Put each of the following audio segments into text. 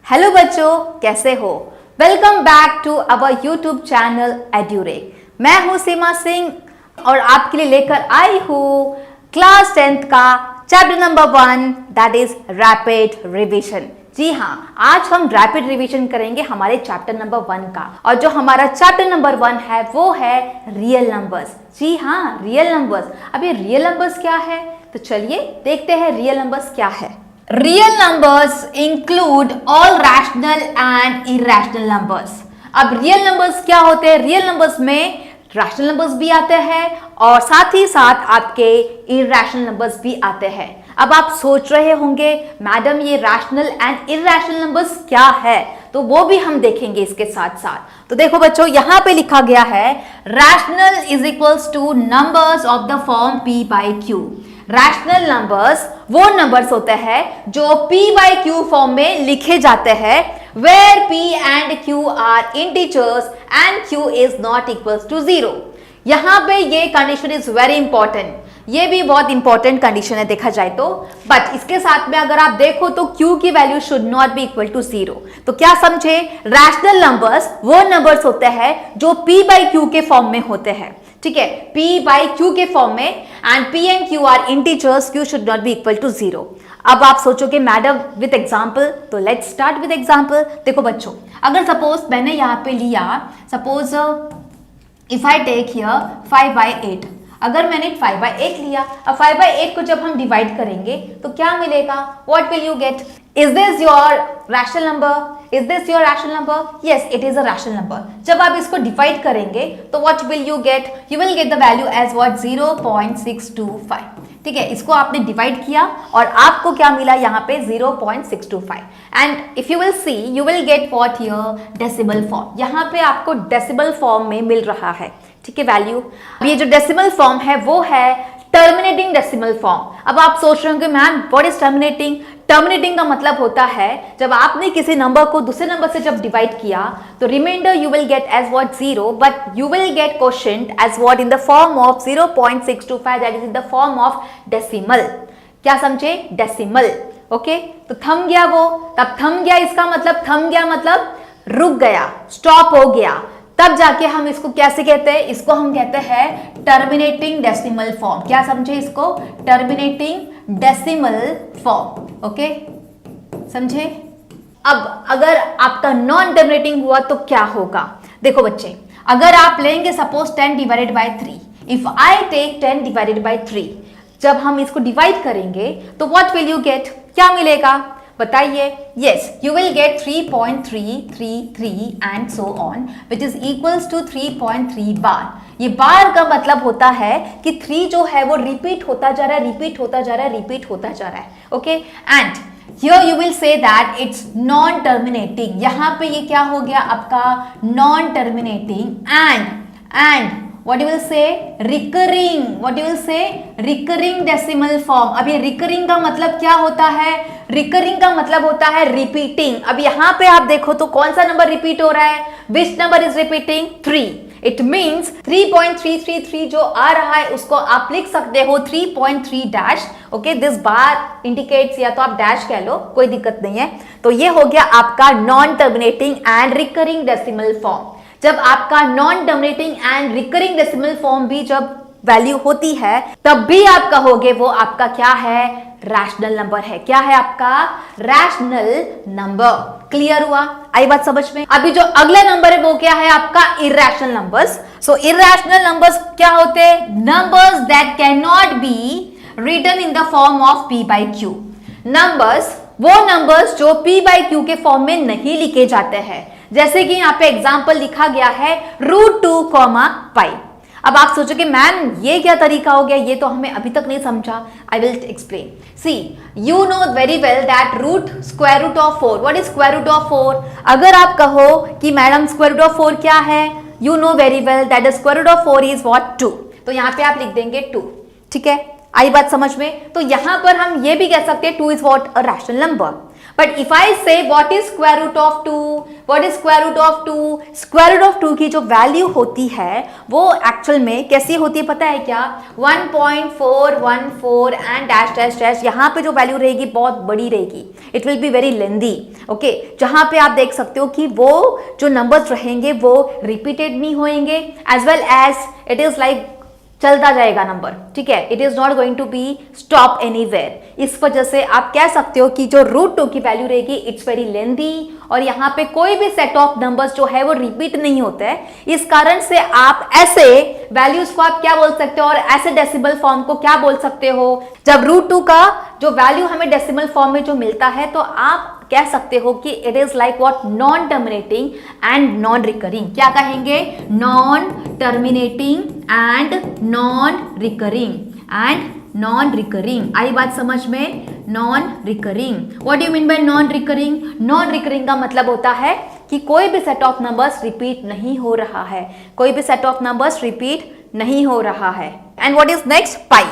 Hello बच्चों, कैसे हो? Welcome back to our YouTube channel एड्यूरेक। मैं हूं सीमा सिंह और आपके लिए लेकर आई हूं क्लास 10th का chapter number 1 that is rapid revision. जी हाँ, आज हम रैपिड रिवीजन करेंगे हमारे चैप्टर नंबर 1 का। और जो हमारा चैप्टर नंबर 1 है वो है रियल नंबर्स। जी हाँ, रियल नंबर्स। अब ये रियल नंबर्स क्या है, तो चलिए देखते हैं रियल नंबर्स क्या है। Real numbers include all rational and irrational numbers। अब रियल नंबर्स क्या होते हैं? रियल नंबर्स में रैशनल नंबर्स भी आते हैं और साथ ही साथ आपके इरैशनल नंबर्स भी आते हैं। अब आप सोच रहे होंगे मैडम ये रैशनल एंड इरैशनल नंबर्स क्या है, तो वो भी हम देखेंगे इसके साथ साथ। तो देखो बच्चों, यहां पे लिखा गया है rational is equals two numbers of the form p by q। Rational numbers वो नंबर्स होते हैं जो p बाई q फॉर्म में लिखे जाते हैं, where p and q are integers and q is not equals to 0। यहां पे ये कंडीशन इज वेरी इंपॉर्टेंट, ये भी बहुत इंपॉर्टेंट कंडीशन है देखा जाए तो। बट इसके साथ में अगर आप देखो तो q की value should not be equal to 0। तो क्या समझे, रैशनल नंबर्स वो नंबर्स होते हैं जो p बाई q के फॉर्म में होते हैं। ठीक है, p बाई q के फॉर्म में and p and q are integers, q should not be equal to 0। अब आप सोचोगे मैडम विद एग्जाम्पल, तो लेट्स स्टार्ट विद एग्जाम्पल। देखो बच्चों, अगर सपोज मैंने यहाँ पे लिया, suppose if I take here 5 by 8। अगर मैंने 5 बाई 8 लिया, अब 5 बाई 8 को जब हम डिवाइड करेंगे तो क्या मिलेगा? What will you get? Is this your rational number? Is this your rational number? Yes, it is a rational number. जब आप इसको डिवाइड करेंगे तो what will you get? You will get the value as what 0.625। ठीक है, इसको आपने divide किया और आपको क्या मिला यहाँ पे 0.625। And if you will see, you will get what here decimal form. यहाँ पे आपको डेसिमल फॉर्म में मिल रहा है। ठीक है, वैल्यू। ये जो डेसिमल फॉर्म है वो है टर्मिनेटिंग डेसिमल फॉर्म। अब आप सोच रहे होंगे ma'am what is terminating? Terminating का मतलब होता है जब आपने किसी नंबर को दूसरे नंबर से जब डिवाइड किया तो reminder you will get as what 0, but you will get quotient as what in the form of 0.625, that is in the form of decimal. क्या समझे? डेसिमल। ओके, तो थम गया वो, तब थम गया इसका मतलब, थम गया मतलब रुक गया, स्टॉप हो गया। तब जाके हम इसको कैसे कहते हैं? इसको हम कहते हैं टर्मिनेटिंग डेसिमल फॉर्म। क्या समझे इसको? Terminating decimal form. ओके, समझे? अब अगर आपका नॉन टर्मिनेटिंग हुआ तो क्या होगा? देखो बच्चे, अगर आप लेंगे suppose 10 divided by 3, if I take 10 divided by 3, जब हम इसको डिवाइड करेंगे तो व्हाट विल यू गेट? क्या मिलेगा बताइए? Yes, you will get 3.333 and so on which is equals to 3.3 bar. ये बार का मतलब होता है कि 3 जो है वो रिपीट होता जा रहा है, रिपीट होता जा रहा है, रिपीट होता जा रहा है। Okay, and here you will say that it's non terminating. यहां पे ये क्या हो गया आपका? Non terminating and what you will say recurring, what you will say recurring decimal form। अब ये recurring का मतलब क्या होता है? recurring का मतलब होता है repeating। अब यहाँ पे आप देखो तो कौन सा नंबर रिपीट हो रहा है? which number is repeating? 3। it means 3.333 जो आ रहा है उसको आप लिख सकते हो 3.3 dash. Okay, this bar indicates, या तो आप डैश कह लो, कोई दिक्कत नहीं है। तो ये हो गया आपका non terminating and recurring decimal form. जब आपका non terminating and recurring decimal form भी जब वैल्यू होती है तब भी आप कहोगे वो आपका क्या है? रैशनल नंबर है। क्या है आपका? Rational number. क्लियर हुआ? आई बात समझ में? अभी जो अगला नंबर है वो क्या है आपका? Irrational numbers. So irrational numbers क्या होते हैं? Numbers that can not be written in the form of p by q। Numbers वो नंबर्स जो p बाई q के फॉर्म में नहीं लिखे जाते हैं। जैसे कि यहाँ पे एग्जाम्पल लिखा गया है √2, पाई। अब आप सोचोगे मैम ये क्या तरीका हो गया, ये तो हमें अभी तक नहीं समझा। I will explain. See, you know very well that root square root of 4। What is square root of 4? अगर आप कहो कि मैडम स्क्वायर रूट ऑफ 4 क्या है, you know very well that the square root of 4 is what 2। तो यहाँ पे आप लिख देंगे 2। ठीक है, आई बात समझ में? तो यहां पर हम ये भी कह सकते हैं 2 is what? A rational number. But if I say what is square root of 2, what is square root of 2, square root of 2 की जो वैल्यू होती है वो एक्चुअल में कैसी होती है पता है क्या, 1.414 एंड डैश डैश डैश, यहाँ पे जो वैल्यू रहेगी बहुत बड़ी रहेगी, it will be very lengthy, okay, जहां पे आप देख सकते हो कि वो जो नंबर्स रहेंगे वो रिपीटेड नहीं होंगे, as well as it is like चलता जाएगा नंबर, ठीक है, it is not going to be stop anywhere. इस वजह से आप कह सकते हो कि जो रूट 2 की वैल्यू रहेगी इट्स वेरी लेंदी, और यहाँ पे कोई भी सेट ऑफ नंबर्स जो है वो रिपीट नहीं होता है। इस कारण से आप ऐसे वैल्यूज को आप क्या बोल सकते हो, और ऐसे डेसिमल फॉर्म को क्या बोल सकते हो, जब रूट 2 का जो वैल्यू हमें डेसिमल फॉर्म में जो मिलता है तो आप कह सकते हो कि it is like what, non terminating and non recurring. क्या कहेंगे, non terminating and non recurring, and non recurring. आई बात समझ में, non recurring. What do you mean by non recurring? Non recurring का मतलब होता है कि कोई भी सेट ऑफ नंबर्स रिपीट नहीं हो रहा है, कोई भी सेट ऑफ नंबर्स रिपीट नहीं हो रहा है। एंड व्हाट इज नेक्स्ट, पाई।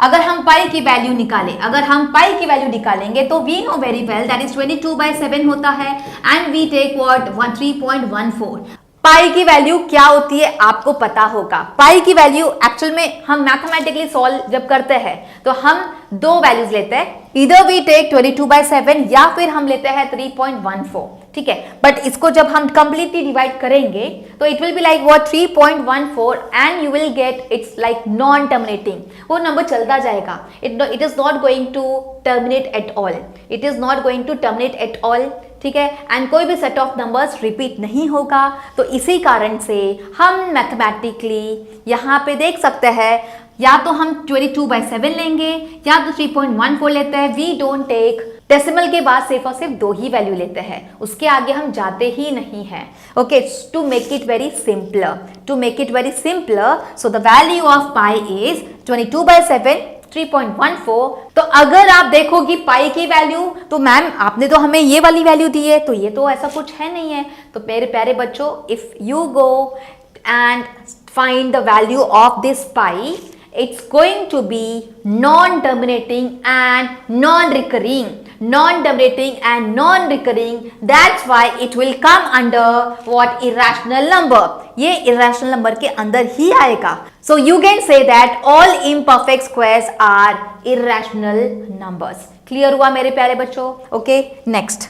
अगर हम पाई की वैल्यू निकालें, अगर हम पाई की वैल्यू निकालेंगे तो we know very well that is 22/7 होता है, and we take what 3.14। Pi की वैल्यू क्या होती है आपको पता होगा। पाई की वैल्यू एक्चुअल में हम मैथमेटिकली सॉल्व जब करते हैं तो हम दो वैल्यूज लेते हैं, इधर वी टेक 22/7 या फिर हम लेते हैं 3.14, ठीक है। बट इसको जब हम कंप्लीटली डिवाइड करेंगे तो it will be like what 3.14 and you will get it's like non terminating, वो नंबर चलता जाएगा, it is not going to terminate at all, it is not going to terminate at all, ठीक है। And कोई भी set of numbers repeat नहीं होगा। तो इसी कारण से हम मैथमेटिकली यहाँ पे देख सकते हैं, या तो हम 22/7 लेंगे या तो 3.14 लेते हैं। वी डोंट टेक डेसिमल के बाद सिर्फ और सिर्फ दो ही वैल्यू लेते हैं, उसके आगे हम जाते ही नहीं हैं। Okay, to make it very simpler, to make it very simpler, so the value of pi is 22/7 3.14। तो अगर आप देखोगी पाई की वैल्यू, तो मैम आपने तो हमें ये वाली वैल्यू दी है, तो ये तो ऐसा कुछ है नहीं है। तो मेरे प्यारे बच्चों, if you go and find the value of this pi, it's going to be non-terminating and non-recurring, non-terminating and non-recurring. That's why it will come under what, irrational number. ये irrational number के अंदर ही आएगा. So you can say that all imperfect squares are irrational numbers. Clear हुआ मेरे प्यारे बच्चों? Okay, next.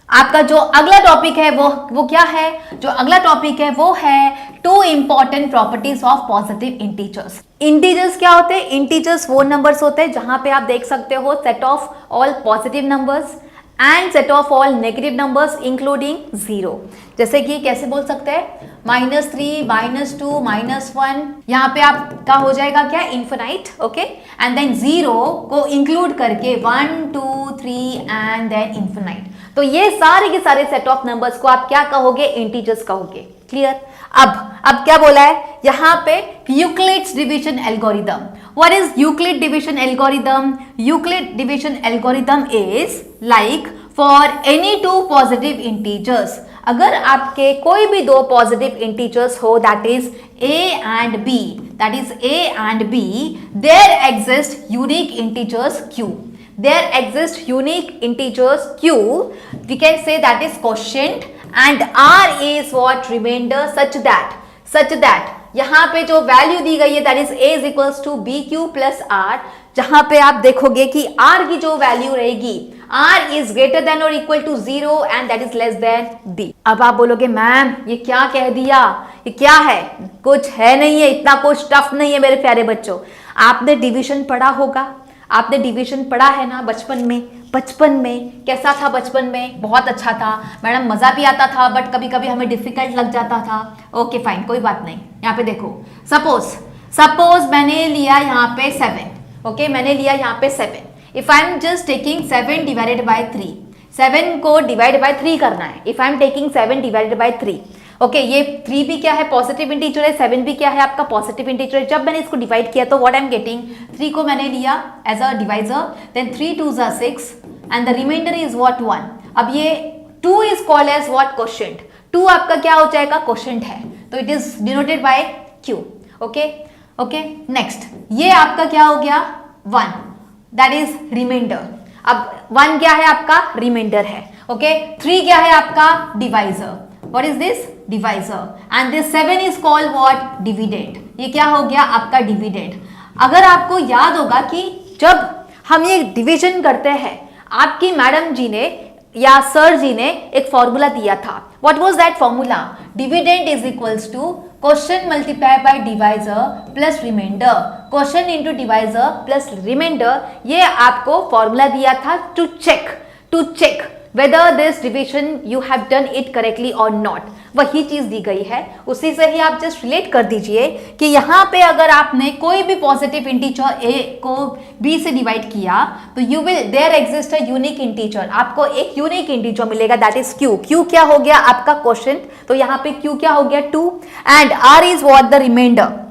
आपका जो अगला टॉपिक है वो क्या है? जो अगला टॉपिक है वो है two important properties of positive integers. Integers क्या होते हैं? इंटीजर्स वो नंबर्स होते हैं जहां पे आप देख सकते हो set of all positive numbers and set of all negative numbers including zero. जैसे कि कैसे बोल सकते हैं, -3, -2, -1, यहाँ पे आपका हो जाएगा क्या, infinite, okay. And than zero को इंक्लूड करके 1, 2, 3 एंड देन इन्फिनाइट। तो ये सारे के सारे सेट ऑफ नंबर्स को आप क्या कहोगे? इंटीजर्स कहोगे। क्लियर? अब क्या बोला है यहाँ पे? Euclid's division algorithm. What is Euclid division algorithm? Euclid division algorithm is like for any two positive integers, अगर आपके कोई भी दो पॉजिटिव इंटीजर्स हो, that is a and b, that is a and b, there exist unique integers q. There exist unique integers q. We can say that is quotient and r is what, remainder, such that यहाँ पे जो value दी गई है that is a is equals to bq plus r, जहां पे आप देखोगे कि r की जो वैल्यू रहेगी, r is greater than or equal to 0 and that is less than b. अब आप बोलोगे मैम ये क्या कह दिया, ये क्या है? कुछ है नहीं है, इतना कुछ टफ नहीं है मेरे प्यारे बच्चों। आपने डिवीजन पढ़ा होगा, आपने डिवीजन पढ़ा है ना बचपन में। बचपन में कैसा था? बचपन में बहुत अच्छा था मैडम, मजा भी आता था, बट कभी कभी हमें डिफिकल्ट लग जाता था। ओके फाइन, कोई बात नहीं। यहाँ पे देखो, सपोज मैंने लिया यहाँ पे 7, ओके, मैंने लिया यहाँ पे 7। If I am just taking 7 divided by 3, 7 को डिवाइड बाय 3 करना है। If I am taking 7 divided by 3, okay, ये 3 भी क्या है? पॉजिटिव इंटीजर है, 7 भी क्या है? आपका पॉजिटिव इंटीजर है। जब मैंने इसको डिवाइड किया तो व्हाट आई एम गेटिंग, 3 को मैंने लिया as a divisor, then 3 2s are 6 and the reminder is what 1। अब ये 2 is called as what, quotient. 2 आपका क्या हो जाएगा? क्वोशिएंट है, तो it is denoted by q, okay. Next, ये आपका क्या हो गया? 1, दैट इज रिमाइंडर। अब 1 क्या है आपका? रिमाइंडर है। ओके 3 क्या है आपका? Divisor. What is this? Divisor. And this 7 is called what? Dividend. ये क्या हो गया आपका? डिविडेंड। अगर आपको याद होगा कि जब हम ये डिवीजन करते हैं, आपकी मैडम जी ने या सर जी ने एक फॉर्मूला दिया था। What was that formula? Dividend is equals to quotient multiply by divisor plus reminder, quotient into divisor plus reminder. ये आपको फॉर्मूला दिया था to check whether this division you have done it correctly or not। वही चीज दी गई है, उसी से ही आप जस्ट रिलेट कर दीजिए कि यहाँ पे अगर आपने कोई भी पॉजिटिव इंटीजर a को b से डिवाइड किया तो you will there exist a unique integer, आपको एक यूनिक इंटीजर मिलेगा, दैट इज q। q क्या हो गया आपका? क्वोशिएंट। तो यहाँ पे q क्या हो गया? 2। And r is what? The reminder.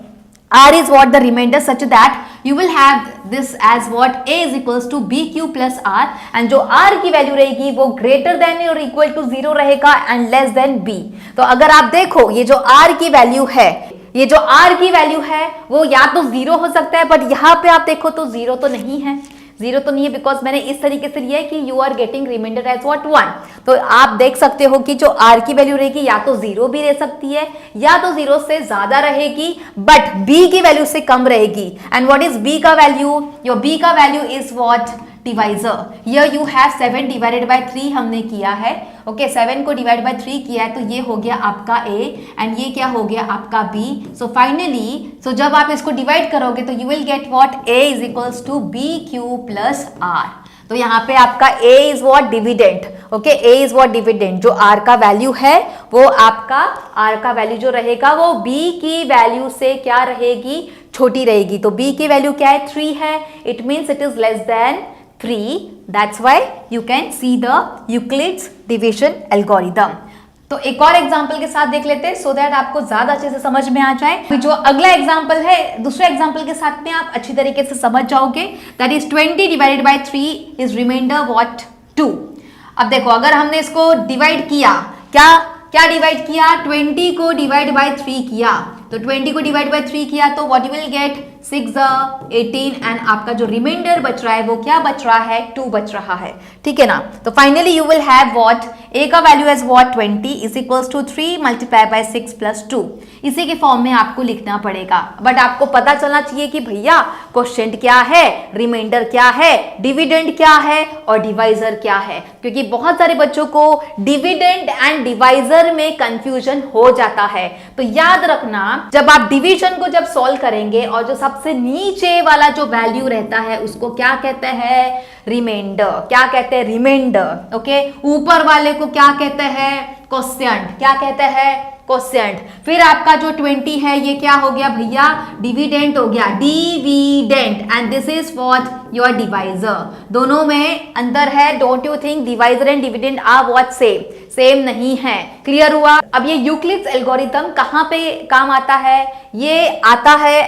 r is what? the remainder, such that you will have this as what? a is equals to bq plus r, and जो r की वैल्यू रहेगी वो greater than or equal to 0 रहेगा and less than b। तो अगर आप देखो ये जो r की वैल्यू है, ये जो r की वैल्यू है वो या तो 0 हो सकता है, बट यहाँ पे आप देखो तो 0 तो नहीं है, 0 तो नहीं है, बिकॉज मैंने इस तरीके से लिया है कि you are getting reminder as what? 1। तो आप देख सकते हो कि जो r की वैल्यू रहेगी या तो 0 भी रह सकती है या तो 0 से ज्यादा रहेगी, बट b की वैल्यू से कम रहेगी। एंड व्हाट इज b का वैल्यू? योर b का value is what? Divisor. Here you have 7 divided by 3 हमने किया है। ओके 7 को डिवाइड बाय 3 किया है तो ये हो गया आपका a एंड ये क्या हो गया आपका b। सो फाइनली जब आप इसको डिवाइड करोगे तो you will get what? a is equals to bq plus r। तो यहाँ पे आपका a is what? Dividend. Okay a is what? Dividend. जो r का वैल्यू है वो आपका r का वैल्यू जो रहेगा वो b की वैल्यू से क्या रहेगी? छोटी रहेगी। तो b की वैल्यू क्या है? 3 है। It means it is less than 3। That's why you can see the Euclid's division algorithm। तो एक और एग्जाम्पल के साथ देख लेते हैं सो दैट आपको ज्यादा अच्छे से समझ में आ जाए। जो अगला एग्जाम्पल है, दूसरे एग्जाम्पल के साथ में आप अच्छी तरीके से समझ जाओगे। That is 20 divided by 3 is reminder what? 2। अब देखो अगर हमने इसको डिवाइड किया, क्या डिवाइड किया? 20 को डिवाइड बाय 3 किया, तो 20 को डिवाइड बाय 3 किया तो what you will gate? 6 18 and आपका जो रिमाइंडर बच रहा है वो क्या बच रहा है? 2 बच रहा है। ठीक है ना? तो finally you will have what? a का value as what? 20 is equals to 3 multiply by 6 plus 2। इसी के फॉर्म में आपको लिखना पड़ेगा, बट आपको पता चलना चाहिए कि भैया क्वोशिएंट क्या है, रिमाइंडर क्या है, डिविडेंड क्या है और डिवाइजर क्या है, क्योंकि बहुत सारे बच्चों को डिविडेंड एंड डिवाइजर में कंफ्यूजन हो जाता है। तो याद रखना जब आप डिवीजन को जब सॉल्व करेंगे और जो सबसे नीचे वाला जो वैल्यू रहता है उसको क्या कहते हैं? रिमाइंडर। क्या कहते हैं? रिमाइंडर। ओके ऊपर वाले को क्या कहते हैं? क्वोशिएंट। क्या कहते हैं? क्वोशिएंट। फिर आपका जो 20 है ये क्या हो गया भैया? डिविडेंड हो गया, dividend. And this is what? Your divisor. दोनों में अंतर है। Don't you think divisor and dividend are what? Same नहीं है। क्लियर हुआ? अब ये यूक्लिड्स एल्गोरिथम कहां पे काम आता है? ये आता है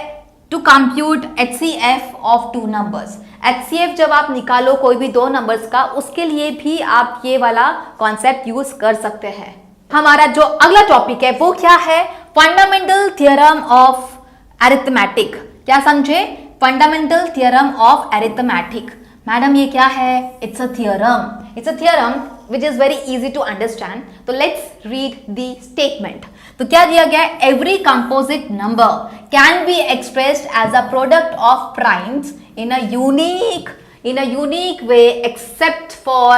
to compute HCF of 2 numbers. HCF जब आप निकालो कोई भी 2 नंबर्स का, उसके लिए भी आप ये वाला कॉन्सेप्ट यूज कर सकते हैं। हमारा जो अगला टॉपिक है वो क्या है? Fundamental theorem of arithmetic. क्या समझे? Fundamental theorem of arithmetic. Madam ये क्या है? It's a theorem which is very easy to understand। तो let's read the statement। तो क्या दिया गया है? Every composite number can be expressed as a product of primes in a unique way except for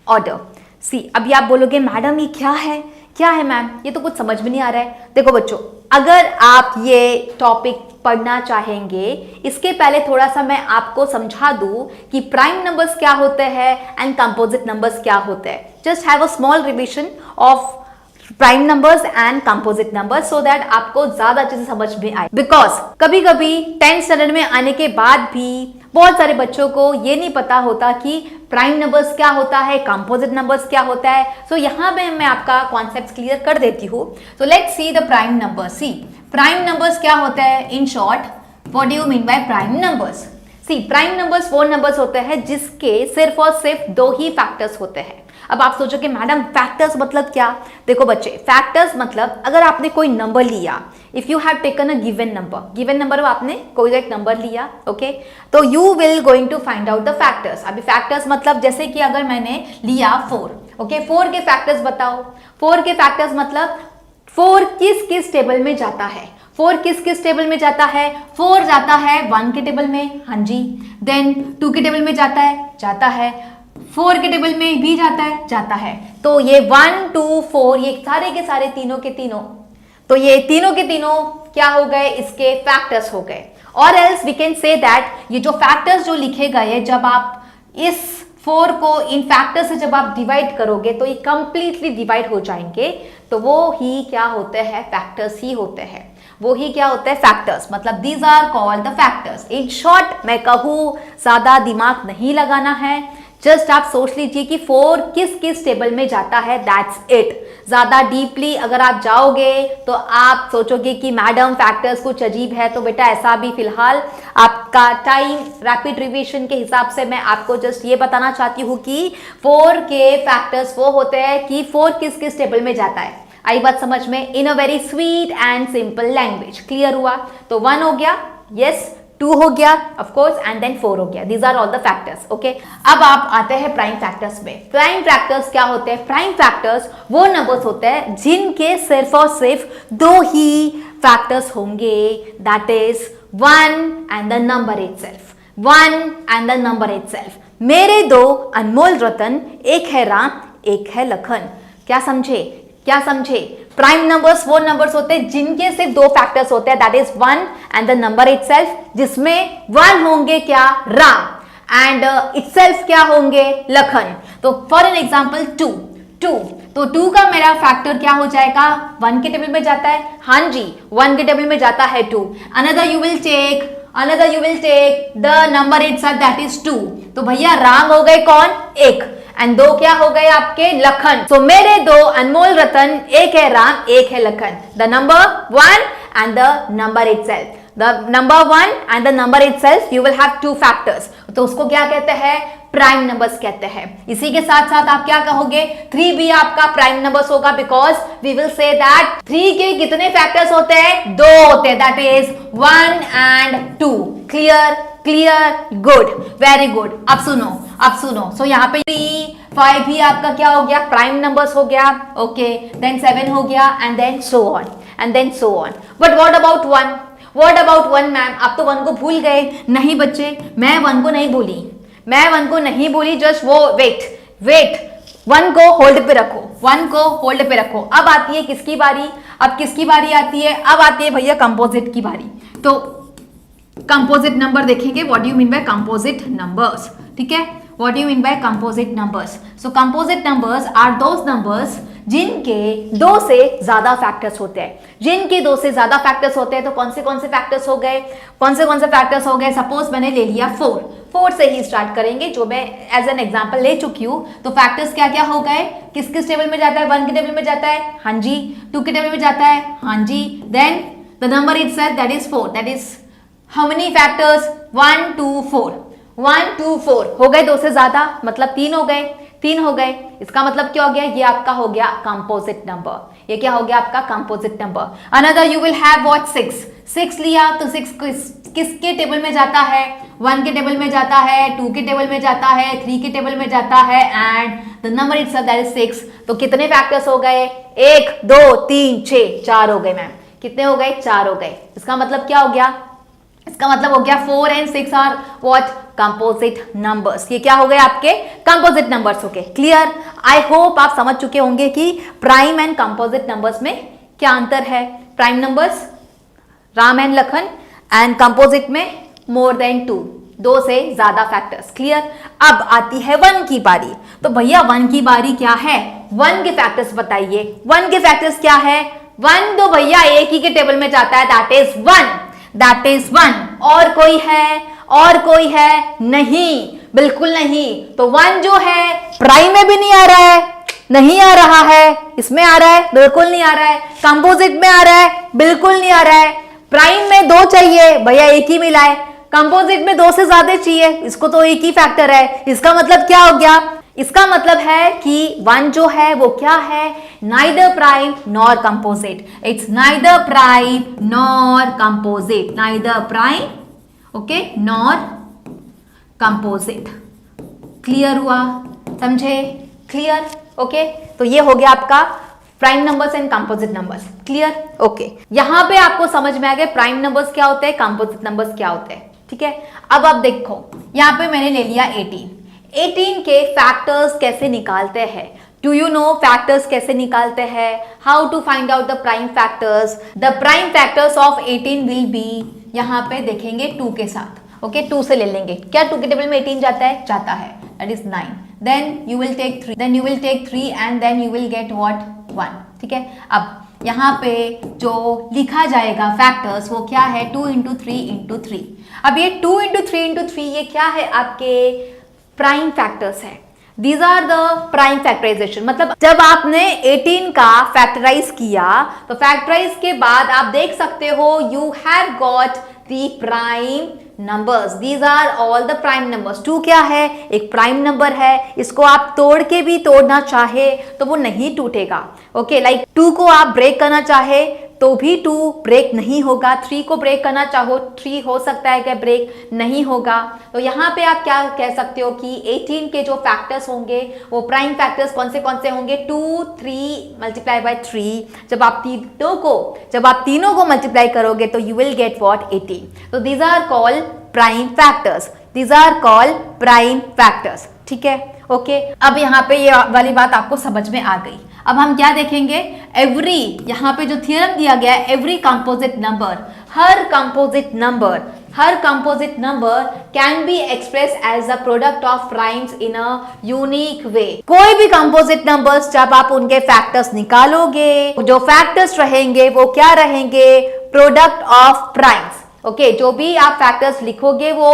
order। See, अभी आप बोलोगे madam ये क्या है मैम? ये तो कुछ समझ में नहीं आ रहा है। देखो बच्चों, अगर आप ये टॉपिक पढ़ना चाहेंगे, इसके पहले थोड़ा सा मैं आपको समझा दूं कि प्राइम नंबर्स क्या होते हैं एंड कंपोजिट नंबर्स क्या होते हैं। Just have a small revision of prime numbers and composite numbers so that आपको ज्यादा अच्छे से समझ में आए। बिकॉज कभी कभी 10th स्टैंडर्ड में आने के बाद भी बहुत सारे बच्चों को ये नहीं पता होता कि प्राइम नंबर्स क्या होता है, कंपोजिट नंबर्स क्या होता है। सो यहाँ पे मैं आपका कॉन्सेप्ट क्लियर कर देती हूँ। So let's see the prime numbers. See prime numbers क्या होता है? In short what do you mean by prime numbers? See prime numbers वो नंबर्स होते हैं जिसके सिर्फ और सिर्फ 2 ही फैक्टर्स होते हैं। अब आप सोचोगे मैडम फैक्टर्स मतलब क्या? देखो बच्चे, फैक्टर्स मतलब अगर आपने कोई नंबर लिया, if you have taken a given number आपने कोई एक नंबर लिया, ओके, तो you will going to find out the factors. अभी फैक्टर्स मतलब जैसे कि अगर मैंने लिया 4, ओके, 4 के फैक्टर्स बताओ। 4 के फैक्टर्स मतलब 4 किस किस टेबल में जाता है? 4 किस किस टेबल में जाता है? 4 जाता है 1 के टेबल में, हाँ जी, देन 2 के टेबल में जाता है 4 के टेबल में भी जाता है। तो ये 1 2 4 ये सारे के सारे तीनों के तीनों, तो ये तीनों के तीनों क्या हो गए? इसके फैक्टर्स हो गए। और else we can say that ये जो फैक्टर्स जो लिखे गए, जब आप इस 4 को इन फैक्टर्स से जब आप डिवाइड करोगे तो ये कंप्लीटली डिवाइड हो जाएंगे, तो वो ही क्या होते हैं? फैक्टर्स ही होते हैं। वो ही क्या होते हैं? फैक्टर्स। मतलब these are called the factors. In short मैं कहूँ, ज्यादा दिमाग नहीं लगाना है, जस्ट आप सोच लीजिए कि 4 किस किस टेबल में जाता है, दैट्स इट। ज्यादा डीपली अगर आप जाओगे तो आप सोचोगे कि मैडम फैक्टर्स कुछ अजीब है, तो बेटा ऐसा भी फिलहाल आपका टाइम रैपिड रिवीजन के हिसाब से मैं आपको जस्ट ये बताना चाहती हूँ कि 4 के फैक्टर्स वो होते हैं कि 4 किस किस टेबल में जाता है। आई बात समझ में? In a very sweet and simple language. Clear हुआ? तो 1 हो गया, यस, 2 हो गया ऑफ कोर्स, एंड देन 4 हो गया। These are all the factors, okay. अब आप आते हैं प्राइम फैक्टर्स में। प्राइम फैक्टर्स क्या होते हैं? प्राइम फैक्टर्स वो नंबर्स होते हैं जिनके सिर्फ और सिर्फ 2 ही फैक्टर्स होंगे, that is 1 and the number itself. 1 and the number itself. मेरे 2 अनमोल रतन, एक है राम, एक है लखन। क्या समझे? क्या समझे? प्राइम नंबर्स वो नंबर्स होते हैं जिनके सिर्फ 2 फैक्टर्स होते हैं, that is 1 and the number itself, जिसमें 1 होंगे क्या? राम, एंड इटसेल्फ क्या होंगे? लखन। तो फॉर एन एग्जांपल 2, तो 2 का मेरा फैक्टर क्या हो जाएगा? 1 के टेबल में जाता है, हाँ जी, 1 के टेबल में जाता है 2। Another you will take the number itself, that is 2। तो भैया राम हो गए कौन? 1, एंड 2 क्या हो गए आपके? लखन। सो मेरे 2 अनमोल रतन, एक है राम, एक है Lakhan. The number 1 and the number itself, the number 1 and the number itself, you will have 2 factors. तो उसको क्या कहते हैं? प्राइम नंबर्स कहते हैं। इसी के साथ साथ आप क्या कहोगे? 3 भी आपका प्राइम नंबर्स होगा, because we will say that 3 के कितने फैक्टर्स होते हैं? 2 होते हैं, that is 1 and 2। Clear? Good, very good. अब सुनो, सो यहाँ पे 3, 5 भी आपका क्या हो गया? प्राइम नंबर्स हो गया, ओके, देन 7 हो गया, and then so on, but what about 1? Ma'am आप तो 1 को भूल गए। नहीं बच्चे, मैं 1 को नहीं भूली, जस्ट वो वेट, 1 को होल्ड पे रखो। अब आती है किसकी बारी? आती है? अब आती है भैया कंपोजिट की बारी। तो कंपोजिट नंबर देखेंगे, what do you mean by composite numbers, ठीक है? What do you mean by composite numbers? So composite numbers are those numbers जिनके 2 से ज्यादा फैक्टर्स होते हैं। तो कौन से फैक्टर्स हो गए? सपोज मैंने ले लिया 4 से ही स्टार्ट करेंगे, जो मैं एज एन एग्जांपल ले चुकी हूं। तो फैक्टर्स क्या क्या हो गए? किस किस टेबल में जाता है? 1 के टेबल में जाता है, हाँ जी। 2 के टेबल में जाता है, हाँ जी। Then the number itself, that is 4, that is how many factors? 1 2 4 हो गए। 2 से ज्यादा मतलब 3 हो गए। इसका मतलब क्या हो गया? ये आपका हो गया कंपोजिट नंबर। ये क्या हो गया आपका? Composite number. Another you will have what? 6 लिया, तो 6 किसके टेबल में जाता है? 1 के टेबल में जाता है, 2 के टेबल में जाता है, 3 के टेबल में जाता है, and the number itself, that is 6। तो कितने फैक्टर्स हो गए? 1 2 3 6 4 हो गए मैम। कितने हो गए? 4 हो गए। इसका मतलब क्या हो गया? इसका मतलब हो गया 4 and 6 are what? Composite numbers. ये क्या हो गए आपके? कंपोजिट नंबर्स हो गए। क्लियर? आई होप आप समझ चुके होंगे कि प्राइम एंड कंपोजिट नंबर्स में क्या अंतर है। Prime numbers Ram and Lakhan, and composite में मोर देन 2 से ज्यादा फैक्टर्स। क्लियर? अब आती है 1 की बारी। तो भैया 1 की बारी क्या है? 1 के फैक्टर्स बताइए। 1 के फैक्टर्स क्या है? 1 तो भैया एक ही के टेबल में जाता है, दैट इज 1। और कोई है? नहीं, बिल्कुल नहीं। तो 1 जो है प्राइम में भी नहीं आ रहा है, इसमें आ रहा है? बिल्कुल नहीं आ रहा है। कंपोजिट में आ रहा है? बिल्कुल नहीं आ रहा है। प्राइम में 2 चाहिए, भैया एक ही मिला है। कंपोजिट में 2 से ज्यादा चाहिए, इसको तो एक ही फैक्टर है। इसका मतलब क्या हो गया? इसका मतलब है कि 1 जो है वो क्या है, neither prime nor composite, it's neither prime nor composite, neither prime okay nor composite. Clear हुआ, समझे, क्लियर ओके। तो ये हो गया आपका prime numbers and composite numbers, clear okay. यहां पे आपको समझ में आ गया प्राइम नंबर्स क्या होते हैं, कंपोजिट नंबर्स क्या होते हैं, ठीक है। अब आप देखो यहां पे मैंने ले लिया 18 के फैक्टर्स कैसे निकालते हैं, डू यू नो फैक्टर्स कैसे निकालते हैं, how to find out the prime factors. The prime factors of 18 will be, यहां पे देखेंगे 2 के साथ, ओके 2 से ले लेंगे, क्या 2 के टेबल में 18 जाता है, जाता है, that is 9, then you will take 3 and then you will get what 1, ठीक है। अब यहाँ पे जो लिखा जाएगा फैक्टर्स वो क्या है, 2 × 3 × 3। अब ये 2 × 3 × 3 ये क्या है, आपके प्राइम फैक्टर्स है। These are the prime factorization, मतलब जब आपने 18 का फैक्टराइज किया तो फैक्टराइज के बाद आप देख सकते हो you have got the prime numbers, these are all the prime numbers. 2 क्या है, एक प्राइम नंबर है, इसको आप तोड़ के भी तोड़ना चाहे तो वो नहीं टूटेगा, ओके। लाइक 2 को आप ब्रेक करना चाहे तो भी 2 ब्रेक नहीं होगा, 3 को ब्रेक करना चाहो 3 हो सकता है कि ब्रेक नहीं होगा। तो यहाँ पे आप क्या कह सकते हो कि 18 के जो फैक्टर्स होंगे वो प्राइम फैक्टर्स कौन से होंगे, 2 3 मल्टीप्लाई बाय 3। जब आप तीनों को मल्टीप्लाई करोगे तो यू विल गेट व्हाट 18। तो these are called prime factors, these are called prime factors, ठीक है ओके। अब यहाँ पे ये वाली बात आपको समझ में आ गई। अब हम क्या देखेंगे, एवरी, यहाँ पे जो थ्योरम दिया गया है, एवरी कंपोजिट नंबर, हर composite number can be express as a product of primes in a unique way. कोई भी कंपोजिट नंबर्स जब आप उनके फैक्टर्स निकालोगे, जो फैक्टर्स रहेंगे वो क्या रहेंगे, प्रोडक्ट ऑफ प्राइम्स, ओके। जो भी आप फैक्टर्स लिखोगे वो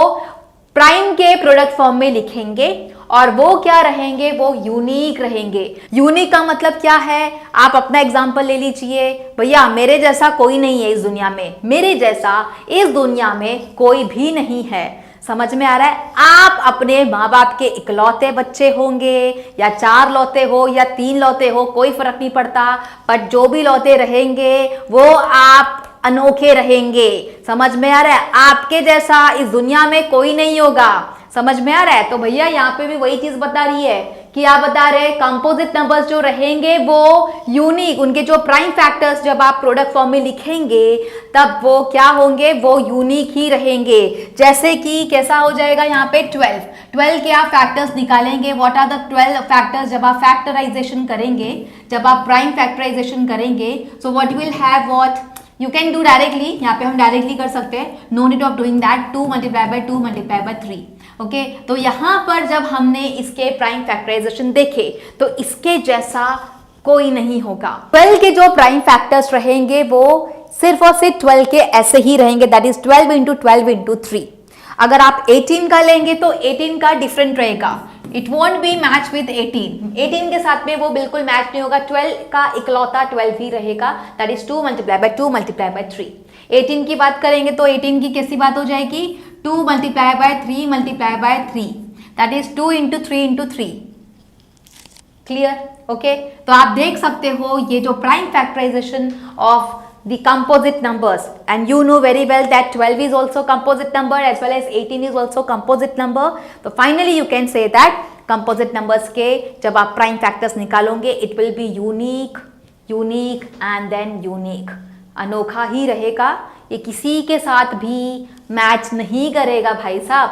प्राइम के प्रोडक्ट फॉर्म में लिखेंगे और वो क्या रहेंगे, वो यूनिक रहेंगे। यूनिक का मतलब क्या है, आप अपना एग्जांपल ले लीजिए, भैया मेरे जैसा कोई नहीं है इस दुनिया में, मेरे जैसा इस दुनिया में कोई भी नहीं है। समझ में आ रहा है, आप अपने माँ बाप के इकलौते बच्चे होंगे या 4 लौते हो या 3 लौते हो, कोई फर्क नहीं पड़ता, बट जो भी लौते रहेंगे वो आप अनोखे रहेंगे। समझ में आ रहा है, आपके जैसा इस दुनिया में कोई नहीं होगा। समझ में आ रहा है। तो भैया यहाँ पे भी वही चीज बता रही है कि आप बता रहे हैं कंपोजिट नंबर्स जो रहेंगे वो यूनिक, उनके जो प्राइम फैक्टर्स जब आप प्रोडक्ट फॉर्म में लिखेंगे तब वो क्या होंगे, वो यूनिक ही रहेंगे। जैसे कि कैसा हो जाएगा यहाँ पे 12 के आप फैक्टर्स निकालेंगे। व्हाट आर द 12 फैक्टर्स, जब आप फैक्टराइजेशन करेंगे, जब आप प्राइम फैक्टराइजेशन करेंगे, so what will have, what you can do directly, यहाँ पे हम डायरेक्टली कर सकते हैं, no need of doing that, 2 multiply by 2 multiply by 3, okay. तो यहाँ पर जब हमने इसके प्राइम फैक्टराइजेशन देखे तो इसके जैसा कोई नहीं होगा। 12 के जो प्राइम फैक्टर्स रहेंगे वो सिर्फ और सिर्फ 12 के ऐसे ही रहेंगे, दैट इज 12 × 12 × 3। अगर आप 18 का लेंगे तो 18 का डिफरेंट रहेगा, it won't be match with 18 के साथ में वो बिल्कुल मैच नहीं होगा। 12 का इकलौता 12 ही रहेगा, that is 2 multiply by 2 multiply by 3। 18 की बात करेंगे तो 18 की कैसी बात हो जाएगी, 2 multiply by 3 multiply by 3, that is 2 × 3 × 3। Clear, okay. तो आप देख सकते हो ये जो prime factorization of the composite numbers, and you know very well that 12 is also composite number as well as 18 is also composite number. So finally you can say that composite numbers के जब आप prime factors निकालोगे it will be unique and then unique, अनोखा ही रहेगा, ये किसी के साथ भी मैच नहीं करेगा भाई साहब।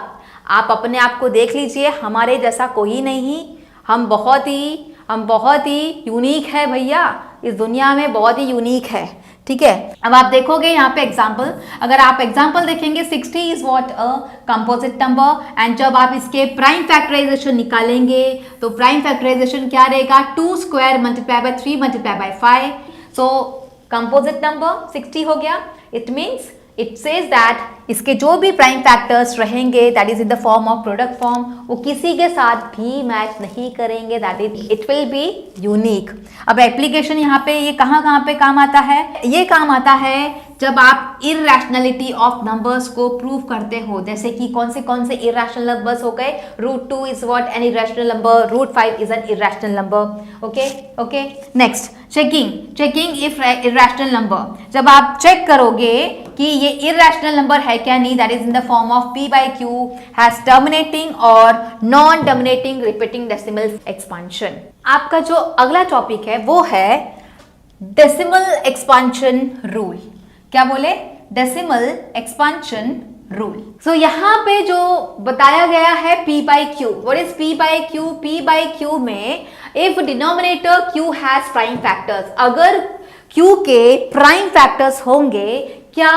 आप अपने आप को देख लीजिए, हमारे जैसा कोई नहीं, हम बहुत ही यूनिक है भैया, इस दुनिया में बहुत ही यूनिक है, ठीक है। अब आप देखोगे यहाँ पे एग्जाम्पल, अगर आप एग्जाम्पल देखेंगे 60 is what a composite number, and जब आप इसके प्राइम फैक्टराइजेशन निकालेंगे तो प्राइम फैक्टराइजेशन क्या रहेगा, 2² multiply by 3 multiply bye 5, so composite number 60 हो गया। It means it says that इसके जो भी प्राइम फैक्टर्स रहेंगे that is in the form of product form, वो किसी के साथ भी मैच नहीं करेंगे, that is it will be unique. अब एप्लीकेशन यहाँ पे ये कहाँ पे काम आता है, ये काम आता है जब आप इरैशनैलिटी ऑफ नंबर्स को प्रूव करते हो, जैसे कि कौन से इरैशनल नंबर्स हो गए, √2 is what an irrational number, √5 is an irrational number. Okay next, checking if irrational number. जब आप चेक करोगे कि ये इरैशनल नंबर है क्या नहीं, that is in the form of p/q has terminating और non terminating repeating decimal expansion. आपका जो अगला टॉपिक है वो है डेसिमल एक्सपांशन रूल। क्या बोले? Decimal expansion rule. सो यहाँ पे जो बताया गया है p/q, what is p/q? p/q में if denominator q has prime factors, अगर q के प्राइम फैक्टर्स होंगे क्या,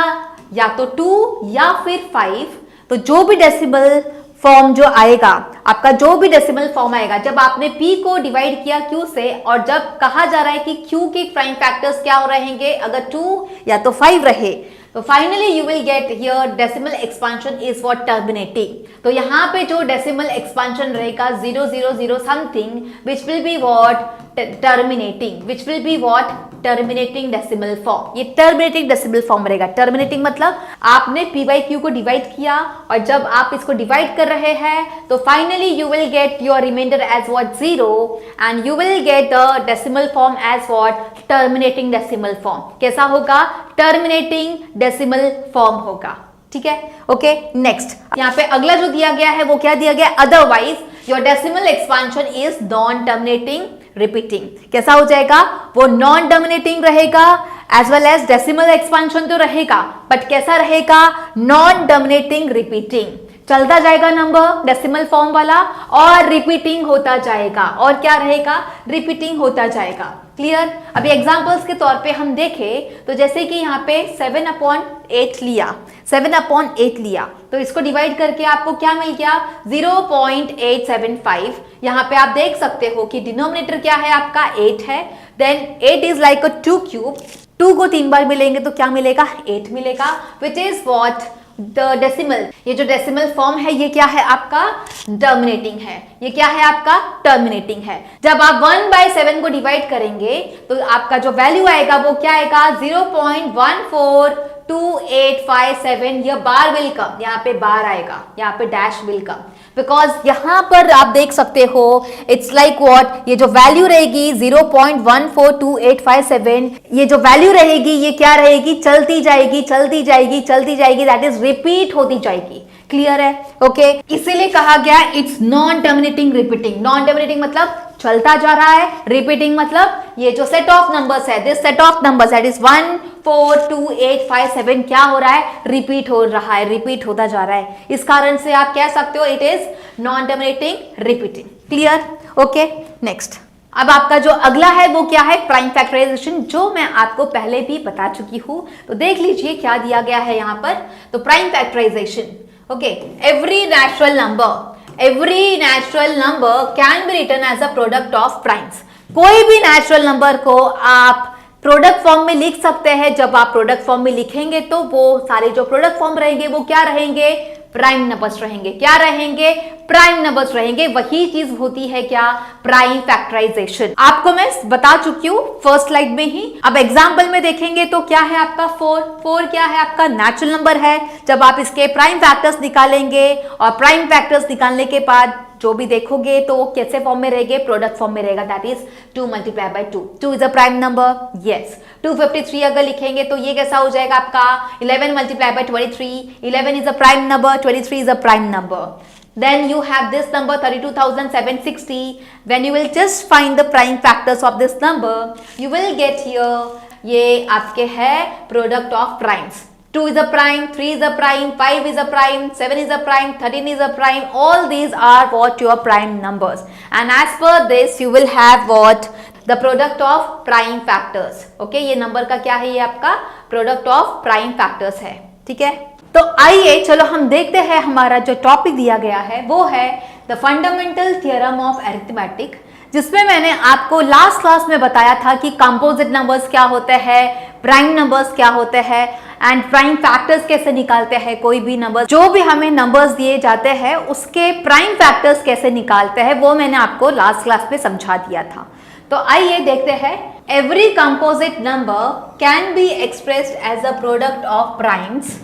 या तो 2 या फिर 5, तो जो भी डेसिमल फॉर्म जो आएगा, आपका जो भी डेसिमल फॉर्म आएगा, जब आपने p को डिवाइड किया q से, और जब कहा जा रहा है कि q के प्राइम फैक्टर्स क्या रहेंगे, अगर 2 या तो 5 रहे, तो finally you will get here decimal expansion is what terminating. तो यहाँ पे जो डेसिमल एक्सपांशन रहेगा 000 something, which will be what terminating, which will be what terminating decimal form. ये टर्मिनेटिंग डेसिमल फॉर्म रहेगा। टर्मिनेटिंग मतलब आपने p/q को डिवाइड किया, और जब आप इसको डिवाइड कर रहे हैं तो finally you will get your reminder as what 0 and you will get the decimal form as what terminating decimal form. कैसा होगा? टर्मिनेटिंग डेसिमल फॉर्म होगा। ठीक है, ओके नेक्स्ट, यहाँ पे अगला जो दिया गया है वो क्या दिया गया? Otherwise your decimal expansion is non terminating repeating. कैसा हो जाएगा? वो नॉन टर्मिनेटिंग रहेगा, as well as decimal expansion तो रहेगा, बट कैसा रहेगा? Non terminating repeating. चलता जाएगा नंबर डेसिमल फॉर्म वाला, और रिपीटिंग होता जाएगा। और क्या रहेगा? रिपीटिंग होता जाएगा। क्लियर? अभी एग्जांपल्स के तौर पे हम देखें तो जैसे कि यहाँ पे 7/8 लिया, 7/8 लिया, तो इसको डिवाइड करके आपको क्या मिल गया? 0.875। यहाँ पे आप देख सकते हो कि डिनोमिनेटर क्या है आपका? 8 है। Then 8 is like a 2 cube, 2 को 3 बार मिलेंगे तो क्या मिलेगा? 8 मिलेगा, which is what the decimal. ये जो डेसिमल फॉर्म है ये क्या है आपका? टर्मिनेटिंग है। ये क्या है आपका? टर्मिनेटिंग है। जब आप 1/7 को डिवाइड करेंगे तो आपका जो वैल्यू आएगा वो क्या आएगा? 0.142857। यह बार विल कम, यहाँ पे बार आएगा, यहाँ पे डैश विल कम, बिकॉज यहाँ पर आप देख सकते हो इट्स लाइक व्हाट, ये जो वैल्यू रहेगी 0.142857, ये जो वैल्यू रहेगी ये क्या रहेगी? चलती जाएगी, चलती जाएगी, चलती जाएगी, दैट इज रिपीट होती जाएगी। क्लियर है? ओके, इसीलिए कहा गया it's non terminating repeating. Non terminating मतलब चलता जा रहा है, रिपीटिंग मतलब ये जो सेट ऑफ नंबर्स है, this set of numbers that is 1 4 2 8 5 7 क्या हो रहा है? रिपीट हो रहा है, रिपीट होता जा रहा है। इस कारण से आप कह सकते हो it is non terminating repeating. Clear? Okay next, अब आपका जो अगला है वो क्या है? प्राइम फैक्टराइजेशन, जो मैं आपको पहले भी बता चुकी हूं। तो देख लीजिए क्या दिया गया है यहाँ पर। तो prime factorisation, okay, every natural number can be written as a product of primes. कोई भी नेचुरल नंबर को आप प्रोडक्ट फॉर्म में लिख सकते हैं। जब आप प्रोडक्ट फॉर्म में लिखेंगे तो वो सारे जो प्रोडक्ट फॉर्म रहेंगे वो क्या रहेंगे? प्राइम नंबर्स रहेंगे। क्या रहेंगे? प्राइम नंबर्स रहेंगे। वही चीज होती है क्या? Prime factorisation. आपको मैं बता चुकी हूँ फर्स्ट स्लाइड में ही। अब एग्जांपल में देखेंगे तो क्या है आपका 4 क्या है आपका? नेचुरल नंबर है। जब आप इसके प्राइम फैक्टर्स निकालेंगे और प्राइम फैक्टर्स निकालने के बाद जो भी देखोगे तो वो कैसे फॉर्म में रहेंगे? प्रोडक्ट फॉर्म में रहेगा, that is 2 × 2। 2 is a prime number, yes. 253 अगर लिखेंगे तो ये कैसा हो जाएगा आपका? 11 × 23। 11 is a prime number, 23 is a prime number. Then you have this number 32,760. When you will just find the prime factors of this number, you will get here ये आपके है product of primes. 2 is a prime, 3 is a prime, 5 is a prime, 7 is a prime, 13 is a prime. All these are what your prime numbers. And as per this, you will have what? The product of prime factors. Okay, ये number का क्या है? ये आपका product of prime factors है। ठीक है, तो आइए चलो हम देखते हैं हमारा जो टॉपिक दिया गया है वो है the fundamental theorem of arithmetic, जिसमें मैंने आपको लास्ट क्लास में बताया था कि कंपोजिट नंबर्स क्या होते हैं, प्राइम नंबर्स क्या होते हैं एंड प्राइम फैक्टर्स कैसे निकालते हैं। कोई भी नंबर, जो भी हमें नंबर्स दिए जाते हैं उसके प्राइम फैक्टर्स कैसे निकालते हैं वो मैंने आपको लास्ट क्लास में समझा दिया था। तो आइए देखते हैं। Every composite number can be expressed as a product of primes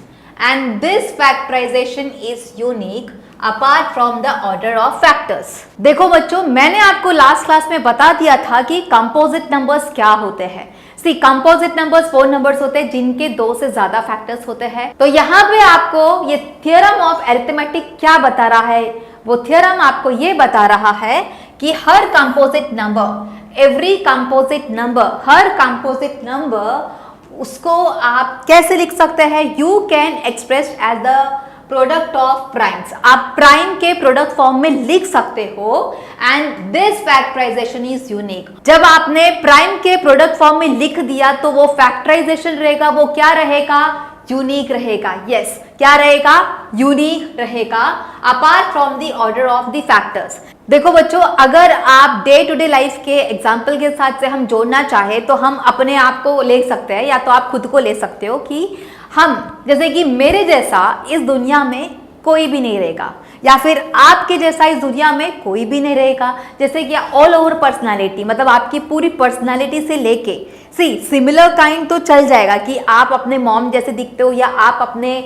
and this factorisation is unique apart from the order of factors. देखो बच्चों, मैंने आपको लास्ट क्लास में बता दिया था कि कंपोजिट नंबर्स क्या होते हैं। सी कंपोजिट नंबर्स वो नंबर्स होते हैं जिनके 2 से ज्यादा फैक्टर्स होते हैं। तो यहाँ पे आपको ये थ्योरम ऑफ अरिथमेटिक क्या बता रहा है, वो थ्योरम आपको ये बता रहा है कि हर composite number, every composite number, हर कंपोजिट नंबर उसको आप कैसे लिख सकते हैं, you can express as the product of primes. आप प्राइम के प्रोडक्ट फॉर्म में लिख सकते हो and this factorisation is unique. जब आपने प्राइम के प्रोडक्ट फॉर्म में लिख दिया तो वो फैक्टराइजेशन रहेगा, वो क्या रहेगा, यूनिक रहेगा। यस, क्या रहेगा, यूनिक रहेगा apart from the order of the factors. देखो बच्चों, अगर आप डे टू डे लाइफ के एग्जाम्पल के साथ से हम जोड़ना चाहे तो हम अपने आप को ले सकते हैं, या तो आप खुद को ले सकते हो कि हम, जैसे कि मेरे जैसा इस दुनिया में कोई भी नहीं रहेगा, या फिर आपके जैसा इस दुनिया में कोई भी नहीं रहेगा। जैसे कि ऑल ओवर पर्सनालिटी, मतलब आपकी पूरी पर्सनालिटी से लेके सिमिलर काइंड तो चल जाएगा कि आप अपने मॉम जैसे दिखते हो या आप अपने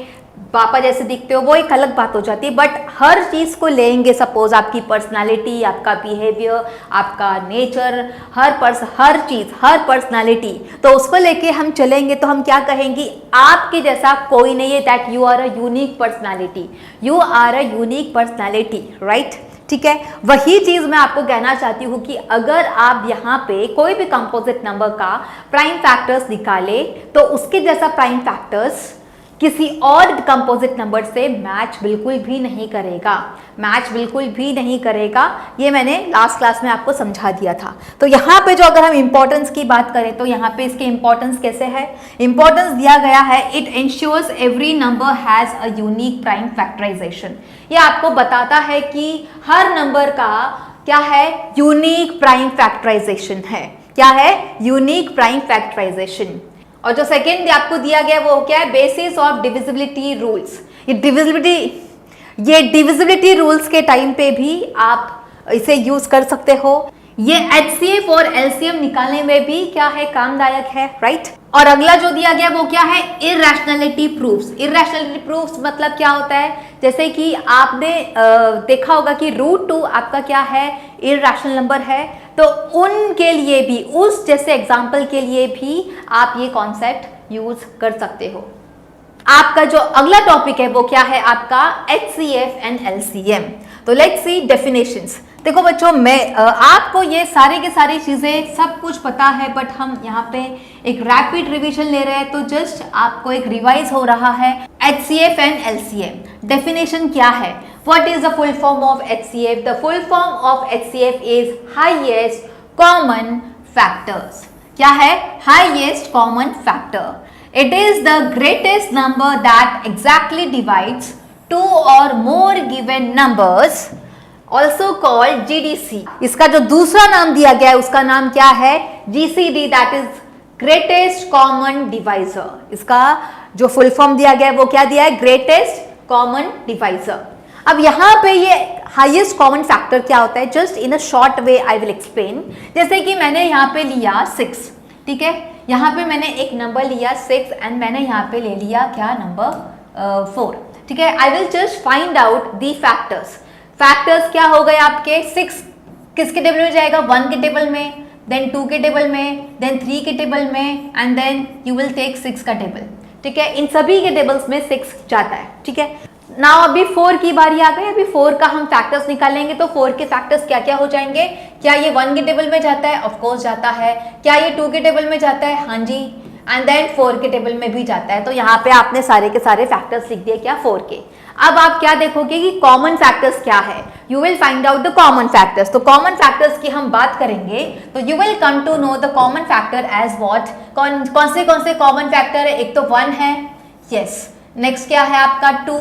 पापा जैसे दिखते हो, वो एक अलग बात हो जाती है। बट हर चीज को लेंगे, सपोज आपकी पर्सनालिटी, आपका बिहेवियर, आपका नेचर, हर चीज, हर पर्सनालिटी, तो उसको लेके हम चलेंगे तो हम क्या कहेंगे, आपके जैसा कोई नहीं है, that you are a unique personality, you are a unique personality, right. ठीक है, वही चीज मैं आपको कहना चाहती हूँ कि अगर आप यहाँ पे कोई भी कंपोजिट नंबर का प्राइम फैक्टर्स निकाले तो उसके जैसा प्राइम फैक्टर्स किसी और कंपोजिट नंबर से मैच बिल्कुल भी नहीं करेगा, मैच बिल्कुल भी नहीं करेगा। ये मैंने लास्ट क्लास में आपको समझा दिया था। तो यहाँ पे जो अगर हम इंपॉर्टेंस की बात करें तो यहाँ पे इसके इंपॉर्टेंस कैसे है, इंपॉर्टेंस दिया गया है, it ensures every number has a unique prime factorisation. ये आपको बताता है कि हर नंबर का क्या है, यूनिक प्राइम फैक्टराइजेशन है। क्या है, यूनिक प्राइम फैक्टराइजेशन। और जो सेकेंड आपको दिया गया वो क्या है, बेसिस ऑफ डिविजिबिलिटी रूल्स। ये डिविजिबिलिटी रूल्स के टाइम पे भी आप इसे यूज कर सकते हो। ये HCF और LCM निकालने में भी क्या है, कामदायक है, राइट। और अगला जो दिया गया वो क्या है, इरैशनैलिटी प्रूफ्स। इरैशनैलिटी प्रूफ्स मतलब क्या होता है, जैसे कि आपने देखा होगा कि √2 आपका क्या है, इरैशनल नंबर है, तो उनके लिए भी, उस जैसे एग्जाम्पल के लिए भी आप ये कॉन्सेप्ट यूज कर सकते हो। आपका जो अगला टॉपिक है वो क्या है, आपका HCF एंड LCM। तो लेट्स सी डेफिनेशंस। देखो बच्चों, मैं आपको ये सारी की सारी चीजें सब कुछ पता है, बट हम यहाँ पे एक रैपिड रिवीजन ले रहे हैं, तो जस्ट आपको एक रिवाइज हो रहा है। HCF एंड LCM डेफिनेशन क्या है, what is the full form of HCF? The full form of HCF is highest common factors. क्या है, highest common factor. It is the greatest number that exactly divides two or more given numbers, also called GDC. इसका जो दूसरा नाम दिया गया है उसका नाम क्या है, GCD, that is greatest common divisor। इसका जो फुल फॉर्म दिया गया है वो क्या दिया है, greatest common divisor। अब यहाँ पे ये हाईएस्ट कॉमन फैक्टर क्या होता है, just in a short way I will explain. जैसे कि मैंने यहाँ पे लिया 6, ठीक है, यहाँ पे मैंने एक नंबर लिया 6 एंड मैंने यहाँ पे ले लिया क्या, नंबर 4, ठीक है। I will just find out the factors. Factors क्या हो गए आपके, 6 किसके टेबल में जाएगा, 1 के टेबल में, देन 2 के टेबल में, देन 3 के टेबल में, and then you will take 6 का टेबल, ठीक है। इन सभी के टेबल्स में 6 जाता है, ठीक है। नाउ अभी 4 की बारी आ गई। अभी 4 का हम फैक्टर्स निकालेंगे, तो 4 के फैक्टर्स क्या क्या हो जाएंगे, क्या ये 1 के टेबल में जाता है, ऑफ कोर्स जाता है। क्या ये 2 के टेबल में जाता है, हाँ जी, एंड देन 4 के टेबल में भी जाता है। तो यहाँ पे आपने सारे के सारे फैक्टर्स लिख दिए क्या, 4 के। अब आप क्या देखोगे कि कॉमन फैक्टर्स क्या है, you will find out the common factors. तो कॉमन फैक्टर्स की हम बात करेंगे तो you will come to know the common factor as what. कौन से कॉमन फैक्टर है, एक तो 1 है, यस, नेक्स्ट क्या है आपका 2,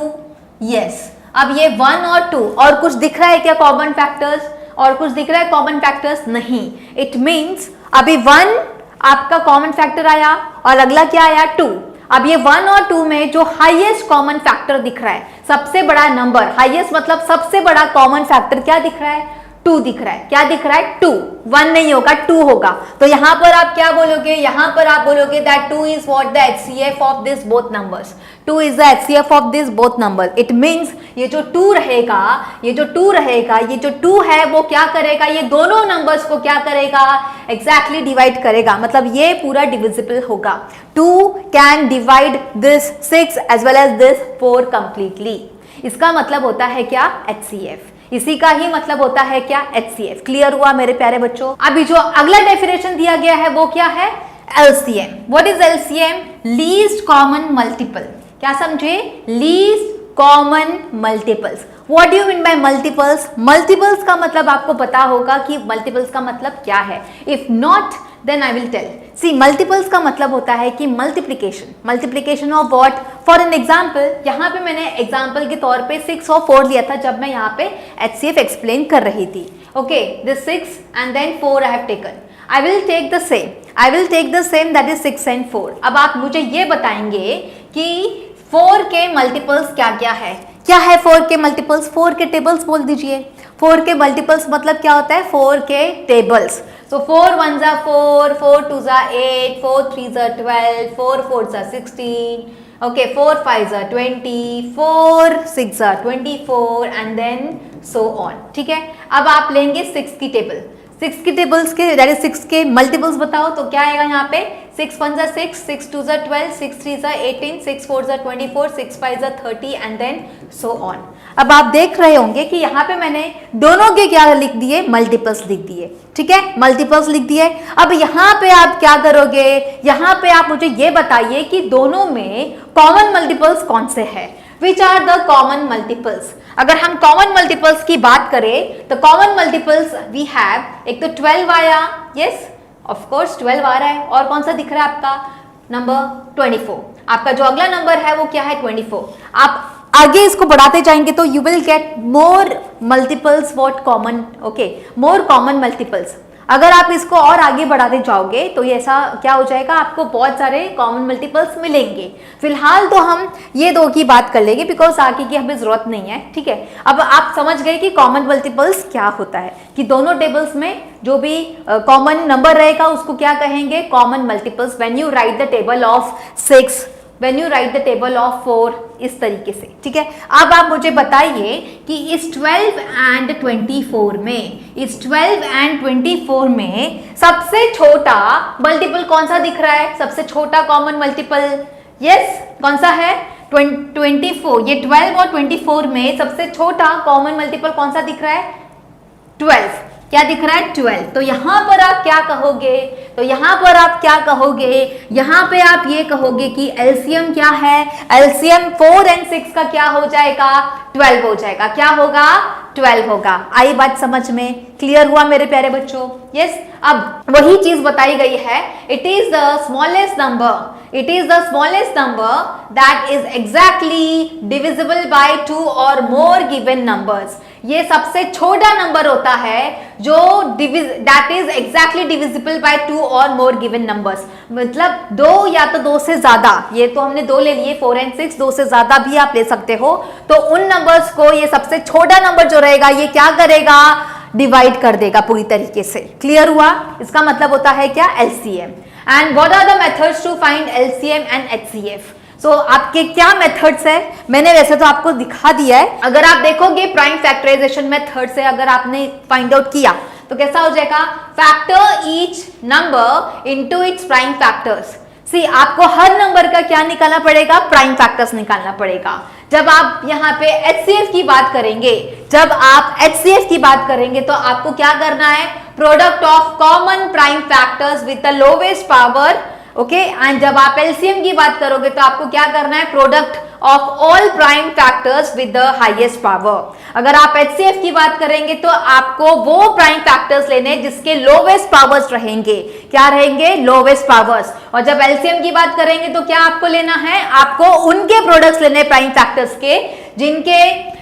यस। अब ये 1 और 2 और कुछ दिख रहा है क्या कॉमन फैक्टर्स, और कुछ दिख रहा है कॉमन फैक्टर्स, नहीं। इट मींस अभी 1 आपका कॉमन फैक्टर आया और अगला क्या आया, 2। अब ये 1 और 2 में जो हाईएस्ट कॉमन फैक्टर दिख रहा है, सबसे बड़ा नंबर, हाईएस्ट मतलब सबसे बड़ा कॉमन फैक्टर क्या दिख रहा है, 2 दिख रहा है, क्या दिख रहा है 2, 1 नहीं होगा 2 होगा। तो यहां पर आप क्या बोलोगे, यहां पर आप बोलोगे that 2 is what the HCF of this both numbers, 2 is the HCF of this both number. It means ये जो 2 रहेगा, ये जो 2 रहेगा, ये जो 2 है वो क्या करेगा, ये दोनों नंबर्स को क्या करेगा, एग्जैक्टली डिवाइड करेगा, मतलब ये पूरा डिविजिबल होगा। 2 can divide this 6 as well as this 4 completely. इसका मतलब होता है क्या, HCF। इसी का ही मतलब होता है क्या, HCF। क्लियर हुआ मेरे प्यारे बच्चों। अभी जो अगला डेफिनेशन दिया गया है वो क्या है, LCM। What is LCM, least common multiple. क्या समझे, least common multiples. What do you mean bye multiples, multiples का मतलब आपको पता होगा कि मल्टीपल्स का मतलब क्या है। If not then I will tell. See multiples का मतलब होता है कि multiplication, multiplication of what. For an example, यहाँ पे मैंने एग्जाम्पल के तौर पे 6 और 4 लिया था जब मैं यहाँ पे HCF एक्सप्लेन कर रही थी। Okay, this 6 and then 4 I have taken, I will take the same, I will take the same that is 6 and 4। अब आप मुझे ये बताएंगे कि 4 के मल्टीपल्स क्या क्या है, क्या है 4 के मल्टीपल्स, 4 के टेबल्स बोल दीजिए। 4 के मल्टीपल्स मतलब क्या होता है, 4 के tables. So 4 1s are 4, 4 2s are 8, 4 3s are 12, 4 4s are 16, okay, 4 5s are 20, 4 6 are 24 and then so on। ठीक है, अब आप लेंगे 6 की टेबल, 6 की टेबल्स के दैट इज 6 के मल्टीपल्स बताओ तो क्या आएगा यहाँ पे, 6 1s are 6, 6 2s are 12, 6 3s are 18, 6 4s are 24, 6 5s are 30 and then so on। अब आप देख रहे होंगे कि यहाँ पे मैंने दोनों के क्या लिख दिए, मल्टीपल्स लिख दिए। ठीक है, मल्टीपल्स लिख दिए। अब यहाँ पे आप क्या करोगे, यहाँ पे आप मुझे ये बताइए कि दोनों में कॉमन मल्टीपल्स कौन से हैं, which are the common multiples. अगर हम कॉमन मल्टीपल्स की बात करें तो कॉमन मल्टीपल्स वी हैव, एक तो 12 आया, यस ऑफ कोर्स 12 आ रहा है, और कौन सा दिख रहा है आपका नंबर 24। आपका जो अगला नंबर है वो क्या है 24। आप आगे इसको बढ़ाते जाएंगे तो you will get more multiples what common, okay, more common multiples. अगर आप इसको और आगे बढ़ाते जाओगे तो ये ऐसा क्या हो जाएगा, आपको बहुत सारे कॉमन मल्टीपल्स मिलेंगे। फिलहाल तो हम ये 2 की बात कर लेंगे बिकॉज आगे की हमें जरूरत नहीं है। ठीक है, अब आप समझ गए कि कॉमन मल्टीपल्स क्या होता है, कि दोनों टेबल्स में जो भी कॉमन नंबर रहेगा उसको क्या कहेंगे, common multiples. When you right the table of 6, when you write the table of 4, इस तरीके से। ठीक है, अब आप मुझे बताइए कि इस 12 and 24 में, इस 12 and 24 में सबसे छोटा मल्टीपल कौन सा दिख रहा है, सबसे छोटा कॉमन मल्टीपल, यस कौन सा है 24। ये 12 और 24 में सबसे छोटा कॉमन मल्टीपल कौन सा दिख रहा है, 12। क्या दिख रहा है 12। तो यहां पर आप क्या कहोगे, तो यहां पर आप क्या कहोगे, यहां पे आप ये कहोगे कि एलसीएम क्या है, एलसीएम 4 और 6 का क्या हो जाएगा, 12 हो जाएगा। क्या होगा, 12 होगा। आई बात समझ में, क्लियर हुआ मेरे प्यारे बच्चों, यस। अब वही चीज बताई गई है, it is the smallest number, it is the smallest number that is exactly divisible by 2 or more given numbers। ये सबसे छोटा नंबर होता है जो that is exactly divisible by 2 or more given numbers, मतलब 2 या तो 2 से ज्यादा, ये तो हमने 2 ले लिए 4 और 6, 2 से ज्यादा भी आप ले सकते हो। तो उन नंबर्स को ये सबसे छोटा नंबर जो रहेगा ये क्या करेगा, डिवाइड कर देगा पूरी तरीके से। क्लियर हुआ, इसका मतलब होता है क्या, LCM. And what are the methods to find LCM and HCF? So आपके क्या मेथड्स है, मैंने वैसे तो आपको दिखा दिया है। अगर आप देखोगे प्राइम फैक्टराइजेशन मेथड से अगर आपने फाइंड आउट किया तो कैसा हो जाएगा, factor each number into its prime factors. See आपको हर नंबर का क्या निकालना पड़ेगा, प्राइम फैक्टर्स निकालना पड़ेगा। जब आप यहाँ पे HCF की बात करेंगे, जब आप HCF की बात करेंगे तो आपको क्या करना है, product of common prime factors with the lowest power, okay. And जब आप LCM की बात करोगे तो आपको क्या करना है, product of all prime factors with the highest power. अगर आप HCF की बात करेंगे तो आपको वो प्राइम फैक्टर्स लेने जिसके लोवेस्ट पावर्स रहेंगे, क्या रहेंगे, लोवेस्ट पावर्स। और जब LCM की बात करेंगे तो क्या आपको लेना है, आपको उनके प्रोडक्ट्स लेने प्राइम फैक्टर्स के जिनके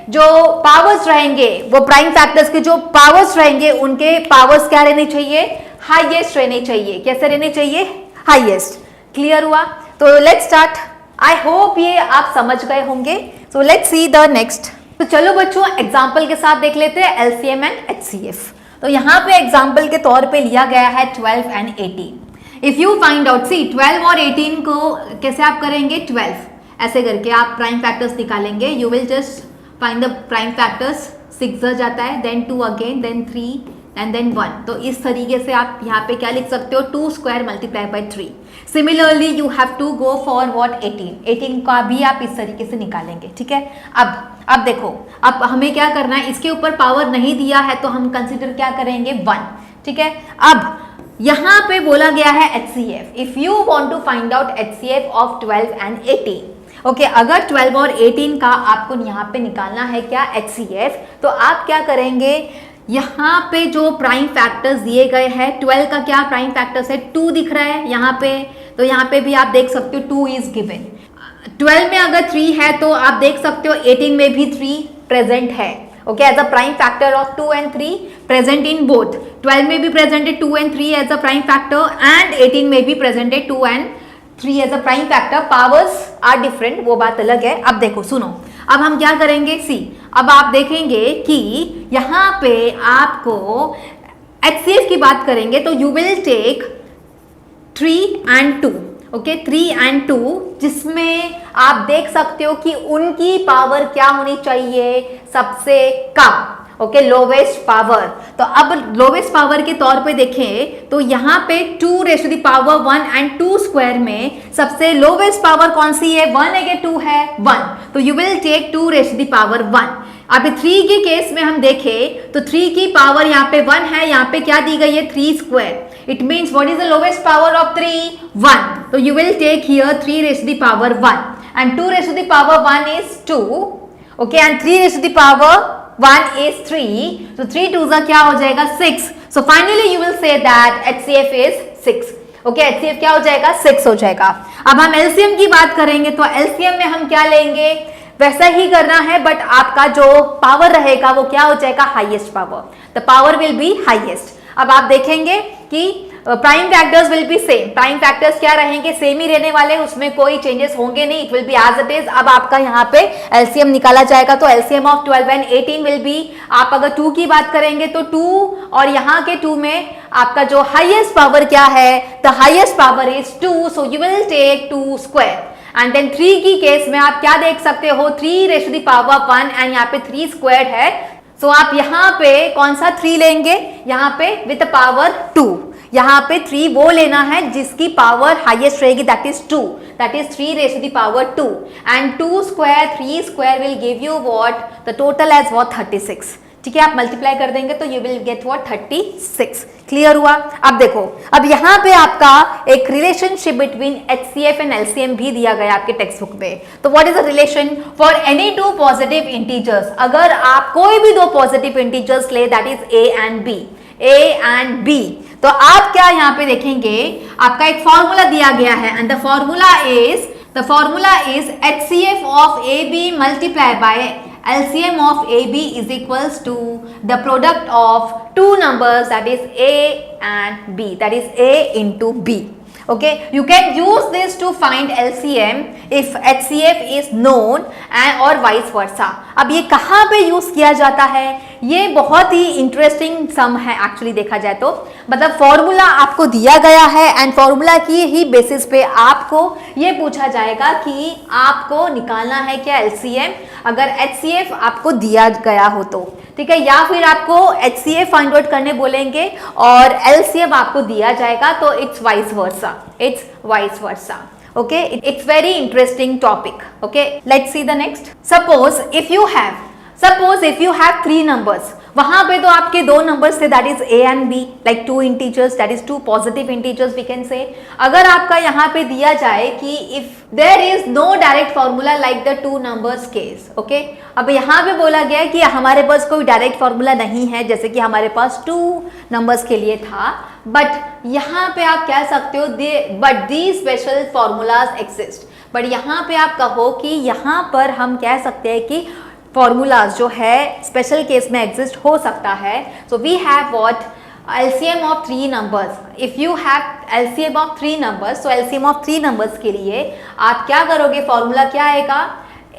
जो पावर्स रहेंगे, वो प्राइम फैक्टर्स के जो पावर्स रहेंगे उनके पावर्स क्या रहने चाहिए, हाईएस्ट रहने चाहिए। कैसे रहने चाहिए, हाईएस्ट। क्लियर हुआ, तो लेट्स स्टार्ट। आई होप ये आप समझ गए होंगे। सो लेट्स सी द नेक्स्ट तो चलो बच्चों एग्जाम्पल के साथ देख लेते हैं LCM एंड HCF। तो यहाँ पे एग्जाम्पल के तौर पे लिया गया है 12 and 18। If you find out, see 12 और 18 को कैसे आप करेंगे, 12 ऐसे करके आप प्राइम फैक्टर्स निकालेंगे। You will just find the prime factors, 6 जाता है, then 2 again, then 3 and then 1। तो इस तरीके से आप यहाँ पे क्या लिख सकते हो, 2 square multiply by 3। Similarly you have to go for what 18 का भी आप इस तरीके से निकालेंगे, ठीक है। अब देखो, अब हमें क्या करना है, इसके ऊपर पावर नहीं दिया है तो हम कंसिडर क्या करेंगे, 1, ठीक है। अब यहाँ पे बोला गया है HCF, if you want to find out HCF of 12 and 18। Okay, अगर 12 और 18 का आपको यहाँ पे निकालना है क्या HCF, तो आप क्या करेंगे, यहाँ पे जो प्राइम फैक्टर्स दिए गए हैं, 12 का क्या प्राइम फैक्टर्स है, 2 दिख रहा है यहाँ पे, तो यहाँ पे भी आप देख सकते हो 2 इज गिवन। 12 में अगर 3 है तो आप देख सकते हो 18 में भी 3 प्रेजेंट है। Okay, as a prime factor of 2 and 3 present in both. 12 में भी प्रेजेंट है 2 and 3 as a prime factor, and 18 में भी प्रेजेंट है 2 and 3 as a prime factor. Powers are different, वो बात अलग है। अब देखो, सुनो, अब हम क्या करेंगे, सी अब आप देखेंगे कि यहाँ पे आपको HCF की बात करेंगे तो you will take 3 and 2, okay, 3 and 2, जिसमें आप देख सकते हो कि उनकी पावर क्या होनी चाहिए, सबसे कम, ओके, लोवेस्ट पावर। तो अब लोवेस्ट पावर के तौर पे देखें तो यहाँ पे 2 raise to the power 1 and 2 square में सबसे लोवेस्ट पावर कौन सी है, 1 है कि 2 है, 1। तो you will take 2 raise to the power 1। अभी 3 के केस में हम देखें तो 3 की पावर यहाँ पे 1 है, यहाँ पे क्या दी गई है, 3 square. It means what is the lowest power of 3, 1। तो you will take here 3 raise to the power 1 and 2 raise to the power 1 is 2, okay, and 3 raise to the power 1 is 3, so 3 2s क्या हो जाएगा, 6। So finally you will say that HCF is 6. Okay, HCF क्या हो जाएगा, 6 हो जाएगा। अब हम LCM की बात करेंगे तो LCM में हम क्या लेंगे, वैसा ही करना है, बट आपका जो पावर रहेगा वो क्या हो जाएगा, highest power. The power will be highest. अब आप देखेंगे कि prime factors will be same. Prime factors क्या रहेंगे, सेम ही रहने वाले, उसमें कोई चेंजेस होंगे नहीं, it will be as it is. अब आपका यहाँ पे LCM निकाला जाएगा तो LCM of 12 and 18 will be, आप अगर 2 की बात करेंगे तो 2 और यहाँ के 2 में आपका जो हाईएस्ट पावर क्या है, the highest power is 2, so you will take 2 square. And then 3 की केस में आप क्या देख सकते हो, 3 raise to the power 1 and यहाँ पे 3 स्क्वायर है। सो आप यहाँ पे कौन सा 3 लेंगे, यहाँ पे विद पावर 2। यहाँ पे 3 वो लेना है जिसकी पावर हाईएस्ट रहेगी, that is 2, that is 3 raise to the power 2 and 2 square 3 square will give you what, the total as what, 36। ठीक है, आप मल्टीप्लाई कर देंगे तो you will get what, 36। Clear हुआ। अब देखो, अब यहाँ पे आपका एक relationship between HCF and LCM भी दिया गया आपके टेक्स्ट बुक में। तो what is the relation, for any 2 positive integers, अगर आप कोई भी 2 पॉजिटिव इंटीजर्स ले, that is A and B, तो आप क्या यहाँ पे देखेंगे, आपका एक फॉर्मूला दिया गया है, and the formula is HCF of AB multiply by LCM of AB is equals to the product of 2 numbers, that is A and B, that is A into B. Okay, you can use this to find LCM if HCF is known and or vice versa. अब ये कहाँ पे use किया जाता है, ये बहुत ही interesting सम है एक्चुअली देखा जाए तो। मतलब फॉर्मूला आपको दिया गया है एंड फॉर्मूला की ही बेसिस पे आपको ये पूछा जाएगा कि आपको निकालना है क्या LCM, अगर HCF आपको दिया गया हो तो, ठीक है, या फिर आपको HCF फाइंड आउट करने बोलेंगे और LCM आपको दिया जाएगा, तो it's vice versa. Okay, it's very interesting topic. Okay, let's see the next. Suppose if you have 3 numbers, वहां पे तो आपके 2 नंबर्स थे, that is A and B, like 2 integers, that is 2 positive integers we can say. अगर आपका यहाँ पे दिया जाए कि if there is no direct formula like the 2 numbers case, okay, अब यहाँ पे बोला गया है कि हमारे पास कोई डायरेक्ट फॉर्मूला नहीं है, जैसे कि हमारे पास 2 नंबर्स के लिए था, बट यहाँ पे आप कह सकते हो but the special formulas exist. But यहाँ पे आप कहो कि यहाँ पर हम कह सकते हैं कि फॉर्मूलाज जो है स्पेशल केस में एग्जिस्ट हो सकता है। So we have what, LCM of 3 numbers. If you have LCM of 3 numbers, तो LCM ऑफ 3 नंबर्स के लिए आप क्या करोगे, फॉर्मूला क्या आएगा,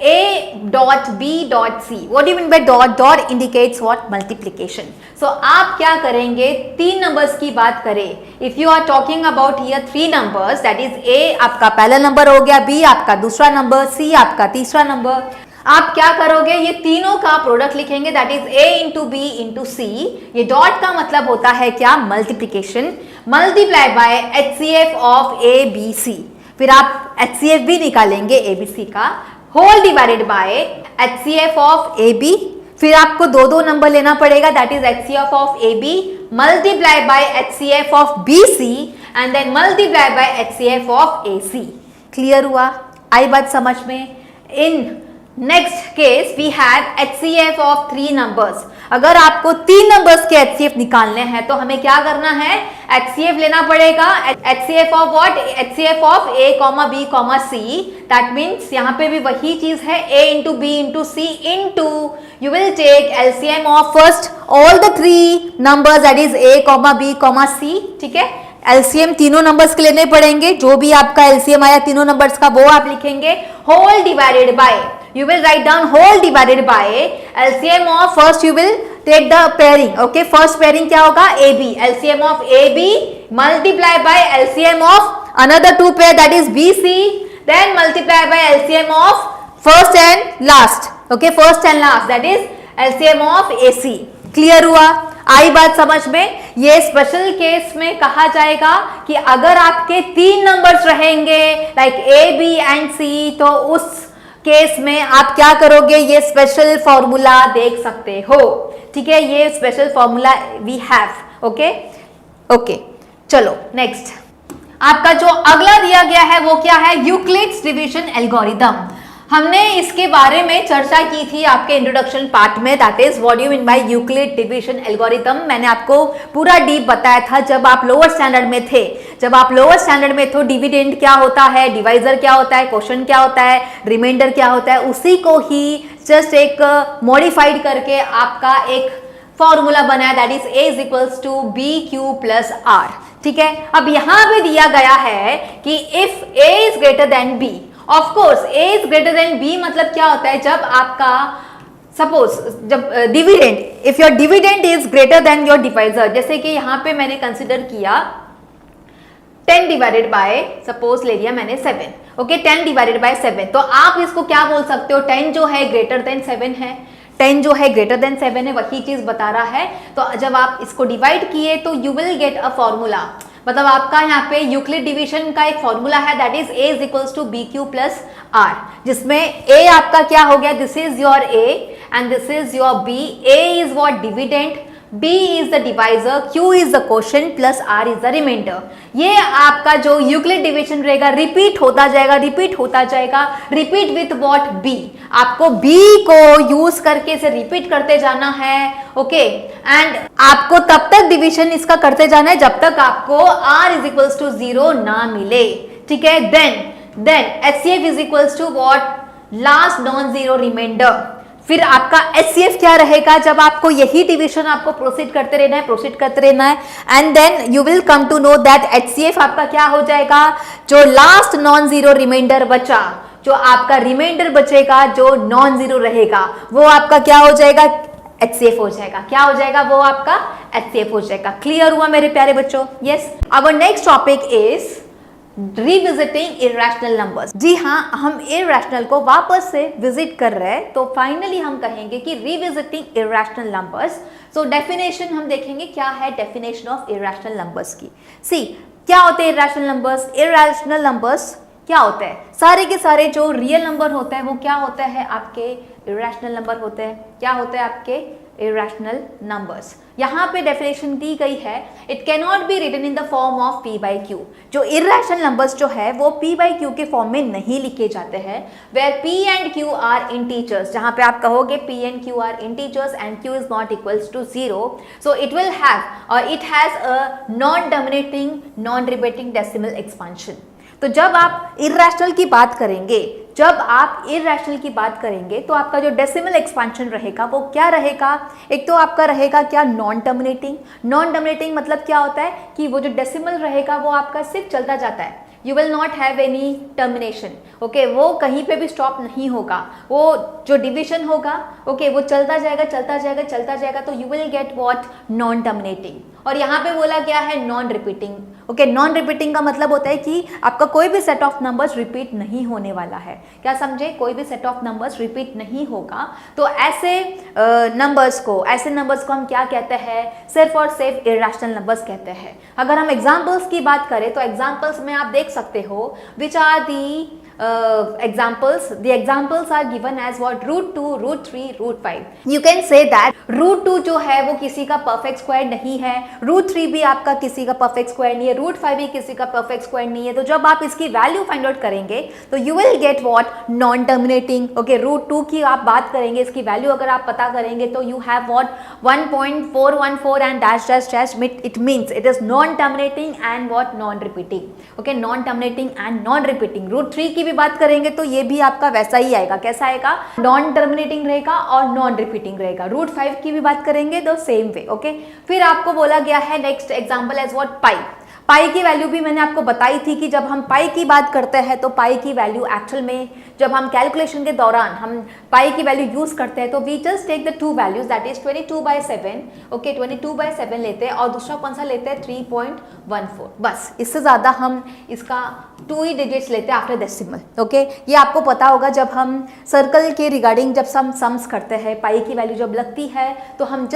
A dot B dot C. What do you mean by dot? Dot indicates what? Multiplication. So आप क्या करेंगे? 3 नंबर्स की बात करें. If you are talking about here 3 numbers, that is A आपका पहला नंबर हो गया, B आपका दूसरा नंबर, C आपका तीसरा नंबर. आप क्या करोगे? ये तीनों का प्रोडक्ट लिखेंगे, that is A into B into C. ये डॉट का मतलब होता है क्या? Multiplication. Multiply by HCF of A B C. फिर आप HCF भी निकालेंगे A B C का, whole divided by HCF of A B. फिर आपको दो नंबर लेना पड़ेगा, that is HCF of A B multiply by HCF of B C and then multiply by HCF of A C. Clear हुआ? आई बात समझ में? In next case we have HCF of 3 numbers. अगर आपको 3 नंबर्स के HCF निकालने हैं तो हमें क्या करना है? HCF लेना पड़ेगा. HCF of what? HCF of A, B, C. That means यहाँ पे भी वही चीज है, A into B into C into you will take LCM of first all the 3 numbers, that is A, B, C. ठीक है, LCM तीनों numbers के लेने पड़ेंगे. जो भी आपका LCM आया तीनों नंबर्स का वो आप लिखेंगे, whole divided by, you will write down whole divided by LCM of, first you will take the pairing. Okay, first pairing क्या होगा? AB. LCM of AB multiply by LCM of another 2 pair, that is BC, then multiply by LCM of first and last. Okay, first and last, that is LCM of AC. Clear हुआ? आई बात समझ में? ये special case में कहा जाएगा कि अगर आपके 3 नंबर्स रहेंगे like A, B and C, तो उस केस में आप क्या करोगे? ये स्पेशल फॉर्मूला देख सकते हो. ठीक है, ये special formula we have. Okay, चलो नेक्स्ट. आपका जो अगला दिया गया है वो क्या है? Euclid's division algorithm. हमने इसके बारे में चर्चा की थी आपके इंट्रोडक्शन पार्ट में, that is what you mean by Euclid division algorithm. मैंने आपको पूरा डीप बताया था जब आप लोअर स्टैंडर्ड में थे. जब आप लोअर स्टैंडर्ड में तो डिविडेंड क्या होता है, डिवाइजर क्या होता है, क्वोशंट क्या होता है, रिमाइंडर क्या होता है, उसी को ही जस्ट एक मॉडिफाइड करके आपका एक फॉर्मूला बनाया, that is A is equals to BQ plus R. ठीक है, अब यहां पे दिया गया है कि if A is greater than B, of course A is greater than B मतलब क्या होता है? जब आपका सपोज जब dividend, if your dividend is greater than your divisor, जैसे कि यहां पे मैंने कंसिडर किया 10 डिवाइडेड बाय, सपोज ले लिया मैंने 7. ओके, 10 डिवाइडेड बाय 7, तो आप इसको क्या बोल सकते हो? 10 जो है ग्रेटर देन 7 है, 10 जो है ग्रेटर देन 7 है, वही चीज बता रहा है. तो जब आप इसको डिवाइड किए तो you will get a formula, मतलब आपका यहाँ पे यूक्लिड डिवीजन का एक फॉर्मूला है, that is A is equals to BQ plus R, जिसमें A आपका क्या हो गया? This is your A and this is your B. A is what? Dividend, B is the divisor, Q is the quotient plus R is the remainder. ये आपका जो Euclid division रहेगा repeat होता जाएगा, रिपीट होता जाएगा. Repeat with what? B. आपको B को यूज करके इसे रिपीट करते जाना है. ओके, एंड आपको तब तक डिवीजन इसका करते जाना है जब तक आपको R इज इक्वल्स टू 0 ना मिले. ठीक है, then HCF is equals to what? Last non zero remainder. फिर आपका HCF क्या रहेगा? जब आपको यही डिवीजन आपको प्रोसीड करते रहना है and then you will come to know that HCF आपका क्या हो जाएगा? जो लास्ट नॉन जीरो रिमाइंडर बचा, जो आपका रिमाइंडर बचेगा जो नॉन जीरो रहेगा, वो आपका क्या हो जाएगा? HCF हो जाएगा. क्या हो जाएगा? वो आपका HCF हो जाएगा. क्लियर हुआ मेरे प्यारे बच्चों? Yes. Our next topic is revisiting irrational numbers. जी हाँ, हम इरेशनल को वापस से विजिट कर रहे हैं, तो फाइनली हम कहेंगे कि revisiting irrational numbers. So definition हम देखेंगे क्या है डेफिनेशन ऑफ इरेशनल नंबर्स की. सी, क्या होते हैं इरेशनल नंबर्स? इरेशनल नंबर्स क्या होते हैं? सारे के सारे जो रियल नंबर होते हैं वो क्या होते हैं? आपके इरेशनल नंबर होते हैं. क्या होते हैं आपके इरेशनल नंबर्स? यहाँ पे डेफिनेशन दी गई है, it can not be written in the form of P by Q. जो इरेशनल नंबर्स जो है वो P by Q के फॉर्म में नहीं लिखे जाते हैं. Where P and Q are integers, जहाँ पे आप कहोगे P and Q are integers and Q is not equals to 0, so it will have और it has a non dominating non repeating decimal expansion. तो जब आप इरेशनल की बात करेंगे, तो आपका जो डेसिमल एक्सपांशन रहेगा वो क्या रहेगा? एक तो आपका रहेगा क्या? Non terminating. नॉन टर्मिनेटिंग मतलब क्या होता है कि वो जो डेसिमल रहेगा वो आपका सिर्फ चलता जाता है, you will not have any termination, okay, वो कहीं पे भी स्टॉप नहीं होगा, वो जो डिविजन होगा, ओके, वो चलता जाएगा चलता जाएगा चलता जाएगा, तो you will get what, non terminating. और यहाँ पे बोला गया है non repeating, okay, non repeating का मतलब होता है कि आपका कोई भी सेट ऑफ नंबर्स रिपीट नहीं होने वाला है। क्या समझे, कोई भी सेट ऑफ नंबर्स रिपीट नहीं होगा। तो ऐसे नंबर्स को हम क्या कहते हैं, सिर्फ और सिर्फ इरेशनल नंबर्स कहते हैं। अगर हम एग्जाम्पल्स की बात करें तो एग्जाम्पल्स में आप देख सकते हो, which are the examples. The examples are given as what, √2, √3, √5. You can say that √2 जो है वो किसी का परफेक्ट स्क्वायर नहीं है, √3 भी आपका किसी का परफेक्ट स्क्वायर नहीं है, √5 भी किसी का परफेक्ट स्क्वायर नहीं है। तो जब आप इसकी वैल्यू फाइंड आउट करेंगे तो you will get what, non terminating. Okay, √2 की आप बात करेंगे, इसकी वैल्यू अगर आप पता करेंगे तो you have what, 1.414 and dash dash dash, it means it is non terminating and what, non repeating. Okay, non terminating and non repeating. √3 की बात करेंगे तो ये भी आपका वैसा ही आएगा, कैसा आएगा, नॉन टर्मिनेटिंग रहेगा और नॉन रिपीटिंग रहेगा। √5 की भी बात करेंगे तो सेम वे। ओके, फिर आपको बोला गया है नेक्स्ट एग्जांपल एज व्हाट, पाई। पाई की वैल्यू भी मैंने आपको बताई थी कि जब हम पाई की बात करते हैं तो पाई की वैल्यू एक्चुअल में जब हम कैलकुलेशन के दौरान हम पाई की वैल्यू यूज करते हैं तो we just take the two values, that is 22/7, okay, 22/7 लेते हैं और दूसरा कौन सा लेते हैं, 3.14, बस, इससे ज़्यादा हम इसका 2 ही डिजिट्स लेते हैं आफ्टर डेसिमल। ओके, ये आपको पता होगा जब हम सर्कल के रिगार्डिंग जब हम सम्स करते हैं, पाई की वैल्यू जब लगती है तो हम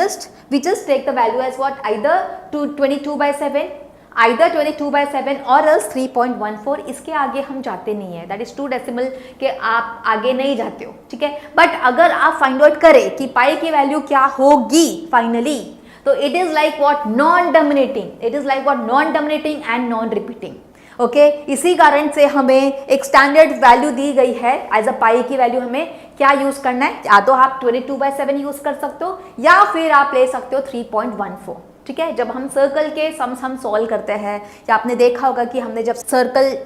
we just take the value as what, either 22/7, either 22/7 और एल्स 3.14, इसके आगे हम जाते नहीं है, दैट इज 2 डेसिमल के आप आगे नहीं जाते हो, ठीक है। बट अगर आप फाइंड आउट करें कि पाई की वैल्यू क्या होगी फाइनली, तो it is like what, non dominating, it is like what, non dominating and non repeating. Okay, इसी कारण से हमें एक स्टैंडर्ड वैल्यू दी गई है एज अ पाई की वैल्यू, हमें क्या यूज करना है, या तो आप 22/7 यूज कर सकते हो या फिर आप ले सकते हो 3.14, ठीक है। जब हम सर्कल के सम्स हम सॉल्व करते हैं, या आपने देखा होगा कि हमने जब सर्कल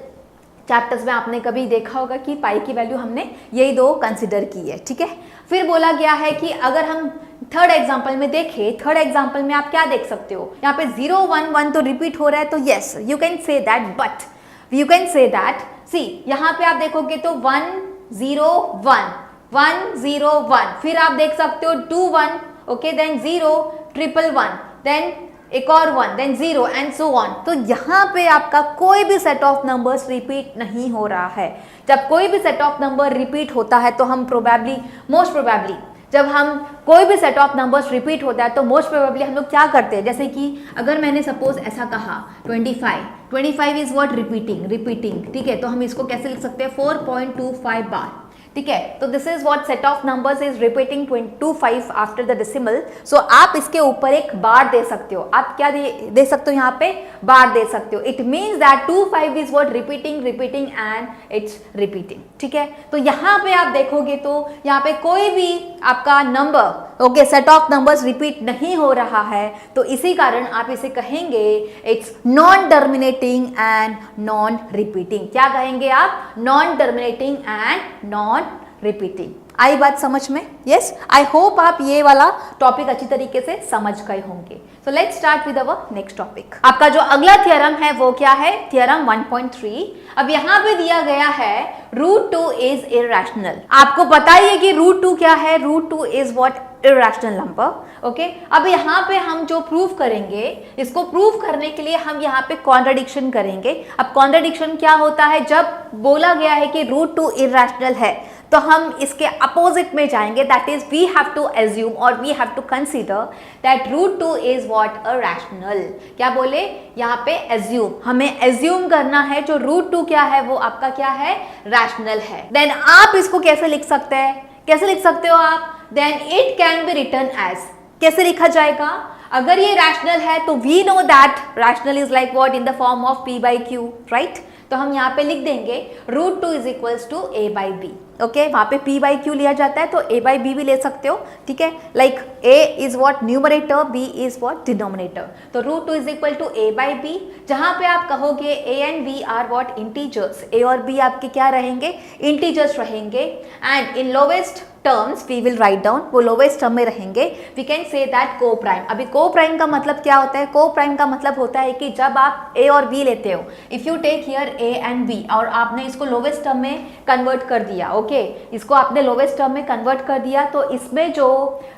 चैप्टर्स में आपने कभी देखा होगा कि पाई की वैल्यू हमने यही 2 कंसिडर की है, ठीक है। फिर बोला गया है कि अगर हम थर्ड एग्जाम्पल में देखें, थर्ड एग्जाम्पल में आप क्या देख सकते हो, यहाँ पे 0 1 1 तो रिपीट हो रहा है, तो yes you can say that, but you can say that, see यहाँ पे आप देखोगे तो 1 0 1 1 0 1, फिर आप देख सकते हो 2 1, ओके, देन 0 1 1, देन एक और 1, देन 0 एंड सो ऑन। तो यहाँ पे आपका कोई भी सेट ऑफ नंबर्स रिपीट नहीं हो रहा है। जब कोई भी सेट ऑफ नंबर रिपीट होता है तो हम मोस्ट प्रोबेबली जब हम कोई भी सेट ऑफ नंबर्स रिपीट होता है तो मोस्ट प्रोबेबली हम लोग क्या करते हैं, जैसे कि अगर मैंने सपोज ऐसा कहा 25 इज व्हाट, रिपीटिंग, ठीक है, तो हम इसको कैसे लिख सकते हैं, 4.25 बार, ठीक है। तो this is what, set of numbers is repeating 25 after the decimal. So आप इसके ऊपर एक बार दे सकते हो, आप क्या दे सकते हो, यहाँ पे बार दे सकते हो। It means that 25 is what, repeating and it's repeating, ठीक है। तो यहाँ पे आप देखोगे तो यहाँ पे कोई भी आपका number, okay, set of numbers repeat नहीं हो रहा है, तो इसी कारण आप इसे कहेंगे it's non terminating and non repeating. क्या कहेंगे आप, non terminating and non repeating. आई बात समझ में? यस, आई होप आप ये वाला टॉपिक अच्छी तरीके से समझ गए होंगे। So let's start with our next topic. आपका जो अगला थ्योरम है वो क्या है, थ्योरम 1.3। अब यहाँ पे दिया गया है √2 इज इरेशनल। आपको पता ही है कि √2 क्या है, √2 is what, irrational number. Okay, अब यहाँ पे हम जो प्रूव करेंगे, इसको प्रूव करने के लिए हम यहाँ पे कॉन्ट्रडिक्शन करेंगे। अब कॉन्ट्रडिक्शन क्या होता है, जब बोला गया है कि √2 इरेशनल है तो हम इसके अपोजिट में जाएंगे, that is we have to assume और we have to consider that √2 is what, a rational. क्या बोले यहाँ पे, एज्यूम, हमें एज्यूम करना है जो √2 क्या है वो आपका क्या है, रैशनल है। देन आप इसको कैसे लिख सकते हैं, कैसे लिख सकते हो आप, then it can be written as, कैसे लिखा जाएगा, अगर ये रैशनल है तो we know that rational is like what, in the form of P/Q, right. तो हम यहाँ पे लिख देंगे √2 is equals to A/B। Okay, वहाँ पे p बाई क्यू लिया जाता है तो a बाई बी भी ले सकते हो, ठीक है। Like a is what numerator, b is what denominator, तो root two is equal to a by B, जहाँ पे आप कहोगे a and b are what integers, a और b आपके क्या रहेंगे, इंटीजर्स रहेंगे, and in lowest terms we will write down, वो लोवेस्ट टर्म में रहेंगे, we can say that coprime. अभी को प्राइम का मतलब क्या होता है, को प्राइम का मतलब होता है कि जब आप a और b लेते हो, if you take here a and b और आपने इसको लोवेस्ट टर्म में कन्वर्ट कर दिया, ओके, इसको आपने लोवेस्ट टर्म में कन्वर्ट कर दिया, तो इसमें जो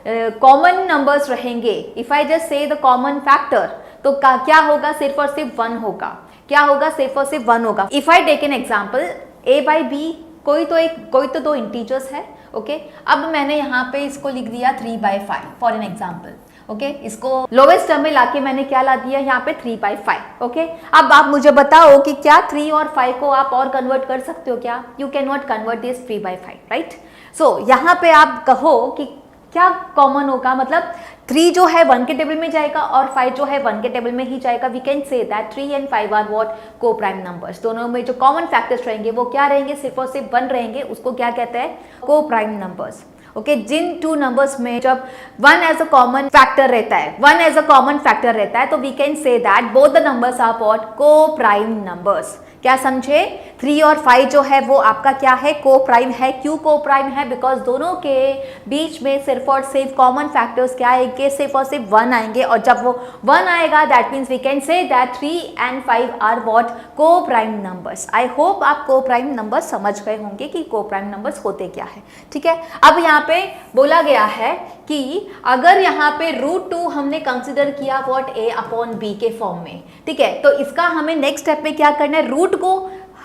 कॉमन नंबर्स रहेंगे, if I just say the common factor, तो क्या होगा, सिर्फ और सिर्फ 1 होगा, क्या होगा, सिर्फ और सिर्फ 1 होगा। If I take an example a by B, कोई तो दो इंटीजर्स है, ओके, अब मैंने यहाँ पे इसको लिख दिया 3/5 फॉर एन एग्जाम्पल, ओके, इसको लोवेस्ट टर्म में लाके मैंने क्या ला दिया यहाँ पे 3/5, ओके। अब आप मुझे बताओ कि क्या 3 और 5 को आप और कन्वर्ट कर सकते हो क्या, you can not convert this 3/5, right. So यहाँ पे आप कहो कि क्या कॉमन होगा, मतलब 3 जो है 1 के टेबल में जाएगा और 5 जो है 1 के टेबल में ही जाएगा, we can say that 3 and 5 are what coprime numbers. दोनों में जो कॉमन फैक्टर्स रहेंगे वो क्या रहेंगे, सिर्फ और सिर्फ 1 रहेंगे, उसको क्या कहते हैं, को प्राइम नंबर्स, ओके। जिन 2 नंबर्स में जब 1 एज अ कॉमन फैक्टर रहता है, 1 एज अ कॉमन फैक्टर रहता है, तो we can say that both the numbers are what, coprime numbers. क्या समझे, 3 और 5 जो है वो आपका क्या है, को प्राइम है। क्यों को प्राइम है, बिकॉज दोनों के बीच में सिर्फ और सिर्फ कॉमन फैक्टर्स क्या आएंगे, सिर्फ और सिर्फ 1 आएंगे, और जब वो 1 आएगा that means we can say that 3 and 5 are what, coprime numbers. I hope आप को प्राइम नंबर्स समझ गए होंगे कि को प्राइम नंबर्स होते क्या है, ठीक है। अब यहाँ पे बोला गया है कि अगर यहाँ पे √2 हमने कंसिडर किया व्हाट a अपॉन b के फॉर्म में, ठीक है, तो इसका हमें नेक्स्ट स्टेप में क्या करना है, रूट को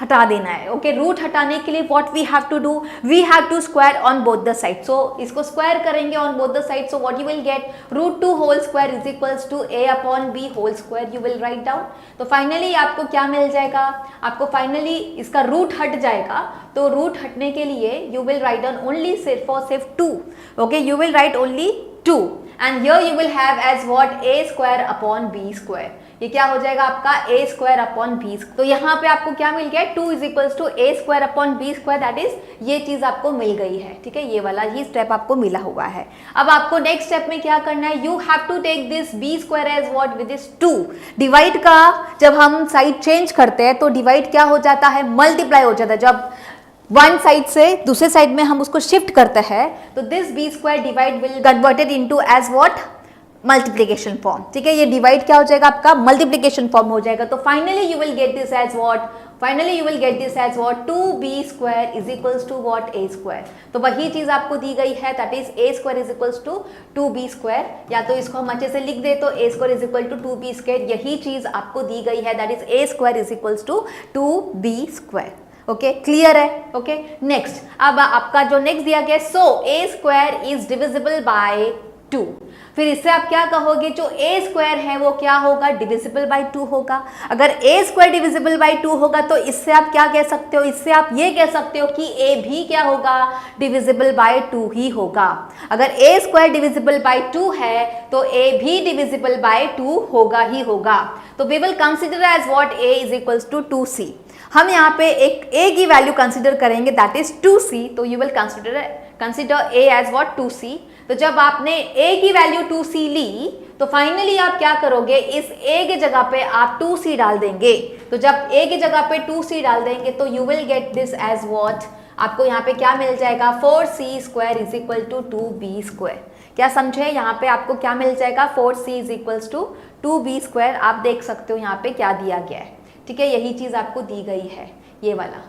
हटा देना है, ओके। रूट हटाने के लिए what we have to do, we have to square on both the side, so इसको स्क्वायर करेंगे on both the side, so what you will get, √2 whole square is equals to a upon b whole square, you will write down. तो finally आपको क्या मिल जाएगा, आपको finally इसका root हट जाएगा, तो रूट हटने के लिए you will write down only सिर्फ और सिर्फ 2, okay, you will write only 2 and here you will have as what, a square upon b square, ये क्या हो जाएगा आपका a स्क्वायर अपॉन बी। तो यहाँ पे आपको क्या मिल गया, 2 is equals to a square upon B square, that is ये चीज आपको मिल गई है, ठीक है, ये वाला ही स्टेप आपको मिला हुआ है। अब आपको नेक्स्ट स्टेप में क्या करना है, you have to take this b square as what, with this 2। Divide का जब हम साइड चेंज करते हैं तो डिवाइड क्या हो जाता है, मल्टीप्लाई हो जाता है। जब वन साइड से दूसरे साइड में हम उसको शिफ्ट करते हैं तो this b square divide will converted into as what, multiplication form, ठीक है। ये डिवाइड क्या हो जाएगा आपका, मल्टीप्लिकेशन फॉर्म हो जाएगा। तो finally you will get this as what, finally you will get this as what, 2b square is equals to what, a square. तो वही चीज आपको दी गई है, that is a square is equals to 2b square, या तो इसको हम अच्छे से लिख दे तो a square is equal to 2b square, यही चीज आपको दी गई है, that is a square is equals to 2b square, okay, clear है, ओके। नेक्स्ट, अब आपका जो नेक्स्ट दिया गया, so a square is divisible by 2, फिर इससे आप क्या कहोगे, जो a स्क्वायर है वो क्या होगा, डिविजिबल बाय 2 होगा। अगर a स्क्वायर डिविजिबल बाय 2 होगा तो इससे आप क्या कह सकते हो, इससे आप ये कह सकते हो कि a भी क्या होगा, डिविजिबल बाय 2 ही होगा। अगर a स्क्वायर डिविजिबल बाय 2 है तो a भी डिविजिबल बाय 2 होगा ही होगा। तो we will consider as what, a is equals to 2c। हम यहाँ पे एक a की वैल्यू कंसिडर करेंगे, दैट इज 2c, तो you will consider a as what, 2c। तो जब आपने a की वैल्यू 2c ली तो फाइनली आप क्या करोगे, इस a की जगह पे आप 2c डाल देंगे। तो जब a की जगह पे 2c डाल देंगे तो you will get this as what, आपको यहाँ पे क्या मिल जाएगा, 4c square is equal to 2b square. क्या समझे, यहाँ पे आपको क्या मिल जाएगा, 4c is equals to 2b square. आप देख सकते हो यहाँ पे क्या दिया गया है, ठीक है, यही चीज आपको दी गई है, ये वाला,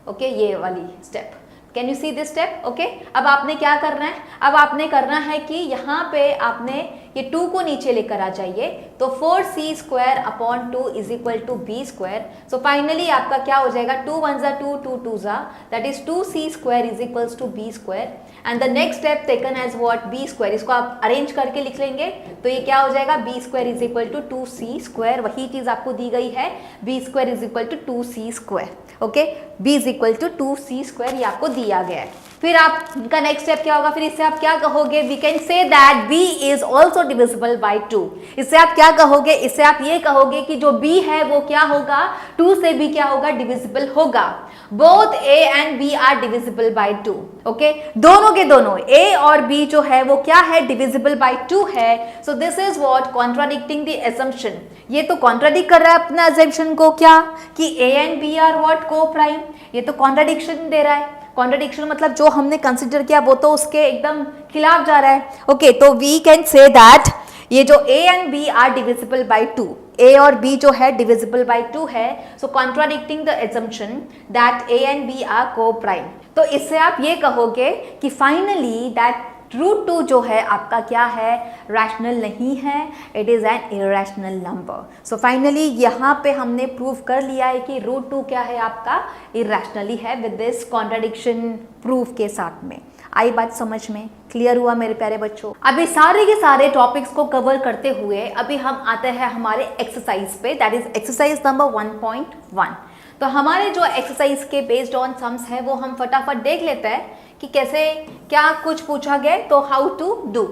ओके, ये वाली step. Can you see this step, okay. अब आपने क्या करना है, अब आपने करना है कि यहाँ पे आपने ये 2 को नीचे लेकर आ जाइए, तो 4c square upon 2 is equal to b square. So finally आपका क्या हो जाएगा, 2 1 जा 2, 2 2 जा, that is 2c square is equals to b square. And the next step taken as what, b square, इसको आप अरेंज करके लिख लेंगे तो ये क्या हो जाएगा, b square is equal to 2c square, वही चीज आपको दी गई है, b square is equal to 2c square, okay, b is equal to 2c square, ये आपको दिया गया है। फिर आपका नेक्स्ट स्टेप क्या होगा, फिर इससे आप क्या कहोगे, we can say that b is also divisible by 2। इससे आप क्या कहोगे, इससे आप ये कहोगे कि जो b है वो क्या होगा, 2 से b क्या होगा, डिविजिबल होगा। Both a and b are divisible by 2। Okay, दोनों के दोनों a और b जो है वो क्या है, डिविजिबल बाय 2 है। सो this is what contradicting the assumption. ये तो कॉन्ट्राडिक्ट कर रहा है अपना असम्पशन को, क्या कि a and b are what coprime. ये तो कॉन्ट्राडिक्शन दे रहा है। कॉन्ट्रडिक्शन मतलब जो हमने कंसिडर किया वो तो उसके एकदम खिलाफ जा रहा है। ओके, तो वी कैन से दैट ये जो a and b are divisible by 2, a और b जो है डिविजिबल बाय 2 है। So contradicting the assumption that a and b are coprime. तो इससे आप ये कहोगे कि फाइनली दैट √2 जो है आपका क्या है, रैशनल नहीं है, it is an irrational number. So finally यहाँ पे हमने प्रूव कर लिया है कि √2 क्या है आपका, इरेशनली है विद दिस कॉन्ट्राडिक्शन प्रूफ के साथ में। आई बात समझ में, क्लियर हुआ मेरे प्यारे बच्चों। अभी सारे के सारे टॉपिक्स को कवर करते हुए अभी हम आते हैं हमारे एक्सरसाइज पे, दैट इज एक्सरसाइज नंबर 1.1। तो हमारे जो एक्सरसाइज के बेस्ड ऑन सम्स है वो हम फटाफट देख लेते हैं कि कैसे क्या कुछ पूछा गया। तो how to do,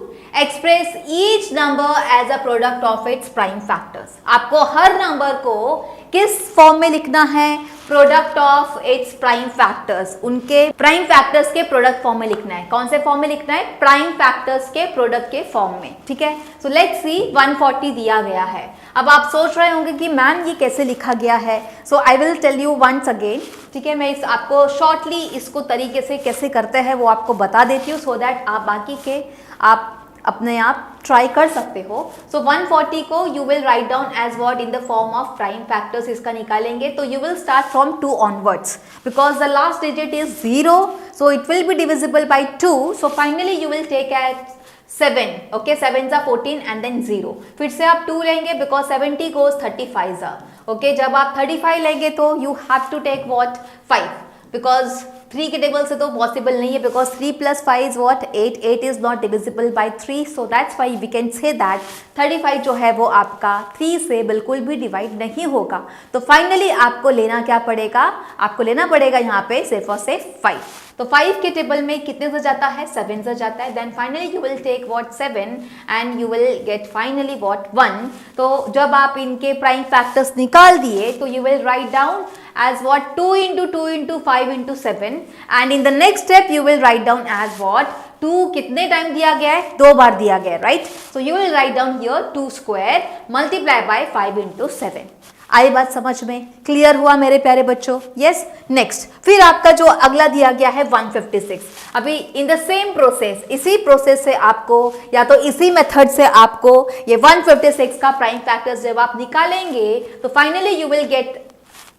express each number as a product of its prime factors. आपको हर नंबर को किस फॉर्म में लिखना है, product of its prime factors, उनके प्राइम फैक्टर्स के प्रोडक्ट फॉर्म में लिखना है। कौन से फॉर्म में लिखना है, प्राइम फैक्टर्स के प्रोडक्ट के फॉर्म में, ठीक है। सो लेट्स सी 140 दिया गया है। अब आप सोच रहे होंगे कि मैम ये कैसे लिखा गया है। So I will tell you once again, ठीक है। मैं आपको शॉर्टली इसको तरीके से कैसे करते हैं वो आपको बता देती हूँ, सो दैट आप बाकी के आप अपने आप ट्राई कर सकते हो। सो 140 को you will write down as what, in the form of prime factors. इसका निकालेंगे तो you will start from 2 onwards because the last digit is 0, so it will be divisible by 2। So finally you will take at 7, okay, 7 जा 14 and then 0। फिर से आप 2 लेंगे because 70 goes 35 जा, okay. जब आप 35 लेंगे तो you have to take what 5 because 3 के टेबल से तो पॉसिबल नहीं है because 3 + 5 is what 8, 8 is not divisible by 3। So that's why we can say that 35 जो है वो आपका 3 से बिल्कुल भी डिवाइड नहीं होगा। तो फाइनली आपको लेना क्या पड़ेगा, आपको लेना पड़ेगा यहाँ पे सिर्फ और सिर्फ 5। तो 5 के टेबल में कितने से जाता है, 7 से जाता है। Then finally you will take what 7 and you will get finally what 1। तो जब आप इनके प्राइम फैक्टर्स निकाल दिए तो you will write down as what 2 into 2 into 5 into 7 and in the next step you will write down as what 2 कितने time दिया गया है, 2 बार दिया गया है, right. So you will write down here 2 square multiply by 5 into 7। आई बात समझ में, क्लियर हुआ मेरे प्यारे बच्चों, यस। नेक्स्ट फिर आपका जो अगला दिया गया है 156। अभी इन द सेम प्रोसेस, इसी प्रोसेस से आपको या तो इसी मेथड से आपको ये 156 का प्राइम फैक्टर्स जब आप निकालेंगे तो finally you will gate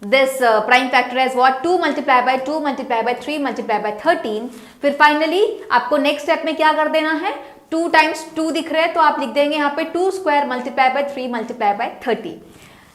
this prime factor as what 2 multiplied by 2 multiplied by 3 multiplied by 13। फिर फाइनली आपको नेक्स्ट स्टेप में क्या कर देना है, 2 times 2 दिख रहे हैं तो आप लिख देंगे यहाँ पे 2 square multiplied by 3 multiplied by 30।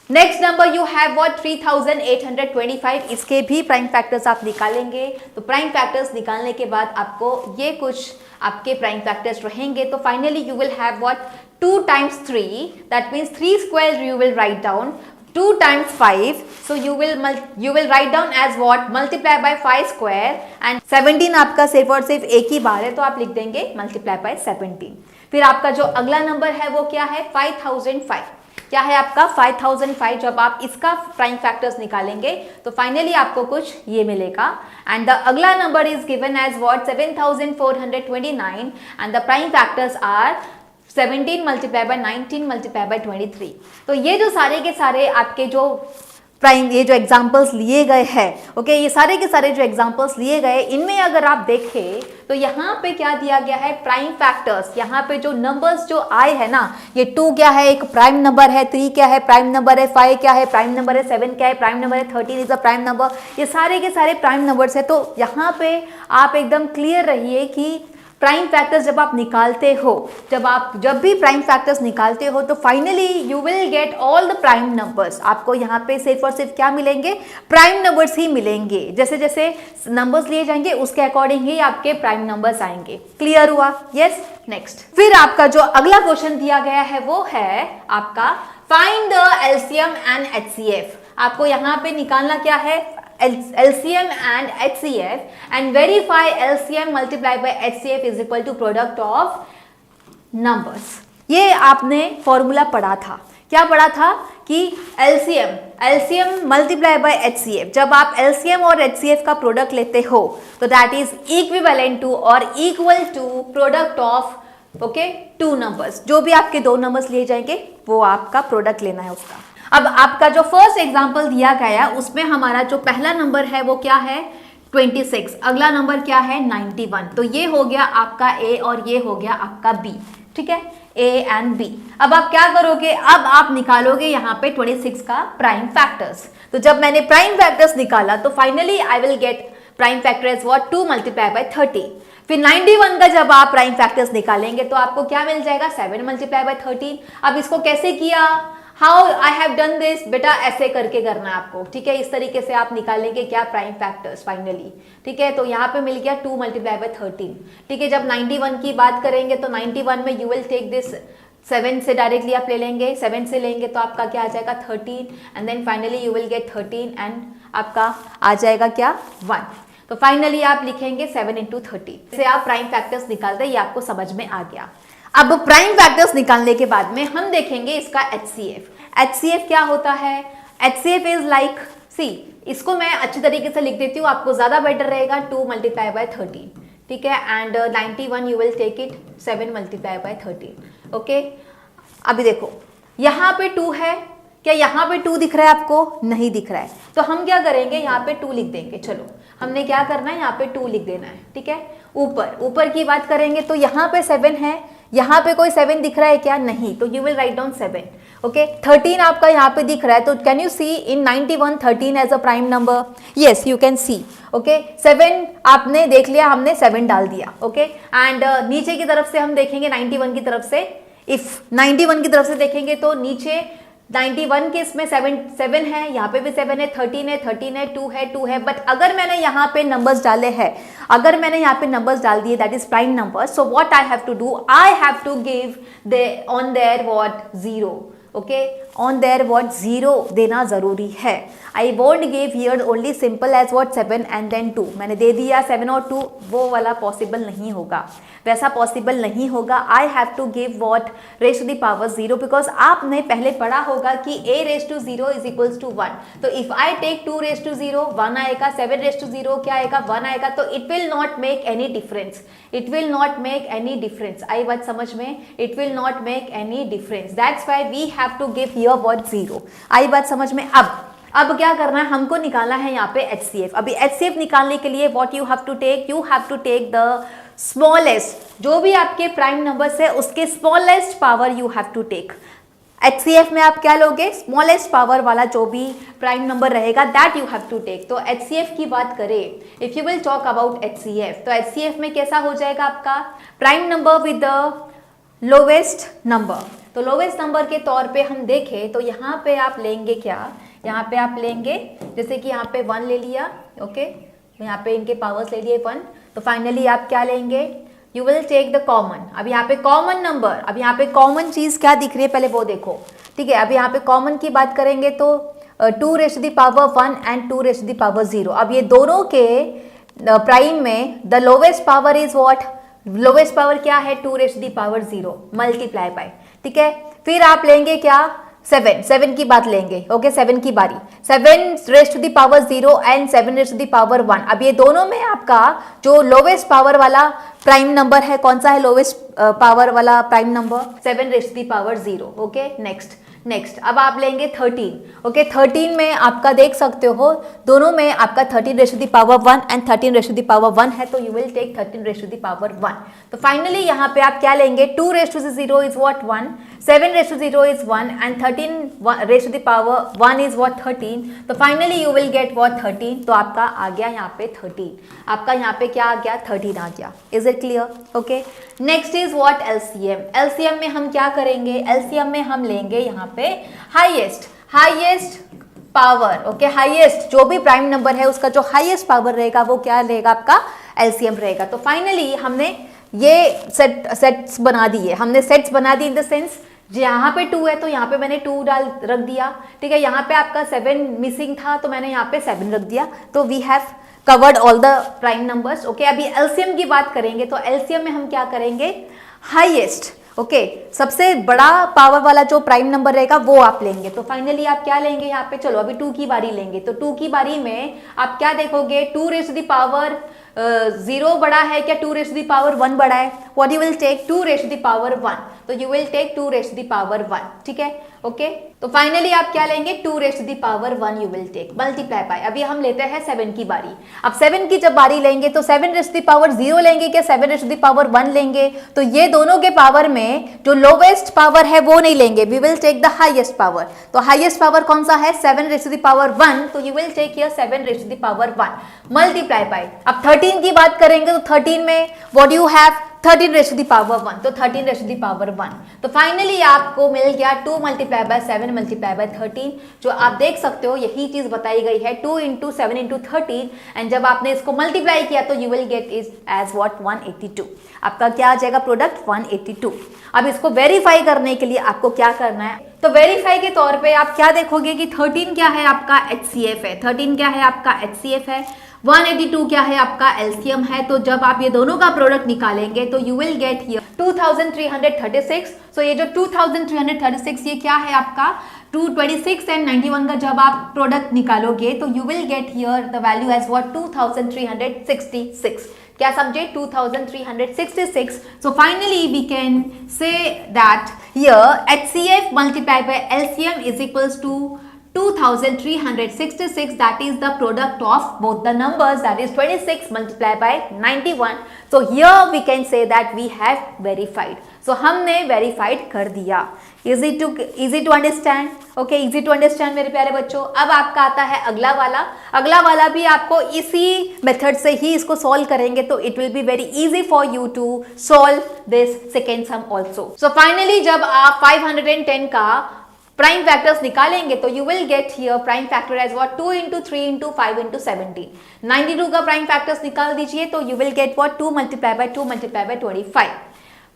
Next number you have what 3825। इसके भी प्राइम फैक्टर्स आप निकालेंगे। तो प्राइम फैक्टर्स निकालने के बाद आपको ये कुछ आपके प्राइम फैक्टर्स रहेंगे। तो finally you will have what 2 times 3, that means 3 square you will write down 2 times 5, so you will write down as what multiply by 5 square and 17 आपका सिर्फ और सिर्फ एक ही बार है तो आप लिख देंगे multiply by 17। फिर आपका जो अगला नंबर है वो क्या है 5005। क्या है आपका 5005। जब आप इसका प्राइम फैक्टर्स निकालेंगे तो फाइनली आपको कुछ ये मिलेगा एंड द अगला number is given as what 7429 and the prime factors are 17 multiplied by 19 multiplied by 23। तो ये जो सारे के सारे आपके जो प्राइम ये जो एग्जांपल्स लिए गए हैं, ओके, ये सारे के सारे जो एग्जांपल्स लिए गए इनमें अगर आप देखें तो यहाँ पे क्या दिया गया है, प्राइम फैक्टर्स। यहाँ पे जो नंबर्स जो आए हैं ना, ये 2 क्या है, एक प्राइम नंबर है, 3 क्या है, प्राइम नंबर है, 5 क्या है, प्राइम नंबर है, 7 क्या है, प्राइम नंबर है, 13 इज अ प्राइम नंबर। ये सारे के सारे प्राइम नंबर्स है। तो यहाँ पे आप एकदम क्लियर रहिए कि प्राइम फैक्टर्स जब आप निकालते हो, जब भी प्राइम फैक्टर्स निकालते हो तो finally you will get all the prime numbers. आपको यहाँ पे सिर्फ और सिर्फ क्या मिलेंगे, प्राइम नंबर्स ही मिलेंगे। जैसे जैसे नंबर्स लिए जाएंगे उसके अकॉर्डिंग ही आपके प्राइम नंबर्स आएंगे। क्लियर हुआ, यस। नेक्स्ट फिर आपका जो अगला क्वेश्चन दिया गया है वो है आपका find the LCM and HCF. आपको यहाँ पे निकालना क्या है, LCM and HCF and verify LCM multiplied by HCF is equal to product of numbers. ये आपने फॉर्मूला पढ़ा था, क्या पढ़ा था कि LCM मल्टीप्लाई बाय HCF, जब आप LCM और HCF का प्रोडक्ट लेते हो तो दैट इज इक्विवेलेंट टू और equal to product of two numbers, जो भी आपके दो नंबर्स लिए जाएंगे वो आपका प्रोडक्ट लेना है उसका। अब आपका जो फर्स्ट एग्जांपल दिया गया उसमें हमारा जो पहला नंबर है वो क्या है 26, अगला नंबर क्या है 91, तो ये हो गया आपका A और ये हो गया आपका B, ठीक है, A एंड B। अब आप क्या करोगे, अब आप निकालोगे यहाँ पे 26 का प्राइम फैक्टर्स। तो जब मैंने प्राइम फैक्टर्स निकाला तो finally I will get prime factor is what 2 multiply bye 30। फिर 91 का जब आप प्राइम फैक्टर्स निकालेंगे तो आपको क्या मिल जाएगा 7 मल्टीप्लाई बाय 13। अब इसको कैसे किया, how I have done this, बेटा ऐसे करके करना है आपको, ठीक है, इस तरीके से आप निकालेंगे क्या प्राइम फैक्टर्स फाइनली, ठीक है। तो यहाँ पे मिल गया 2 मल्टीप्लाई बाय 13, ठीक है। जब 91 की बात करेंगे तो 91 में यू विल टेक दिस 7 से डायरेक्टली आप ले लेंगे, 7 से लेंगे तो आपका क्या आ जाएगा 13 and then finally you will get 13 and आपका आ जाएगा क्या 1। तो फाइनली आप लिखेंगे 7 इंटू 30 से आप प्राइम फैक्टर्स निकालते हैं, ये आपको समझ में आ गया। अब प्राइम फैक्टर्स निकालने के बाद में हम देखेंगे इसका HCF क्या होता है। HCF इज लाइक सी, इसको मैं अच्छी तरीके से लिख देती हूँ, आपको ज्यादा बेटर रहेगा 2 मल्टीप्लाई बाय 13, ठीक है, and 91 you will take it 7 multiply by 13, okay. अभी देखो यहाँ पे 2 है, क्या यहाँ पे 2 दिख रहा है आपको, नहीं दिख रहा है, तो हम क्या करेंगे यहाँ पे 2 लिख देंगे। चलो हमने क्या करना है, यहाँ पे 2 लिख देना है, ठीक है। ऊपर की बात करेंगे तो यहाँ पे 7 है, यहाँ पे कोई 7 दिख रहा है क्या, नहीं, तो you will write down 7, okay. 13 आपका यहाँ पे दिख रहा है, तो can you see in 91 13 as a prime number, yes you can see, okay. 7 आपने देख लिया, हमने 7 डाल दिया, ओके। एंड नीचे की तरफ से हम देखेंगे 91 की तरफ से, इफ 91 की तरफ से देखेंगे तो नीचे 91 के इसमें 7 है, यहाँ पे भी 7 है, 13 है, 2 है, बट अगर मैंने यहाँ पे नंबर्स डाले हैं, अगर मैंने यहाँ पे नंबर्स डाल दिए that is prime number, so what I have to do, I have to give on there what 0, okay, on there what 0 देना जरूरी है। I won't give here only simple as what 7 and then 2, मैंने दे दिया 7 और 2, वो वाला possible नहीं होगा, वैसा पॉसिबल नहीं होगा। I have to give what raise to the power 0, because आपने पहले पढ़ा होगा कि a raise to 0 is equals to 1, तो if I take 2 raise to 0 1 आएगा, 7 रेज टू 0 क्या आएगा 1 आएगा, तो it will not make any difference, it will not make any difference. आई बात समझ में, it will not make any difference, that's why we have to give here what 0। आई बात समझ में। अब क्या करना है, हमको निकालना है यहाँ पे HCF। अभी HCF निकालने के लिए what you have to take, you have to take the smallest, जो भी आपके प्राइम नंबर्स है उसके smallest power you have to take. HCF में आप क्या लोगे, स्मॉलेस्ट पावर वाला जो भी प्राइम नंबर रहेगा that you have to take. तो HCF की बात करें, if you will talk about HCF, तो HCF में कैसा हो जाएगा आपका prime number with the lowest number. तो लोवेस्ट नंबर के तौर पे हम देखें तो यहाँ पे आप लेंगे क्या, यहाँ पे आप लेंगे जैसे कि यहाँ पे 1 ले लिया, ओके, यहाँ पे इनके पावर्स ले लिए 1, तो फाइनली आप क्या लेंगे, you will take the common. अब यहाँ पे कॉमन नंबर, अब यहाँ पे कॉमन चीज क्या दिख रही है पहले वो देखो, ठीक है। अब यहाँ पे कॉमन की बात करेंगे तो 2 raise to the power 1 and 2 raise to the power 0। अब ये दोनों के प्राइम में the lowest power is what, lowest power क्या है 2 raise to the power 0 multiply by, ठीक है। फिर आप लेंगे क्या 7 की बात लेंगे, ओके, 7 की बारी, 7 raise to the power 0 and 7 raise to the power 1। अब ये दोनों में आपका जो लोवेस्ट पावर वाला प्राइम नंबर है कौन सा है, लोवेस्ट पावर वाला prime number 7 raise to the power 0, okay. Next अब आप लेंगे 13, ओके। 13 में आपका देख सकते हो दोनों में आपका 13 raise to the power 1 and 13 raise to the power 1 है, तो you will take 13 raise to the power 1। तो फाइनली यहाँ पे आप क्या लेंगे, 2 raise to the 0 is what 1, 7 raise to 0 is 1 and 13 raise to the power 1 is what 13, तो finally you will get what 13, तो आपका आ गया यहाँ पे 13, आपका यहाँ पे क्या आ गया 13 आ गया। Is it clear, okay. Next is what LCM। LCM में हम क्या करेंगे, LCM में हम लेंगे यहाँ पे हाईएस्ट पावर, ओके, हाईएस्ट जो भी प्राइम नंबर है उसका जो हाईएस्ट पावर रहेगा वो क्या रहेगा आपका LCM रहेगा। तो फाइनली हमने ये सेट्स बना दिए, हमने सेट्स बना दी इन द सेंस जी यहाँ पे 2 है तो यहाँ पे मैंने 2 रख दिया, ठीक है। यहाँ पे आपका 7 मिसिंग था तो मैंने यहाँ पे 7 रख दिया। तो we have covered all the prime numbers, okay. अभी एलसीएम की बात करेंगे तो एलसीएम में हम क्या करेंगे, हाईएस्ट, ओके, सबसे बड़ा पावर वाला जो प्राइम नंबर रहेगा वो आप लेंगे। तो फाइनली आप क्या लेंगे यहाँ पे, चलो अभी 2 की बारी लेंगे। तो 2 की बारी में आप क्या देखोगे, 2 रेज़ टू द पावर 0 बड़ा है क्या 2 रेज़ टू द पावर 1 बड़ा है? What you will take, 2 raise to the power 1, तो you will take 2 raise to the power 1, ठीक है, ओके। तो फाइनली आप क्या लेंगे, 2 raise to the power 1 you will take, multiply by. अभी हम लेते हैं 7 की बारी। अब 7 की जब बारी लेंगे तो 7 रेज़ टू द पावर 0 लेंगे क्या 7 रेज़ टू द पावर 1 लेंगे? तो ये दोनों के पावर में जो लोवेस्ट पावर है वो नहीं लेंगे, we will take the highest power. तो हाईएस्ट पावर कौन सा है, 7 रेज़ टू द पावर 1, तो you will take here 7 raise to the power 1 multiply by. अब 13 की बात करेंगे तो 13 में what you have, 13 raise to the power 1, तो 13 रेज़ टू द पावर 1। तो फाइनली आपको मिल गया 2 मल्टीप्लाई बाय 7 मल्टीप्लाई बाय 13, जो आप देख सकते हो यही चीज बताई गई है 2 इंटू 7 इंटू 13, एंड जब आपने इसको मल्टीप्लाई किया तो you will get is as what 182। आपका क्या आ जाएगा प्रोडक्ट 182। अब इसको वेरीफाई करने के लिए आपको क्या करना है, तो वेरीफाई के तौर पे आप क्या देखोगे कि 13 क्या है आपका HCF है, 13 क्या है आपका HCF है, 182 क्या है आपका एलसीएम है। तो जब आप ये दोनों का प्रोडक्ट निकालेंगे तो यू विल गेट हियर 2336। सो ये जो 2336 ये क्या है आपका 226 एंड 91 का जब आप प्रोडक्ट निकालोगे तो you will get here the value as what 2366। क्या समझे, 2366। So finally we can say that here HCF multiply by LCM is equals to 2366, that is the product of both the numbers, that is 26 multiplied by 91. So here we can say that we have verified. So हमने verified कर दिया। Easy to understand, okay, easy to understand मेरे प्यारे बच्चों। अब आपका आता है अगला वाला भी आपको इसी मेथड से ही इसको सॉल्व करेंगे तो it will be very easy for you to solve this second sum also. So finally जब आप 510 का प्राइम फैक्टर्स निकालेंगे तो you will get here prime factor as what 2 into 3 into 5 into 70। 92 का प्राइम फैक्टर्स निकाल दीजिए तो you will get what 2 multiply by 2 multiply by 25।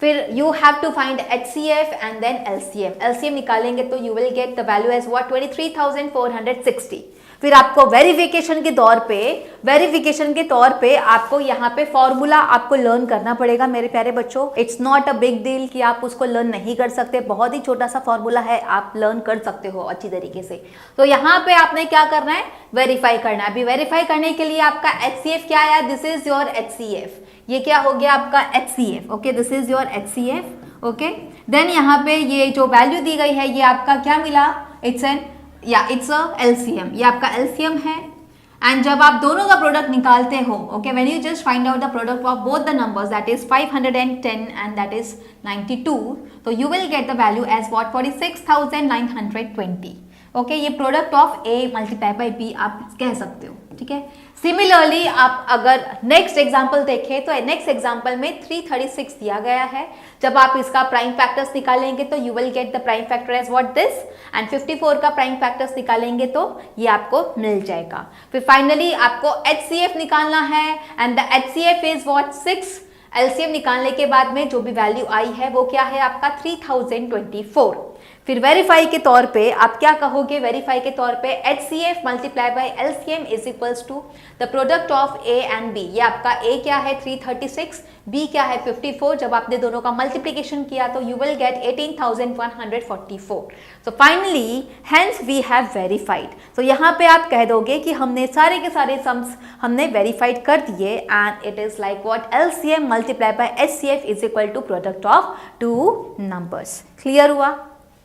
फिर you have to find HCF and then LCM निकालेंगे तो you will get the value as what 23,460। फिर आपको verification के तौर पे आपको यहाँ पे फॉर्मूला आपको लर्न करना पड़ेगा मेरे प्यारे बच्चों। It's not a big deal कि आप उसको लर्न नहीं कर सकते, बहुत ही छोटा सा फॉर्मूला है, आप लर्न कर सकते हो अच्छी तरीके से। तो यहाँ पे आपने क्या करना है, वेरीफाई करना है। अभी वेरीफाई करने के लिए आपका HCF क्या आया, दिस इज योर HCF, ये क्या हो गया आपका HCF, okay, this is your HCF, okay. Then यहाँ पे ये जो वैल्यू दी गई है ये आपका क्या मिला, इट्स अ LCM, ये आपका LCM है। एंड जब आप दोनों का प्रोडक्ट निकालते हो, okay, when you just find out the product of both the numbers that is 510 and that is 92, तो you will get the value as what 46,920, okay. ये product of A multiply by B आप कह सकते हो, ठीक है। Similarly आप अगर नेक्स्ट एग्जांपल देखें तो नेक्स्ट एग्जांपल में 336 दिया गया है। जब आप इसका प्राइम फैक्टर्स निकालेंगे तो you will get the prime factor as what this, and 54 का प्राइम फैक्टर्स निकालेंगे तो ये आपको मिल जाएगा। फिर फाइनली आपको HCF निकालना है and the HCF is what 6। LCM निकालने के बाद में जो भी वैल्यू आई है वो क्या है आपका 3024। फिर वेरीफाई के तौर पे आप क्या कहोगे, वेरीफाई के तौर पे HCF multiply by LCM is equals to the product of A and B। ये आपका A क्या है 336, B क्या है 54। जब आपने दोनों का मल्टीप्लिकेशन किया तो you will get 18,144। So finally hence we have verified. So यहाँ पे आप कह दोगे कि हमने सारे के सारे सम्स हमने वेरीफाइड कर दिए and it is like what LCM multiply by HCF is equal to product of two numbers. Clear हुआ?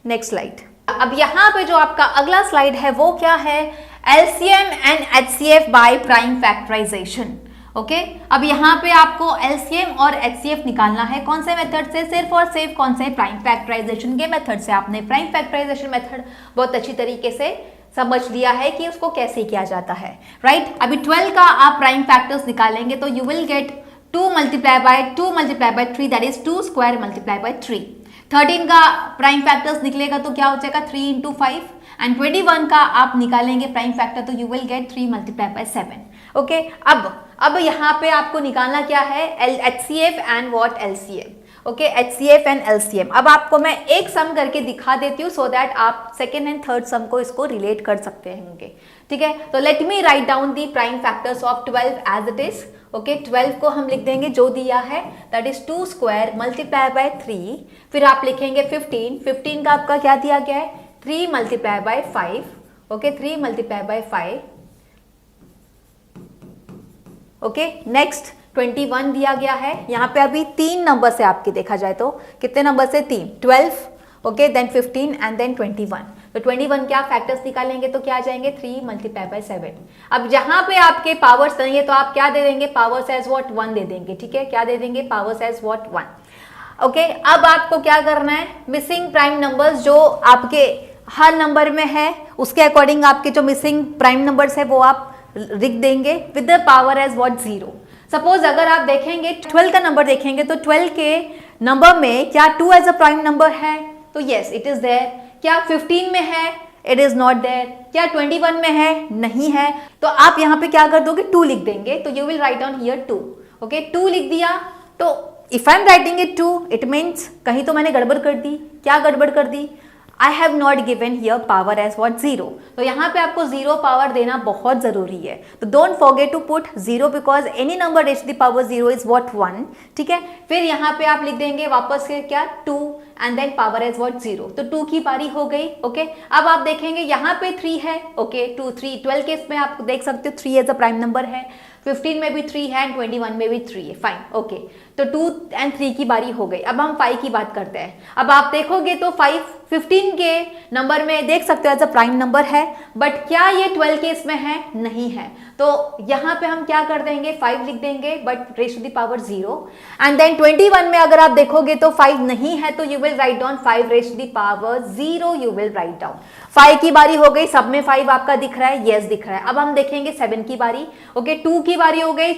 Next slide. अब यहाँ पे जो आपका अगला स्लाइड है वो क्या है, LCM and HCF by prime factorisation, okay. अब यहाँ पे आपको LCM और HCF निकालना है कौन से मेथड से, सिर्फ और सिर्फ कौन से, प्राइम फैक्टराइजेशन के मेथड से। आपने प्राइम फैक्टराइजेशन मेथड बहुत अच्छी तरीके से समझ लिया है कि उसको कैसे किया जाता है, राइट। अभी 12 का आप प्राइम फैक्टर्स निकालेंगे तो you will get 2 multiply by 3 that is 2 square multiply by 3। 13 का प्राइम फैक्टर्स निकलेगा तो क्या हो जाएगा 3 इंटू 5 एंड 21 का आप निकालेंगे प्राइम फैक्टर तो you will gate 3 multiply by 7, okay. अब यहाँ पे आपको निकालना क्या है, HCF and what LCM, okay, HCF and LCM। अब आपको मैं एक सम करके दिखा देती हूँ सो दैट आप सेकेंड एंड थर्ड सम को इसको रिलेट कर सकते होंगे, ठीक है। तो let me write down the prime factors of 12 as it is. Okay, 12 को हम लिख देंगे जो दिया है, that is 2 square multiply by 3, फिर आप लिखेंगे 15, 15 का आपका क्या दिया गया है, 3 multiply bye 5, okay, 3 multiply bye 5, okay. Next 21 दिया गया है, यहाँ पे अभी 3 नंबर से आपके देखा जाए तो कितने नंबर से, 3, 12, ओके, देन 15 एंड देन 21। तो 21 क्या फैक्टर्स निकालेंगे तो क्या आ जाएंगे, 3 मल्टीप्लाई बाय 7। अब जहां पे आपके पावर्स देंगे तो आप क्या दे देंगे, पावर्स एज व्हाट 1 दे देंगे, ठीक है, क्या दे देंगे, पावर्स एज व्हाट 1। ओके, अब आपको क्या करना है, मिसिंग प्राइम नंबर्स जो आपके हर नंबर में है उसके अकॉर्डिंग आपके जो मिसिंग प्राइम नंबर्स है वो आप लिख देंगे with the power as what 0। Suppose अगर आप देखेंगे 12 का नंबर देखेंगे तो 12 के नंबर में क्या 2 एज अ प्राइम नंबर है, तो यस इट इज देयर। क्या 15 में है, इट इज नॉट देयर। क्या 21 में है, नहीं है। तो आप यहाँ पे क्या कर दोगे, 2 लिख देंगे, तो you will write down here 2, okay, 2 लिख दिया। तो if I am writing it 2, it means कहीं तो मैंने गड़बड़ कर दी। क्या गड़बड़ कर दी, I have not given here power as what 0। तो यहाँ पे आपको 0 पावर देना बहुत जरूरी है। तो don't forget to put 0 because any number raised to the power 0 is what 1, ठीक है। फिर यहाँ पे आप लिख देंगे वापस से क्या 2 and then power as what 0। तो 2 की पारी हो गई, ओके। अब आप देखेंगे यहाँ पे 3 है, ओके, 2 3 12 के इसमें आप देख सकते हो 3 एज अ प्राइम नंबर है, 15 में भी 3 है एंड 21 में भी 3 है, फाइन, ओके। तो 2 एंड 3 की बारी हो गई। अब हम 5 की बात करते हैं। अब आप देखोगे तो 5 15 के नंबर में देख सकते हो एज अ प्राइम नंबर है, बट क्या ये 12 के इसमें है, नहीं है। तो यहाँ पे हम क्या कर देंगे, 5 लिख देंगे but raise to the power 0। And then 21 में अगर आप देखोगे तो 5 नहीं है, तो you will write down 5 raise to the power 0, you will write down. 5 की बारी हो गई, सब में 5 आपका दिख रहा है, यस दिख रहा है। अब हम देखेंगे 7 की बारी, ओके, 2 की बारी हो गई,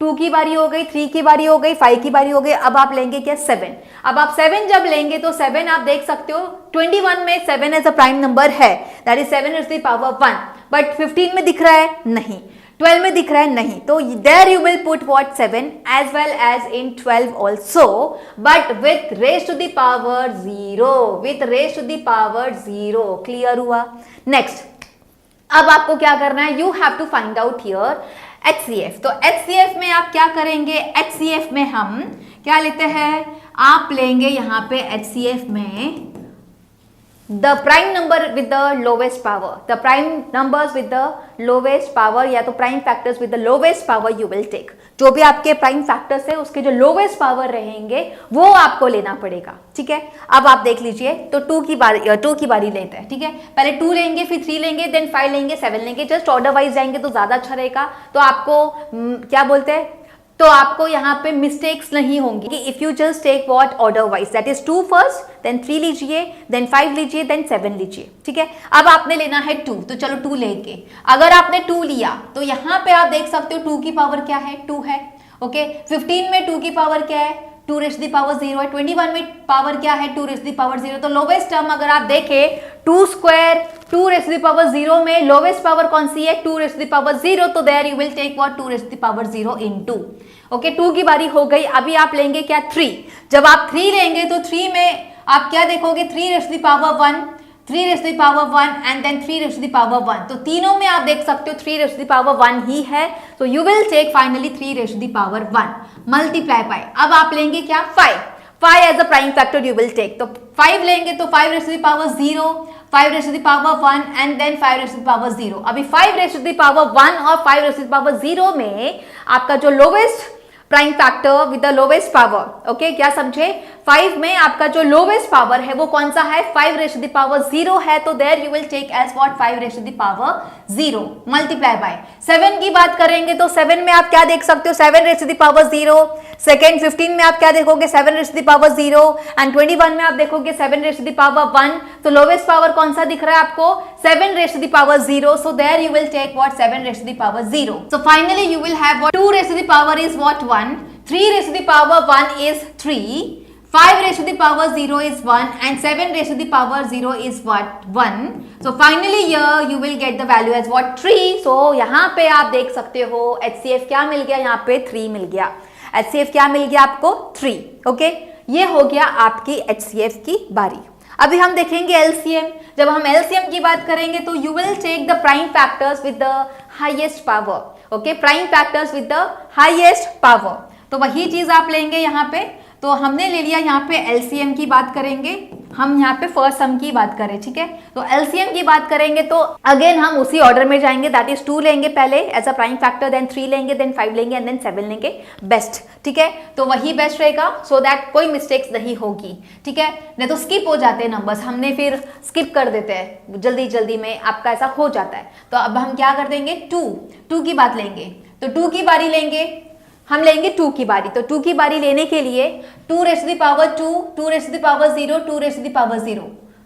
2 की बारी हो गई, 3 की बारी हो गई, 5 की बारी हो गई। अब आप लेंगे क्या, 7। अब आप 7 जब लेंगे तो 7 आप देख सकते हो 21 में 7 एज अ प्राइम नंबर है, that is 7 is the power 1, but 15 में दिख रहा है, नहीं, 12 में दिख रहा है, नहीं। तो there you will put what 7 as well as in 12 also, but with raise to the power 0, with raise to the power 0। Clear हुआ। नेक्स्ट, अब आपको क्या करना है, you have to find out here HCF। तो HCF में आप क्या करेंगे, HCF में हम क्या लेते हैं, आप लेंगे यहाँ पे HCF में the prime number with the lowest power, the prime numbers with the lowest power, या तो prime factors with the lowest power you will take. जो भी आपके प्राइम फैक्टर्स है उसके जो लोवेस्ट पावर रहेंगे वो आपको लेना पड़ेगा, ठीक है। अब आप देख लीजिए, तो 2 की बारी लेते हैं, ठीक है। पहले 2 लेंगे, फिर 3 लेंगे, देन 5 लेंगे, 7 लेंगे, जस्ट ऑर्डर वाइज जाएंगे तो ज्यादा अच्छा रहेगा। तो आपको क्या बोलते हैं, तो आपको यहाँ पे मिस्टेक्स नहीं होंगी। If you just take what order wise, that is 2 first, then 3 लीजिए, देन 5 लीजिए, देन 7 लीजिए, ठीक है। अब आपने लेना है 2, तो चलो 2 लेंगे। अगर आपने 2 लिया तो यहाँ पे आप देख सकते हो 2 की पावर क्या है, 2 है, ओके। 15 में 2 की पावर क्या है, 2 रेज़ टू द पावर 0 है। 21 में पावर क्या है, 2 रेज़ टू द पावर 0। तो लोवेस्ट टर्म अगर आप देखें 2 square 2 raise to the power 0 में लोवेस्ट पावर कौन सी है, 2 रेज़ टू द पावर 0। तो there you will take what 2 raise to the power 0 into, okay. 2 की बारी हो गई। अभी आप लेंगे क्या, 3। जब आप 3 लेंगे तो 3 में आप क्या देखोगे, 3 raise to the power 1, 3 raise to the power 1 and then 3 raise to the power 1। तो तीनों में आप देख सकते हो 3 रेज़ टू द पावर 1 ही है, तो you will take finally 3 raise to the power 1 multiply by. अब आप लेंगे क्या, 5 as a prime factor you will take. तो 5 लेंगे तो 5 raise to the power 0, 5 raise to the power 1 and then 5 raise to the power 0। अभी 5 raise to the power 1 और 5 raise to the power 0 में आपका जो lowest prime factor with the lowest power, okay, क्या समझे, 5 में आपका जो लोवेस्ट पावर है वो कौन सा है, 5 रेज़ टू द पावर 0 है। तो there you will take as what 5 raise to the power 0 multiply by. 7 की बात करेंगे तो 7 में आप क्या देख सकते हो, 7 raise to the power 0। Second 15 में आप क्या देखोगे, 7 raise to the power 0 and 21 में आप देखोगे 7 रेज़ टू द पावर 1। तो लोवेस्ट पावर कौन सा दिख रहा है आपको, 7 raise to the power 0। So there you will take what 7 raise to the power 0। So finally you will have what 2 raise to the power is what 1, 3 raised to the power 1 is 3, 5 raised to the power 0 is 1 and 7 raised to the power 0 is what 1. So finally here you will get the value as what 3. So यहाँ पे आप देख सकते हो HCF क्या मिल गया, यहाँ पे 3 मिल गया। HCF क्या मिल गया आपको, 3, ओके। ये हो गया आपकी HCF की बारी। अभी हम देखेंगे LCM। जब हम LCM की बात करेंगे तो you will take the prime factors with the highest power. Okay, prime factors with the highest power, तो वही चीज आप लेंगे यहाँ पे। तो हमने ले लिया यहाँ पे LCM की बात करेंगे, हम यहाँ पे फर्स्ट सम की बात करें, ठीक है। तो LCM की बात करेंगे तो अगेन हम उसी ऑर्डर में जाएंगे, दैट इज 2 लेंगे पहले as a prime factor, then 3 लेंगे, देन 5 लेंगे एंड देन 7 लेंगे बेस्ट, ठीक है। तो वही बेस्ट रहेगा सो दैट कोई मिस्टेक्स नहीं होगी, ठीक है। नहीं तो स्किप हो जाते हैं नंबर्स, हमने फिर स्किप कर देते हैं जल्दी जल्दी में, आपका ऐसा हो जाता है। तो अब हम क्या कर देंगे, 2 की बात लेंगे। तो 2 की बारी लेंगे, हम लेंगे 2 की बारी। तो 2 की बारी लेने के लिए 2 raise to the power 2, 2 raise to the power 0, 2 raise to the power 0,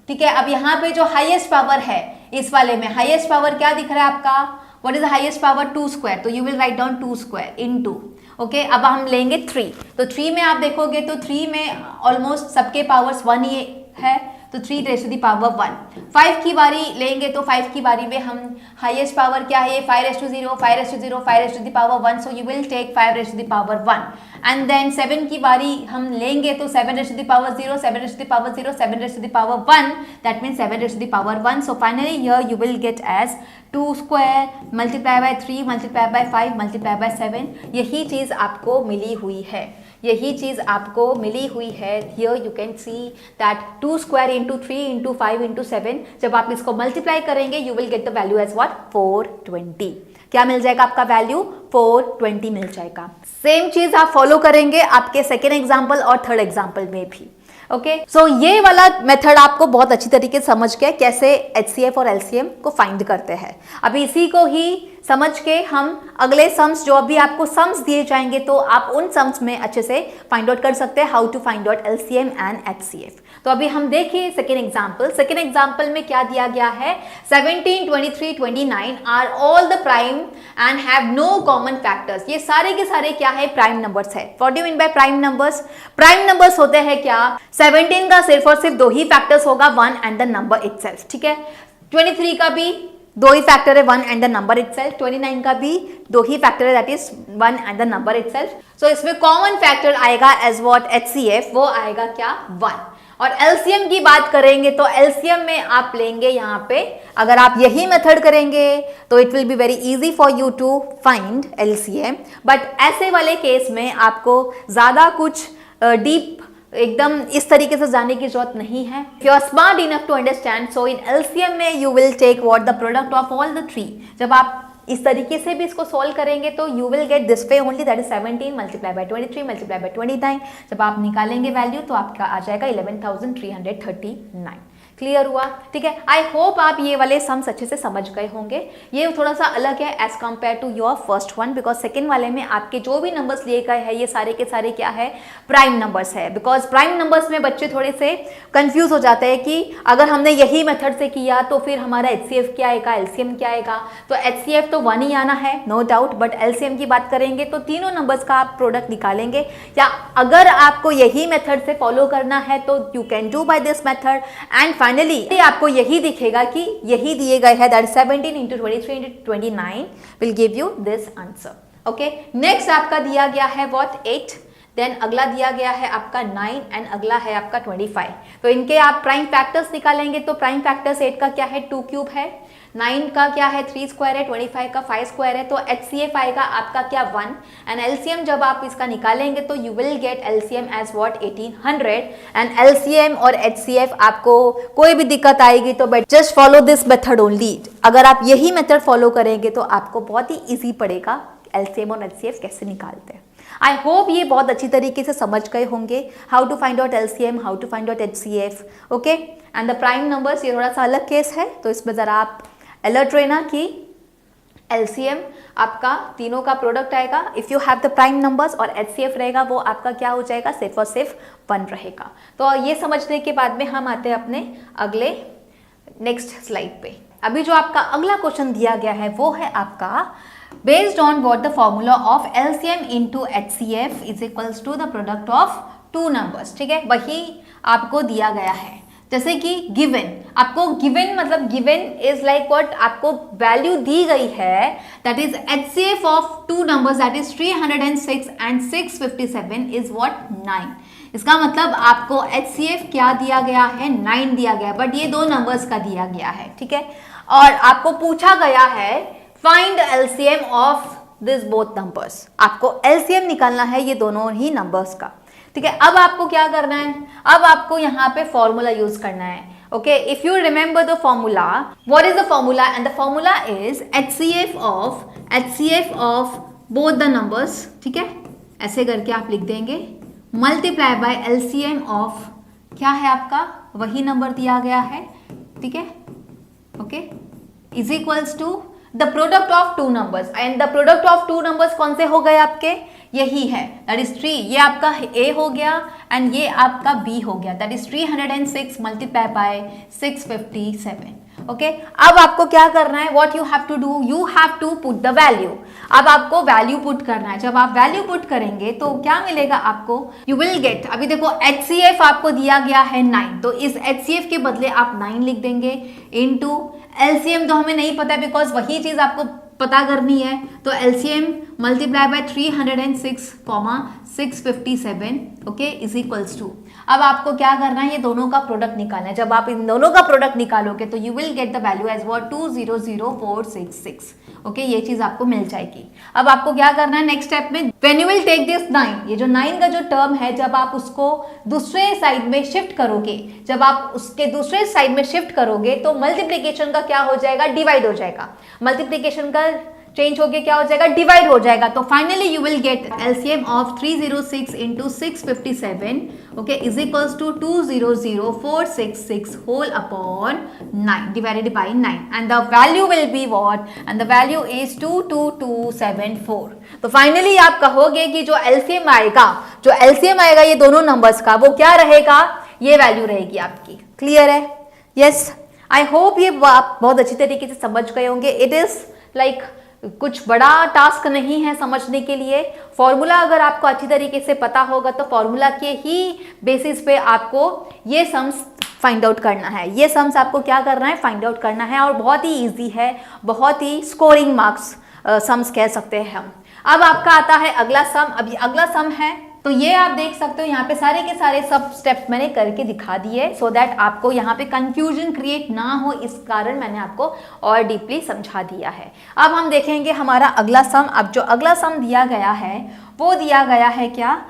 ठीक है। अब यहाँ पे जो हाईएस्ट पावर है इस वाले में, हाईएस्ट पावर क्या दिख रहा है आपका, what is the highest power, 2 square. तो you will write down 2 square in 2। Okay, अब हम लेंगे 3। तो 3 में आप देखोगे तो 3 में ऑलमोस्ट सबके पावर्स 1 ही है, तो 3 रेज़ टू द पावर 1। 5 की बारी लेंगे तो 5 की बारी में हम हाईएस्ट पावर क्या है, 5 raise to 0, 5 raise to 0, 5 raise to the power 1, so you will take 5 raise to the power 1। And then 7 की बारी हम लेंगे तो 7 raise to the power 0, 7 raise to the power 0, 7 raise to the power 1, that means 7 raise to the power 1। So finally here you will get as 2 square multiply by 3 multiply bye 5 multiply by 7। यही चीज़ आपको मिली हुई है, यही चीज आपको मिली हुई है। Here you can see that 2 square into 3 into 5 into 7, जब आप इसको मल्टीप्लाई करेंगे you will get the value as what, 420। क्या मिल जाएगा आपका वैल्यू, 420 मिल जाएगा। सेम चीज आप फॉलो करेंगे आपके सेकेंड एग्जाम्पल और थर्ड एग्जाम्पल में भी। ओके, सो ये वाला मेथड आपको बहुत अच्छी तरीके से समझ गया कैसे HCF और LCM को फाइंड करते हैं। अभी इसी को ही समझ के हम अगले सम्स, जो अभी आपको सम्स दिए जाएंगे तो आप उन सम्स में अच्छे से फाइंड आउट कर सकते हैं how to find out LCM and HCF। तो अभी हम देखिए सेकेंड एग्जाम्पल। सेकेंड एग्जाम्पल में क्या दिया गया है, 17, 23, 29 are all the prime and have no common factors. ये सारे के सारे क्या है, प्राइम नंबर्स है। What do you mean by prime numbers, prime numbers होते हैं क्या, 17 का सिर्फ और सिर्फ 2 ही फैक्टर्स होगा, 1 एंड द नंबर इटसेल्फ, ठीक है। 23 का भी 2 ही फैक्टर है, 1 एंड द नंबर इटसेल्फ। 29 का भी 2 ही फैक्टर है, that is 1 and the number itself. So इसमें कॉमन फैक्टर आएगा एज व्हाट, HCF, वो आएगा क्या, 1। और LCM की बात करेंगे तो LCM में आप लेंगे यहाँ पे, अगर आप यही मेथड करेंगे तो it will be very easy for you to find LCM। But ऐसे वाले केस में आपको ज्यादा कुछ डीप एकदम इस तरीके से जाने की जरूरत नहीं है। You are smart enough to understand, so in LCM में you will take what, the product of all the 3। जब आप इस तरीके से भी इसको सॉल्व करेंगे तो you will get this way only, that is 17 multiply by 23 multiply by 29। जब आप निकालेंगे वैल्यू तो आपका आ जाएगा 11,339। क्लियर हुआ, ठीक है। आई होप आप ये वाले सम्स अच्छे से समझ गए होंगे। ये थोड़ा सा अलग है as compare to your first one, because second वाले में आपके जो भी नंबर्स लिए गए हैं ये सारे के सारे क्या है, प्राइम नंबर्स है। बिकॉज प्राइम नंबर्स में बच्चे थोड़े से कंफ्यूज हो जाते हैं कि अगर हमने यही मेथड से किया तो फिर हमारा HCF क्या आएगा, LCM क्या आएगा। तो HCF तो 1 ही आना है, नो डाउट, बट LCM की बात करेंगे तो तीनों नंबर्स का आप प्रोडक्ट निकालेंगे। या अगर आपको यही मेथड से फॉलो करना है तो you can do by this method, and finally आपको यही दिखेगा कि यही दिए गए हैं, that 17 into 23 into 29 will give you this answer. Okay, next आपका दिया गया है व्हाट, 8, देन अगला दिया गया है आपका 9 एंड अगला है आपका 25। तो इनके आप प्राइम फैक्टर्स निकालेंगे तो प्राइम फैक्टर्स 8 का क्या है, 2 क्यूब है, 9 का क्या है, 3 स्क्वायर है, 25 का 5 स्क्वायर है। तो HCF आएगा आपका क्या, 1। एंड LCM जब आप इसका निकालेंगे तो you will get LCM as what, 1800। And LCM और HCF आपको कोई भी दिक्कत आएगी तो but just follow this method only. अगर आप यही मेथड फॉलो करेंगे तो आपको बहुत ही ईजी पड़ेगा LCM और HCF कैसे निकालते हैं। आई होप ये बहुत अच्छी तरीके से समझ गए होंगे how to find out LCM, how to find out HCF। Okay, and the prime numbers ये थोड़ा सा अलग केस है, तो इसमें ज़रा आप अलर्ट रहना कि LCM आपका तीनों का प्रोडक्ट आएगा if you have the prime numbers, और HCF रहेगा वो आपका क्या हो जाएगा, सिर्फ और सिर्फ 1 रहेगा। तो ये समझने के बाद में हम आते हैं अपने अगले नेक्स्ट स्लाइड पे। अभी जो आपका अगला क्वेश्चन दिया गया है वो है आपका based on what the formula of LCM into HCF is equals to the product of 2 numbers. ठीक है, वही आपको दिया गया है। जैसे कि गिवन, आपको गिवन मतलब गिवन इज लाइक व्हाट, आपको वैल्यू दी गई है that is HCF of 2 numbers that is 306 and 657 is what, 9। इसका मतलब आपको HCF क्या दिया गया है, 9 दिया गया है, बट ये दो नंबर्स का दिया गया है, ठीक है। और आपको पूछा गया है find LCM of this both numbers, आपको LCM निकालना है ये दोनों ही नंबर्स का, ठीक है। अब आपको क्या करना है, अब आपको यहाँ पे फॉर्मूला यूज करना है, okay. If you remember the formula, what is the formula, and the formula is HCF of both the numbers, ठीक है, ऐसे करके आप लिख देंगे, मल्टीप्लाई बाय LCM ऑफ क्या है आपका वही नंबर दिया गया है, ठीक है, okay, is equals to the product of two numbers, and the product of two numbers कौन से हो गए आपके, यही है, दैट इज 3, ये आपका A हो गया एंड ये आपका B हो गया, that is 306 multiply by 657, okay. अब आपको क्या करना है, what you have to do, you have to put the value, अब आपको वैल्यू पुट करना है। जब आप वैल्यू पुट करेंगे तो क्या मिलेगा आपको, यू विल गेट, अभी देखो HCF आपको दिया गया है 9, तो इस HCF के बदले आप 9 लिख देंगे इनटू LCM तो हमें नहीं पता बिकॉज वही चीज आपको पता करनी है, तो LCM multiply by 306,657, okay, is equals to, अब आपको क्या करना है, ये दोनों का प्रोडक्ट निकालना है। जब आप इन दोनों का प्रोडक्ट निकालोगे तो you will get the value as what 200466, okay, ये चीज आपको मिल जाएगी। अब आपको क्या करना है नेक्स्ट स्टेप में, when you will take this 9, ये जो 9 का जो टर्म है, जब आप उसको दूसरे साइड में शिफ्ट करोगे, जब आप उसके दूसरे साइड में शिफ्ट करोगे तो मल्टीप्लीकेशन का क्या हो जाएगा, डिवाइड हो जाएगा, मल्टीप्लीकेशन का चेंज होके क्या हो जाएगा, डिवाइड हो जाएगा। तो finally you will get LCM of 306 into 657, okay, is equals to 200466 whole upon 9 divided by 9, and the value will be what, and the value is 22274। तो फाइनली आप कहोगे कि जो LCM आएगा ये दोनों नंबर्स का, वो क्या रहेगा, ये वैल्यू रहेगी आपकी। क्लियर है? यस, आई होप ये आप बहुत अच्छी तरीके से समझ गए होंगे। इट इज लाइक कुछ बड़ा टास्क नहीं है समझने के लिए। फॉर्मूला अगर आपको अच्छी तरीके से पता होगा तो फॉर्मूला के ही बेसिस पे आपको ये सम्स फाइंड आउट करना है, ये सम्स आपको क्या करना है, फाइंड आउट करना है, और बहुत ही इजी है, बहुत ही स्कोरिंग मार्क्स सम्स कह सकते हैं हम। अब आपका आता है अगला सम। अब ये अगला सम है तो ये आप देख सकते हो यहाँ पे सारे के सारे सब स्टेप्स मैंने करके दिखा दिए, सो दैट आपको यहाँ पे कंफ्यूजन क्रिएट ना हो, इस कारण मैंने आपको और डीपली समझा दिया है। अब हम देखेंगे हमारा अगला सम। अब जो अगला सम दिया गया है वो दिया गया है क्या,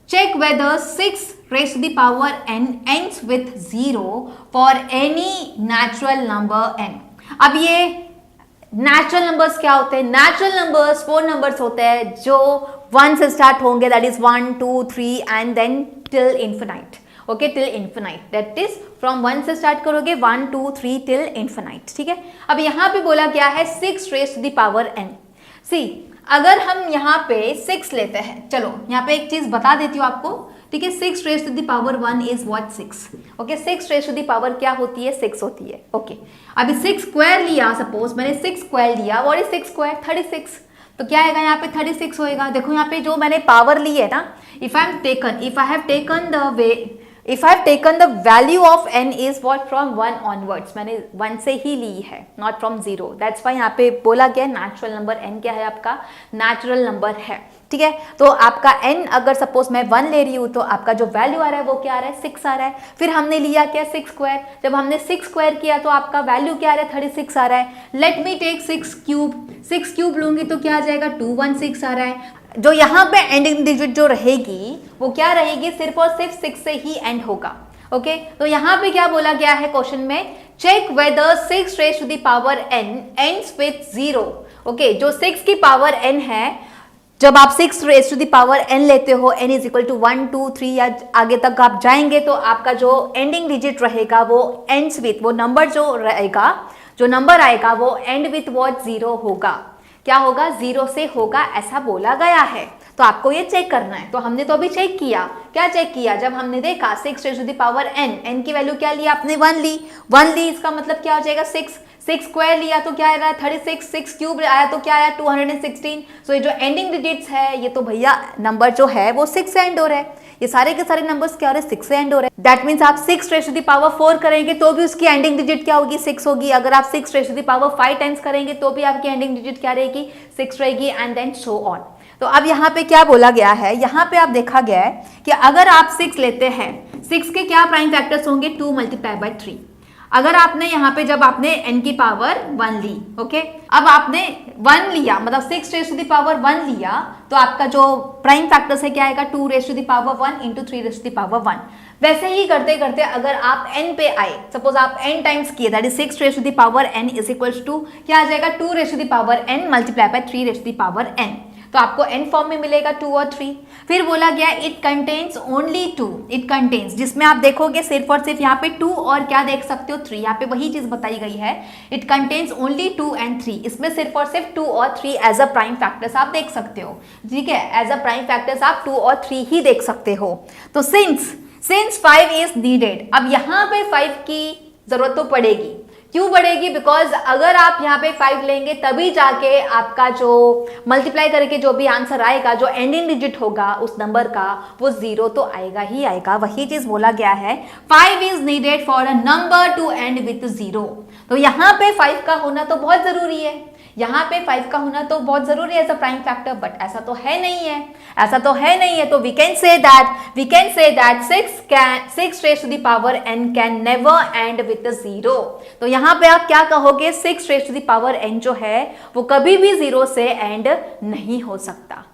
check whether 6 raised to the power n ends with 0 for any natural number n। अब ये नेचुरल नंबर्स क्या होते हैं, नेचुरल नंबर्स वो नंबर्स होते हैं जो 1 से स्टार्ट होंगे, that is 1 2 3 and then till infinite, okay, till infinite, that is from 1 से स्टार्ट करोगे 1 2 3 टिल इन्फिनाइट, ठीक है। अब यहाँ पे बोला गया है 6 raise to the power n। See अगर हम यहाँ पे 6 लेते हैं, चलो यहाँ पे एक चीज बता देती हूँ आपको, ठीक है। 6 raise to the power 1 is what 6, okay. 6 raise to the power क्या होती है, 6 होती है, ओके। अभी 6 स्क्वायर लिया, सपोज मैंने 6 स्क्वायर लिया, व्हाट इज 6 स्क्वायर, 36, तो क्या आएगा यहाँ पे 36 होएगा। देखो यहाँ पे जो मैंने पावर ली है ना, if I have taken the value of n is what from 1 onwards, मैंने 1 से ही ली है, नॉट फ्रॉम 0, दैट्स व्हाई यहाँ पे बोला गया नेचुरल नंबर n क्या है, आपका नेचुरल नंबर है, ठीक है। तो आपका n अगर सपोज मैं 1 ले रही हूँ तो आपका जो वैल्यू आ रहा है वो क्या आ रहा है, 6 आ रहा है। फिर हमने लिया क्या, 6 स्क्वायर, जब हमने 6 स्क्वायर किया तो आपका वैल्यू क्या आ रहा है, 36 आ रहा है। लेट मी टेक 6 क्यूब लूंगी तो क्या आ जाएगा, 216 आ रहा है। जो यहाँ पे एंडिंग डिजिट जो रहेगी वो क्या रहेगी, सिर्फ और सिर्फ 6 से ही एंड होगा, ओके। तो यहाँ पे क्या बोला गया है क्वेश्चन में, check whether 6 raise to the power n ends with 0, okay. जो 6 की पावर n है, जब आप 6 raise to the power n लेते हो, n इज इक्वल टू 1 2 3 या आगे तक आप जाएंगे तो आपका जो एंडिंग डिजिट रहेगा वो एंड्स विथ, वो नंबर जो रहेगा, जो नंबर आएगा वो एंड विथ व्हाट 0 होगा। क्या होगा, 0 से होगा, ऐसा बोला गया है। तो आपको ये चेक करना है। तो हमने तो अभी चेक किया, क्या चेक किया, जब हमने देखा 6 raise to the power n की वैल्यू क्या ली आपने, 1 ली, इसका मतलब क्या हो जाएगा 6 स्क्वायर लिया तो क्या आया 36, 6 क्यूब आया तो क्या आया 216। सो ये जो एंडिंग डिजिट्स है ये तो भैया नंबर जो है वो 6 से एंड हो रहा है, ये सारे के सारे नंबर्स क्या हो रहे हैं, 6 से एंड हो रहे हैं। दैट मीन्स आप 6 रेज़ टू द पावर 4 करेंगे तो भी उसकी एंडिंग डिजिट क्या होगी, 6 होगी। अगर आप 6 raise to the power 5 times करेंगे तो भी आपकी एंडिंग डिजिट क्या रहेगी, 6 रहेगी, एंड देन सो ऑन। तो अब यहाँ पे क्या बोला गया है, यहाँ पे आप देखा गया है कि अगर आप 6 लेते हैं, 6 के क्या प्राइम फैक्टर्स होंगे, 2 मल्टीप्लाई बाय 3। अगर आपने यहाँ पे जब आपने n की पावर 1 ली, ओके, अब आपने 1 लिया मतलब 6 रेज़ टू द पावर 1 लिया, तो आपका जो प्राइम फैक्टर्स है क्या आएगा, 2 raise to the power 1 into 3 raise to the power 1। वैसे ही करते करते अगर आप n पे आए, सपोज आप n टाइम्स किए, that is 6 raise to the power n is equals to क्या आ जाएगा, 2 raise to the power n multiply by 3 raise to the power n। तो आपको n फॉर्म में मिलेगा 2 और 3। फिर बोला गया it contains only 2, it contains, जिसमें आप देखोगे सिर्फ और सिर्फ यहाँ पे 2 और क्या देख सकते हो, 3। यहाँ पे वही चीज बताई गई है, इट कंटेन्स ओनली 2 एंड 3। इसमें सिर्फ और सिर्फ 2 और 3 एज अ प्राइम फैक्टर्स आप देख सकते हो, ठीक है, एज अ प्राइम फैक्टर्स आप 2 और 3 ही देख सकते हो। तो सिंस 5 इज नीडेड, अब यहाँ पे 5 की जरूरत तो पड़ेगी। क्यों बढ़ेगी, बिकॉज अगर आप यहाँ पे 5 लेंगे तभी जाके आपका जो मल्टीप्लाई करके जो भी आंसर आएगा, जो एंडिंग डिजिट होगा उस नंबर का, वो 0 तो आएगा ही आएगा। वही चीज बोला गया है, 5 is needed for a number two and with 0। तो यहाँ पे 5 का होना तो बहुत जरूरी है, यहाँ पे 5 का होना तो बहुत जरूरी है as a prime factor, but ऐसा तो है नहीं है, ऐसा तो है नहीं है। तो we can say that 6 raise to the power n can never end with 0। तो यहाँ पे आप क्या कहोगे, 6 raise to the power n जो है वो कभी भी 0 से एंड नहीं हो सकता।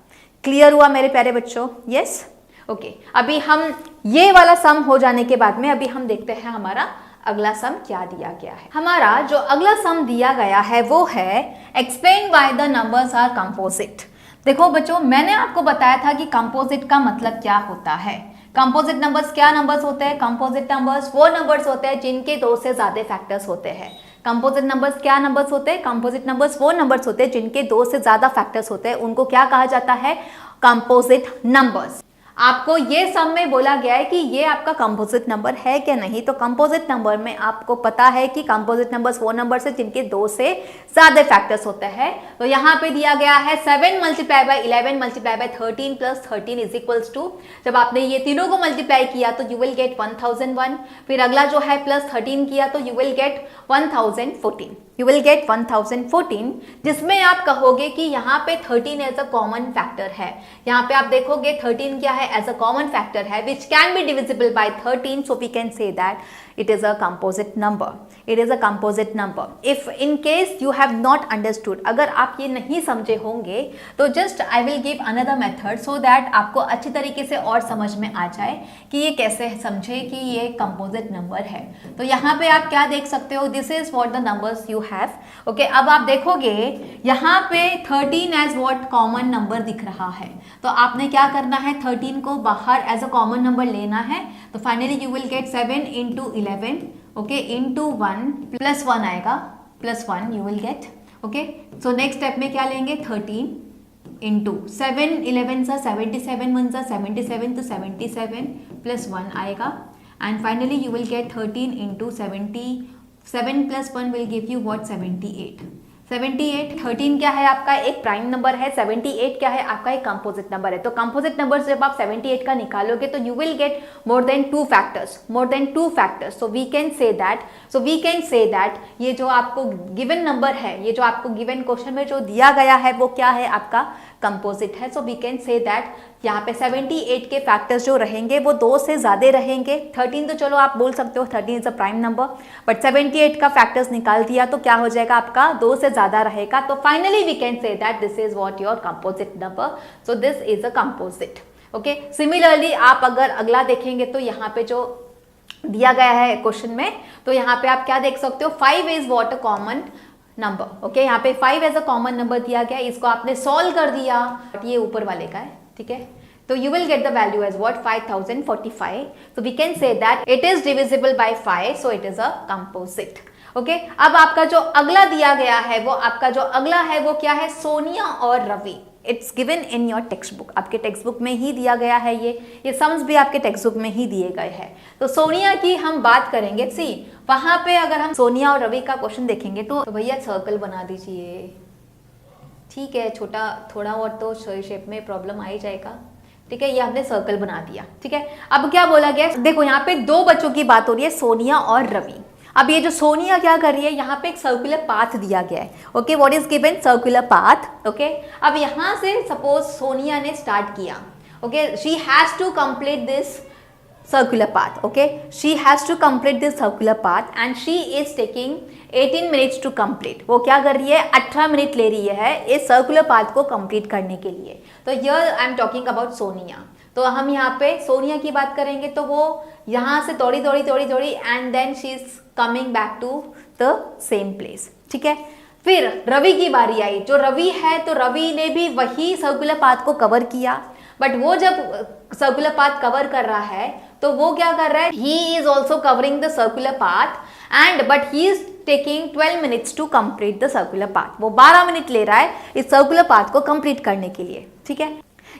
क्लियर हुआ मेरे प्यारे बच्चों? Yes, okay. अभी हम ये वाला सम हो जाने के बाद में अभी हम देखते हैं हमारा अगला सम क्या दिया गया है। हमारा जो अगला सम दिया गया है वो है explain why the numbers are composite. देखो बच्चों, मैंने आपको बताया था कि कंपोजिट का मतलब क्या होता है। कंपोजिट नंबर्स क्या नंबर्स होते हैं, कंपोजिट नंबर्स वो नंबर्स होते हैं जिनके 2 से ज्यादा फैक्टर्स होते हैं। कंपोजिट नंबर्स क्या नंबर्स होते हैं, कंपोजिट नंबर्स वो नंबर्स होते हैं जिनके 2 से ज्यादा फैक्टर्स होते हैं, उनको क्या कहा जाता है, कंपोजिट नंबर्स। आपको ये सम में बोला गया है कि ये आपका कंपोजिट नंबर है क्या नहीं। तो कंपोजिट नंबर में आपको पता है कि कंपोजिट नंबर्स वो नंबर्स है जिनके 2 से ज्यादा फैक्टर्स होते हैं। तो यहाँ पे दिया गया है 7 multiply by 11 multiply by 13 plus 13 is equals to, जब आपने ये तीनों को मल्टीप्लाई किया तो यू विल गेट 1001। फिर अगला जो है प्लस 13 किया तो you will gate 1014, you will gate 1014, जिसमें आप कहोगे कि यहाँ पे 13 एज अ कॉमन फैक्टर है। यहाँ पे आप देखोगे 13 क्या है, एज अ कॉमन फैक्टर है which can be divisible by 13, so we can say that it is a composite number, it is a composite number. If in case you have not understood, अगर आप ये नहीं समझे होंगे तो just I will give another method so that आपको अच्छी तरीके से और समझ में आ जाए कि ये कैसे समझे कि ये composite number है। तो यहाँ पे आप क्या देख सकते हो, this is what the numbers you have, okay। अब आप देखोगे यहाँ पे 13 as what common number दिख रहा है, तो आपने क्या करना है, 13 को बाहर as a common number लेना है। तो finally you will get 7 into 11, okay, into 1 plus 1 आएगा, plus 1 you will gate, okay. So next step में क्या लेंगे, 13 इंटू 7 11 सा 77 1 सा 77, तो 77 प्लस 1 आएगा and finally you will get 13 into 77 plus 1 will give you what, 78। 13 क्या है आपका एक प्राइम नंबर है, 78 क्या है आपका एक कंपोजिट नंबर है। तो कंपोजिट नंबर जब आप 78 का निकालोगे तो you will get more than 2 factors. So we can say that ये जो आपको गिवन नंबर है, ये जो आपको गिवन क्वेश्चन में जो दिया गया है वो क्या है, आपका कंपोजिट है। So we can say that यहाँ पे 78 के फैक्टर्स जो रहेंगे वो 2 से ज़्यादा रहेंगे। 13 तो चलो आप बोल सकते हो 13 is a prime number, but 78 का फैक्टर्स निकाल दिया तो क्या हो जाएगा, आपका 2 से ज़्यादा रहेगा। तो finally we can say that this is what your composite number, so this is a composite, okay. Similarly आप अगर अगला देखेंगे तो यहाँ पे जो दिया गया है क्वेश्चन में, तो यहाँ पे आप क्या देख सकते हो, 5 is what a common number, okay. यहाँ पे 5 एज अ कॉमन नंबर दिया गया, इसको आपने सॉल्व कर दिया, बट ये ऊपर वाले का है, ठीक है। तो you will get the value as what, 5045. So we can say that it is divisible by 5, so it is a composite. Okay अब आपका जो अगला दिया गया है वो आपका जो अगला है वो क्या है, सोनिया और Ravi. It's given in your text book, आपके टेक्स्ट बुक में ही दिया गया है, ये सम्स भी आपके टेक्स्ट बुक में ही दिए गए हैं। तो सोनिया की हम बात करेंगे, सी वहां पे अगर हम सोनिया और रवि का क्वेश्चन देखेंगे तो भैया सर्कल बना दीजिए, ठीक है, छोटा थोड़ा और तो शेप में प्रॉब्लम आ ही जाएगा, ठीक है। ये हमने सर्कल बना दिया, ठीक है। अब क्या बोला गया, देखो यहाँ पे 2 बच्चों की बात हो रही है, सोनिया और रवि। अब ये जो सोनिया क्या कर रही है, यहाँ पे एक सर्कुलर पाथ दिया गया है. Okay, what is given? Circular path. Okay, अब यहाँ से सपोज सोनिया ने स्टार्ट किया. Okay, she has to complete this circular path. Okay, she has to complete this circular path and she is taking 18 minutes to complete. वो क्या कर रही है? 18 मिनट ले रही है इस सर्कुलर पाथ को कंप्लीट करने के लिए. तो here I am talking about Sonia. तो हम यहाँ पे सोनिया की बात करेंगे तो वो यहाँ से दौड़ी and then she is coming back to the same place. ठीक है, फिर रवि की बारी आई. जो रवि है तो रवि ने भी वही सर्कुलर पाथ को कवर किया, बट वो जब सर्कुलर पाथ कवर कर रहा है तो वो क्या कर रहा है? He is also covering the circular path and but he is taking 12 minutes to complete the circular path. वो 12 मिनट ले रहा है इस सर्कुलर पाथ को कंप्लीट करने के लिए. ठीक है,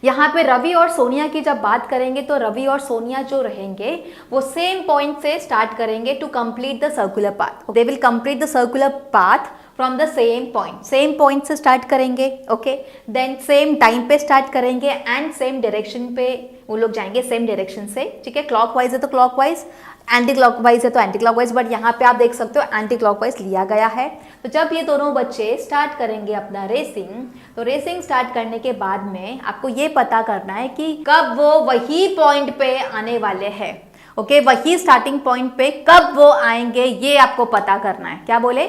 यहाँ पे रवि और सोनिया की जब बात करेंगे तो रवि और सोनिया जो रहेंगे वो सेम पॉइंट से स्टार्ट करेंगे to complete the circular path. They will complete the circular path from the same point से स्टार्ट करेंगे. ओके, देन सेम टाइम पे स्टार्ट करेंगे एंड सेम डायरेक्शन पे वो लोग जाएंगे, सेम डायरेक्शन से. ठीक है, क्लॉकवाइज है तो क्लॉकवाइज, एंटी क्लॉकवाइज है तो एंटी क्लॉकवाइज, बट यहाँ पे आप देख सकते हो एंटी क्लॉकवाइज लिया गया है. तो जब ये दोनों बच्चे स्टार्ट करेंगे अपना रेसिंग, तो रेसिंग स्टार्ट करने के बाद में आपको ये पता करना है कि कब वो वही पॉइंट पे आने वाले हैं. ओके, वही स्टार्टिंग पॉइंट पे कब वो आएंगे ये आपको पता करना है. क्या बोले?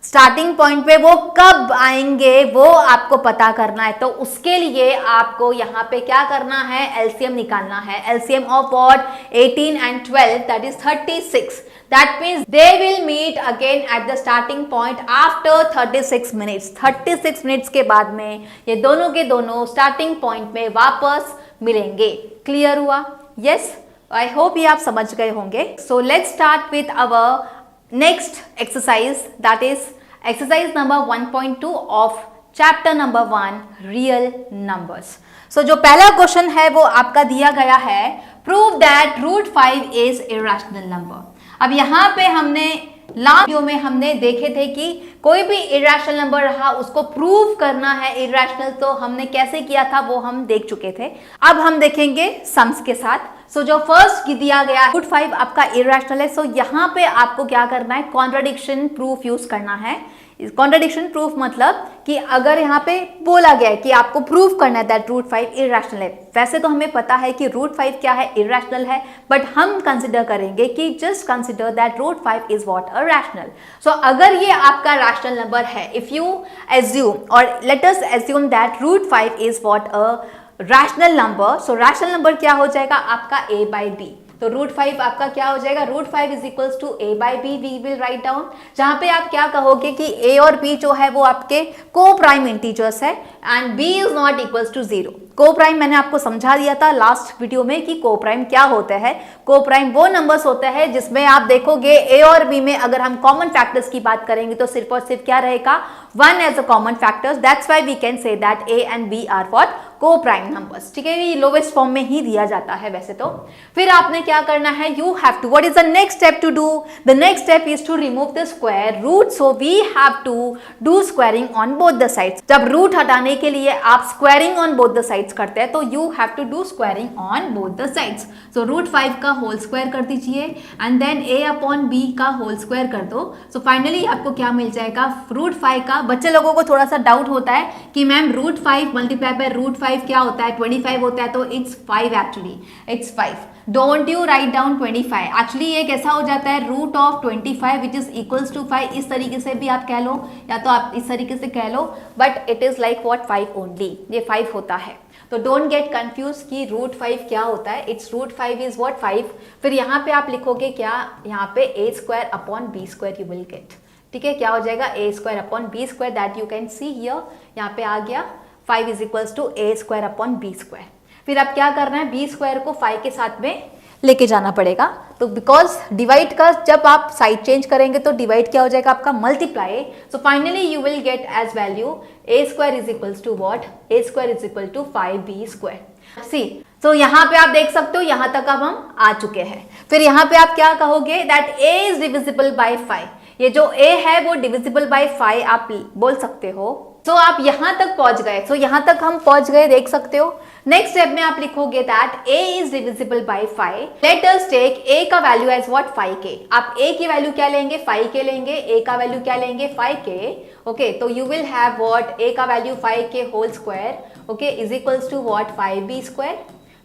स्टार्टिंग पॉइंट पे वो कब आएंगे वो आपको पता करना है. तो उसके लिए आपको यहाँ पे क्या करना है? एलसीएम निकालना है. LCM of what? 18 and 12, that is 36. That means they will meet again at the starting point after 36 minutes. 36 minutes के बाद में ये दोनों के दोनों स्टार्टिंग पॉइंट में वापस मिलेंगे. क्लियर हुआ? यस, आई होप ये आप समझ गए होंगे. So let's start with our next exercise, that is exercise number 1.2 of chapter number 1 real numbers. So जो पहला क्वेश्चन है वो आपका दिया गया है, prove that √5 is irrational number. अब यहाँ पे हमने लास्ट वीडियो में हमने देखे थे कि कोई भी इरेशनल नंबर रहा उसको प्रूव करना है इरेशनल, तो हमने कैसे किया था वो हम देख चुके थे. अब हम देखेंगे सम्स के साथ. सो जो फर्स्ट दिया गया √5 आपका इरेशनल है. सो यहाँ पे आपको क्या करना है? कॉन्ट्राडिक्शन प्रूफ यूज करना है. कॉन्ट्राडिक्शन प्रूफ मतलब कि अगर यहाँ पे बोला गया है कि आपको प्रूफ करना है दैट √5 इरेशनल है. वैसे तो हमें पता है कि √5 क्या है? इरेशनल है, बट हम कंसिडर करेंगे कि just consider that √5 is what? A rational. So अगर ये आपका रैशनल नंबर है, इफ यू एज्यूम और let us assume that √5 is what? A rational number. So rational number क्या हो जाएगा आपका? a/b. तो √5 आपका क्या हो जाएगा? √5 is equals to a/b. We will write down, जहां पे आप क्या कहोगे कि a और b जो है वो आपके को प्राइम इंटीजर्स है and b is not equals to 0. को प्राइम मैंने आपको समझा दिया था लास्ट वीडियो में कि को प्राइम क्या होता है. को प्राइम वो नंबर्स होते हैं जिसमें आप देखोगे a और b में अगर हम कॉमन फैक्टर्स की बात करेंगे तो सिर्फ और सिर्फ क्या रहेगा? 1 as a common factors. That's why we can say that a and b are what? Coprime numbers. ठीक है, ये लोवेस्ट फॉर्म में ही दिया जाता है वैसे तो. फिर आपने क्या करना है? You have to, what is the next step to do? The next step is to remove the square root. So we have to do squaring on both the sides. जब रूट हटाने के लिए आप squaring on both the sides करते हैं तो you have to do squaring on both the sides. So √5 का whole square कर दीजिए एंड देन a/b का होल स्क्वायर कर दो. सो फाइनली आपको क्या मिल जाएगा? √5 का. बच्चे लोगों को थोड़ा सा डाउट होता है कि मैम √5 मल्टीप्लाई बाय √5 क्या होता है? 25 होता है. तो it's 5 actually, it's 5. Don't you write down 25. Actually ये कैसा हो जाता है? √25 विच इज इक्वल्स टू 5. इस तरीके से भी आप कह लो या तो आप इस तरीके से कह लो, but it is like what? 5 only. ये 5 होता है. तो डोंट गेट कंफ्यूज कि √5 क्या होता है. It's √5 is what? 5. फिर यहाँ पे आप लिखोगे क्या? यहाँ पे a²/b² यू विल गेट. ठीक है, क्या हो जाएगा? a²/b². That you can see here. यहाँ पे आ गया 5 इज इक्वल्स टू a²/b². फिर अब क्या करना है? b² को 5 के साथ में लेके जाना पड़ेगा. तो बिकॉज डिवाइड का जब आप साइड चेंज करेंगे तो डिवाइड क्या हो जाएगा आपका? Multiply. So finally you will get as value a² is equals to what? a² is equal to 5b². See, तो यहाँ पे आप देख सकते हो यहाँ तक अब हम आ चुके हैं. फिर यहाँ पे आप क्या कहोगे? That a is divisible by 5. ये जो a है वो डिविजिबल बाय 5 आप बोल सकते हो. तो आप यहां तक पहुंच गए. सो यहां तक हम पहुंच गए, देख सकते हो. नेक्स्ट स्टेप में आप लिखोगे that a is divisible by 5। Let us take a का वैल्यू एज व्हाट 5k। आप a की वैल्यू क्या लेंगे 5k लेंगे, a का वैल्यू क्या लेंगे 5k। ओके तो you will have what a का value 5k whole square okay is equals to what 5b square.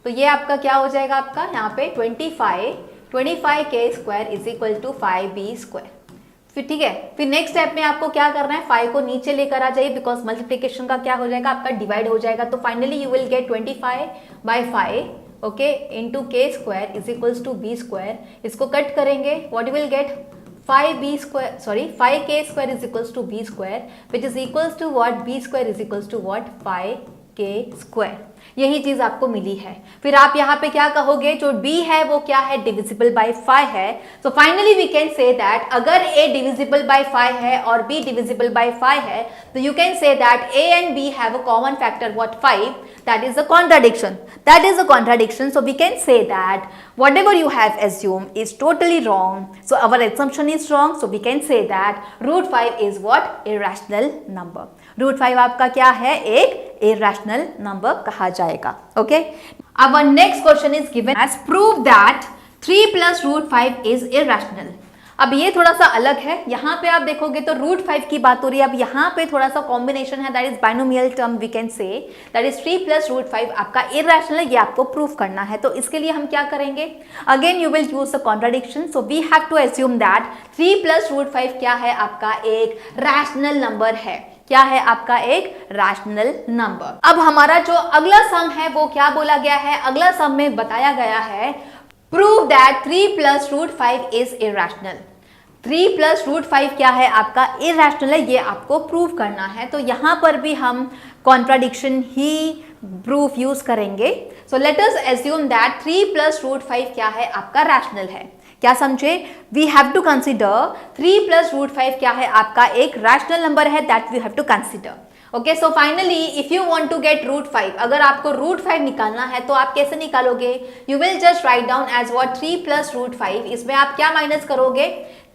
तो ये आपका क्या हो जाएगा आपका यहाँ पे 25k square is equal to 5b square. फिर ठीक है, फिर नेक्स्ट स्टेप में आपको क्या करना है 5 को नीचे लेकर आ जाइए बिकॉज मल्टीप्लिकेशन का क्या हो जाएगा आपका डिवाइड हो जाएगा। तो finally you will get 25/5 okay into k square is equals to b square. इसको कट करेंगे what you will get 5k square is equals to b square which is equals to what b square is equals to what 5k square. यही चीज आपको मिली है। फिर आप यहाँ पे क्या कहोगे जो b है वो क्या है डिविजिबल बाय 5 है। So finally we can say that अगर a डिविजिबल बाय 5 है और b डिविजिबल बाय 5 है तो you can say that a and b have a common factor what 5, that is a contradiction. That is a contradiction. So we can say that whatever you have assumed is totally wrong. So our assumption is wrong. So we can say that root 5 is what irrational number. Root 5 आपका क्या है एक irrational number कहा जाएगा। Okay अब next question is given as prove that 3 plus root 5 is irrational. अब ये थोड़ा सा अलग है, यहाँ पे आप देखोगे तो रूट 5 की बात हो रही है। अब यहाँ पे थोड़ा सा कॉम्बिनेशन है that is binomial term we can say that is 3 plus root 5 आपका इरेशनल है, ये आपको प्रूव करना है। तो इसके लिए हम क्या करेंगे again you will use the contradiction. So we have to assume that 3 plus root 5 क्या है आपका एक रैशनल नंबर है। क्या है आपका एक रैशनल नंबर। अब हमारा जो अगला सम है वो क्या बोला गया है, अगला सम में बताया गया है prove that 3 plus root 5 is irrational. 3 plus root 5 क्या है आपका इरेशनल है, ये आपको प्रूव करना है। तो यहां पर भी हम कॉन्ट्राडिक्शन ही प्रूफ यूज करेंगे। So let us assume that 3 plus root 5 क्या है आपका रैशनल है। क्या समझे, we have to consider 3 plus root 5 क्या है आपका एक रैशनल नंबर है that we have to consider. Okay so finally if you want to get root 5, अगर आपको रूट 5 निकालना है तो आप कैसे निकालोगे, you will just write down as what 3 plus root 5। इसमें आप क्या माइनस करोगे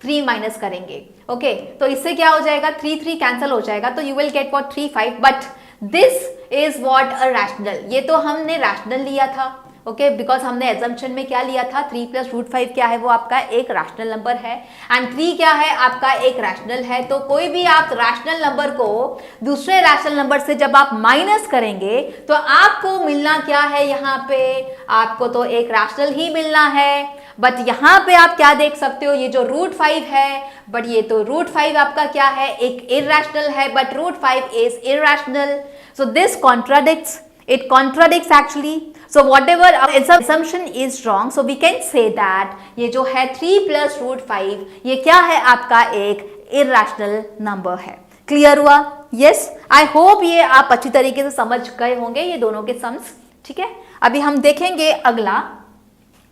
3 माइनस करेंगे। ओके तो इससे क्या हो जाएगा 3 कैंसिल हो जाएगा तो you will get what 3 5। But this is what a rational, ये तो हमने रैशनल लिया था। ओके बिकॉज हमने एजम्पशन में क्या लिया था 3 प्लस रूट 5 क्या है वो आपका एक रैशनल नंबर है एंड 3 क्या है आपका एक रैशनल है। तो कोई भी आप रैशनल नंबर को दूसरे रैशनल नंबर से जब आप माइनस करेंगे तो आपको मिलना क्या है, यहाँ पे आपको तो एक रैशनल ही मिलना है। बट यहाँ पे आप क्या देख सकते हो, ये जो रूट 5 है बट ये तो रूट 5 आपका क्या है एक इरेशनल है but root 5 is irrational. So this contradicts, it contradicts actually. So whatever our assumption is wrong, so we can say that ये जो है 3 plus root 5 ये क्या है आपका एक irrational number है। क्लियर हुआ? यस आई होप ये आप अच्छी तरीके से समझ गए होंगे ये दोनों के सम्स। ठीक है, अभी हम देखेंगे अगला,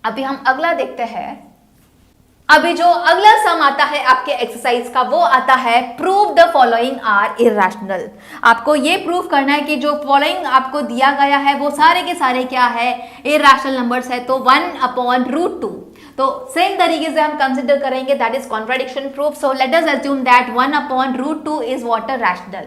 अभी हम अगला देखते हैं। अभी जो अगला सम आता है आपके एक्सरसाइज का वो आता है prove the following are irrational. आपको ये प्रूव करना है कि जो फॉलोइंग आपको दिया गया है वो सारे के सारे क्या है इरेशनल नंबर्स है। तो 1/√2 तो सेम तरीके से हम कंसिडर करेंगे that is contradiction proof. So let us assume that 1/√2 is what a rational.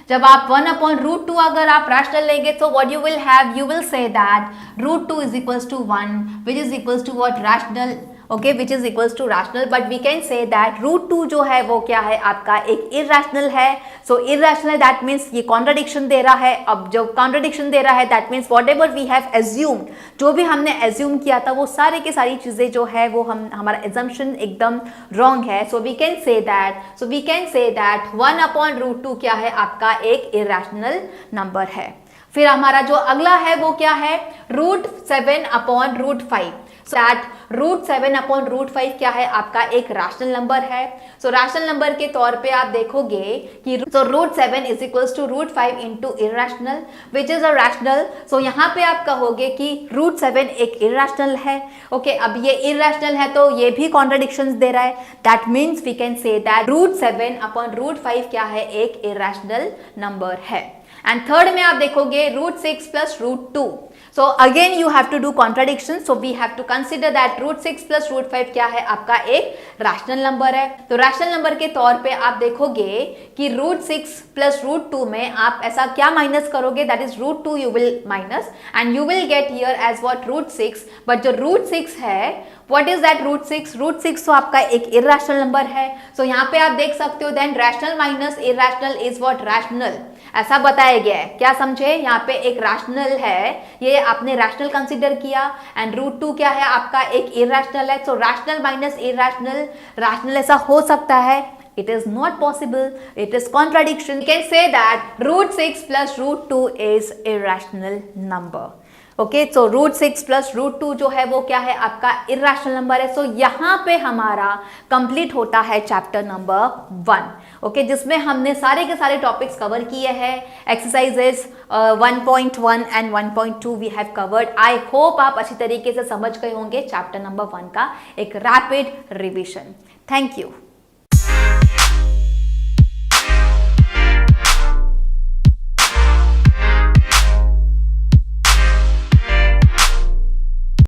जब आप 1/√2 अगर आप रैशनल लेंगे तो what you will have, you will say that √2 is equals to 1 which is equals to what rational. Okay which is equals to rational, but we can say that √2 जो है वो क्या है आपका एक इरेशनल है। सो इरेशनल दैट मीन्स ये contradiction दे रहा है। अब जो कॉन्ट्राडिक्शन दे रहा है that means whatever we have assumed, जो भी हमने एज्यूम किया था वो सारे की सारी चीजें जो है वो हमारा एजम्पशन एकदम रॉन्ग है। So we can say that 1/√2 क्या है आपका एक इरेशनल नंबर है। फिर हमारा जो अगला है वो क्या है √7/√5। सो दैट √7/√5 क्या है आपका एक रैशनल नंबर है। सो रैशनल नंबर के तौर पे आप देखोगे कि so √7 is equals to √5 into irrational which is a rational. So यहाँ पे आप कहोगे कि √7 एक इरेशनल है। ओके अब ये इरेशनल है तो ये भी कॉन्ट्राडिक्शंस दे रहा है। That means we can say that √7/√5 क्या है एक इरेशनल नंबर है। एंड थर्ड में आप देखोगे √6 + √2। So again you have to do contradiction. So we have to consider that √6 plus √5 क्या है, आपका एक रैशनल नंबर है. तो रैशनल नंबर के तौर पे आप देखोगे कि √6 plus √2 में आप ऐसा क्या माइनस करोगे, that is √2 you will minus and you will get here as what √6. बट जो √6 है, व्हाट इज दैट √6? √6 तो आपका एक इरैशनल नंबर है. सो यहाँ पे आप देख सकते हो then rational minus irrational is what rational, ऐसा बताया गया है. क्या समझे, यहाँ पे एक रैशनल है, ये आपने रैशनल कंसीडर किया एंड √2 क्या है, आपका एक इरैशनल है. सो रैशनल माइनस इरैशनल, रैशनल ऐसा हो सकता है? It is not possible. It is contradiction. You can say that √6 plus √2 is irrational number. Okay, so √6 plus √2 जो है वो क्या है, आपका इरैशनल नंबर है. सो यहाँ पे हमारा कंप्लीट होता है चैप्टर नंबर 1. ओके, जिसमें हमने सारे के सारे टॉपिक्स कवर किए हैं. Exercises 1.1 and 1.2 we have covered. I hope आप अच्छी तरीके से समझ गए होंगे चैप्टर नंबर 1 का एक रैपिड रिविजन. Thank you.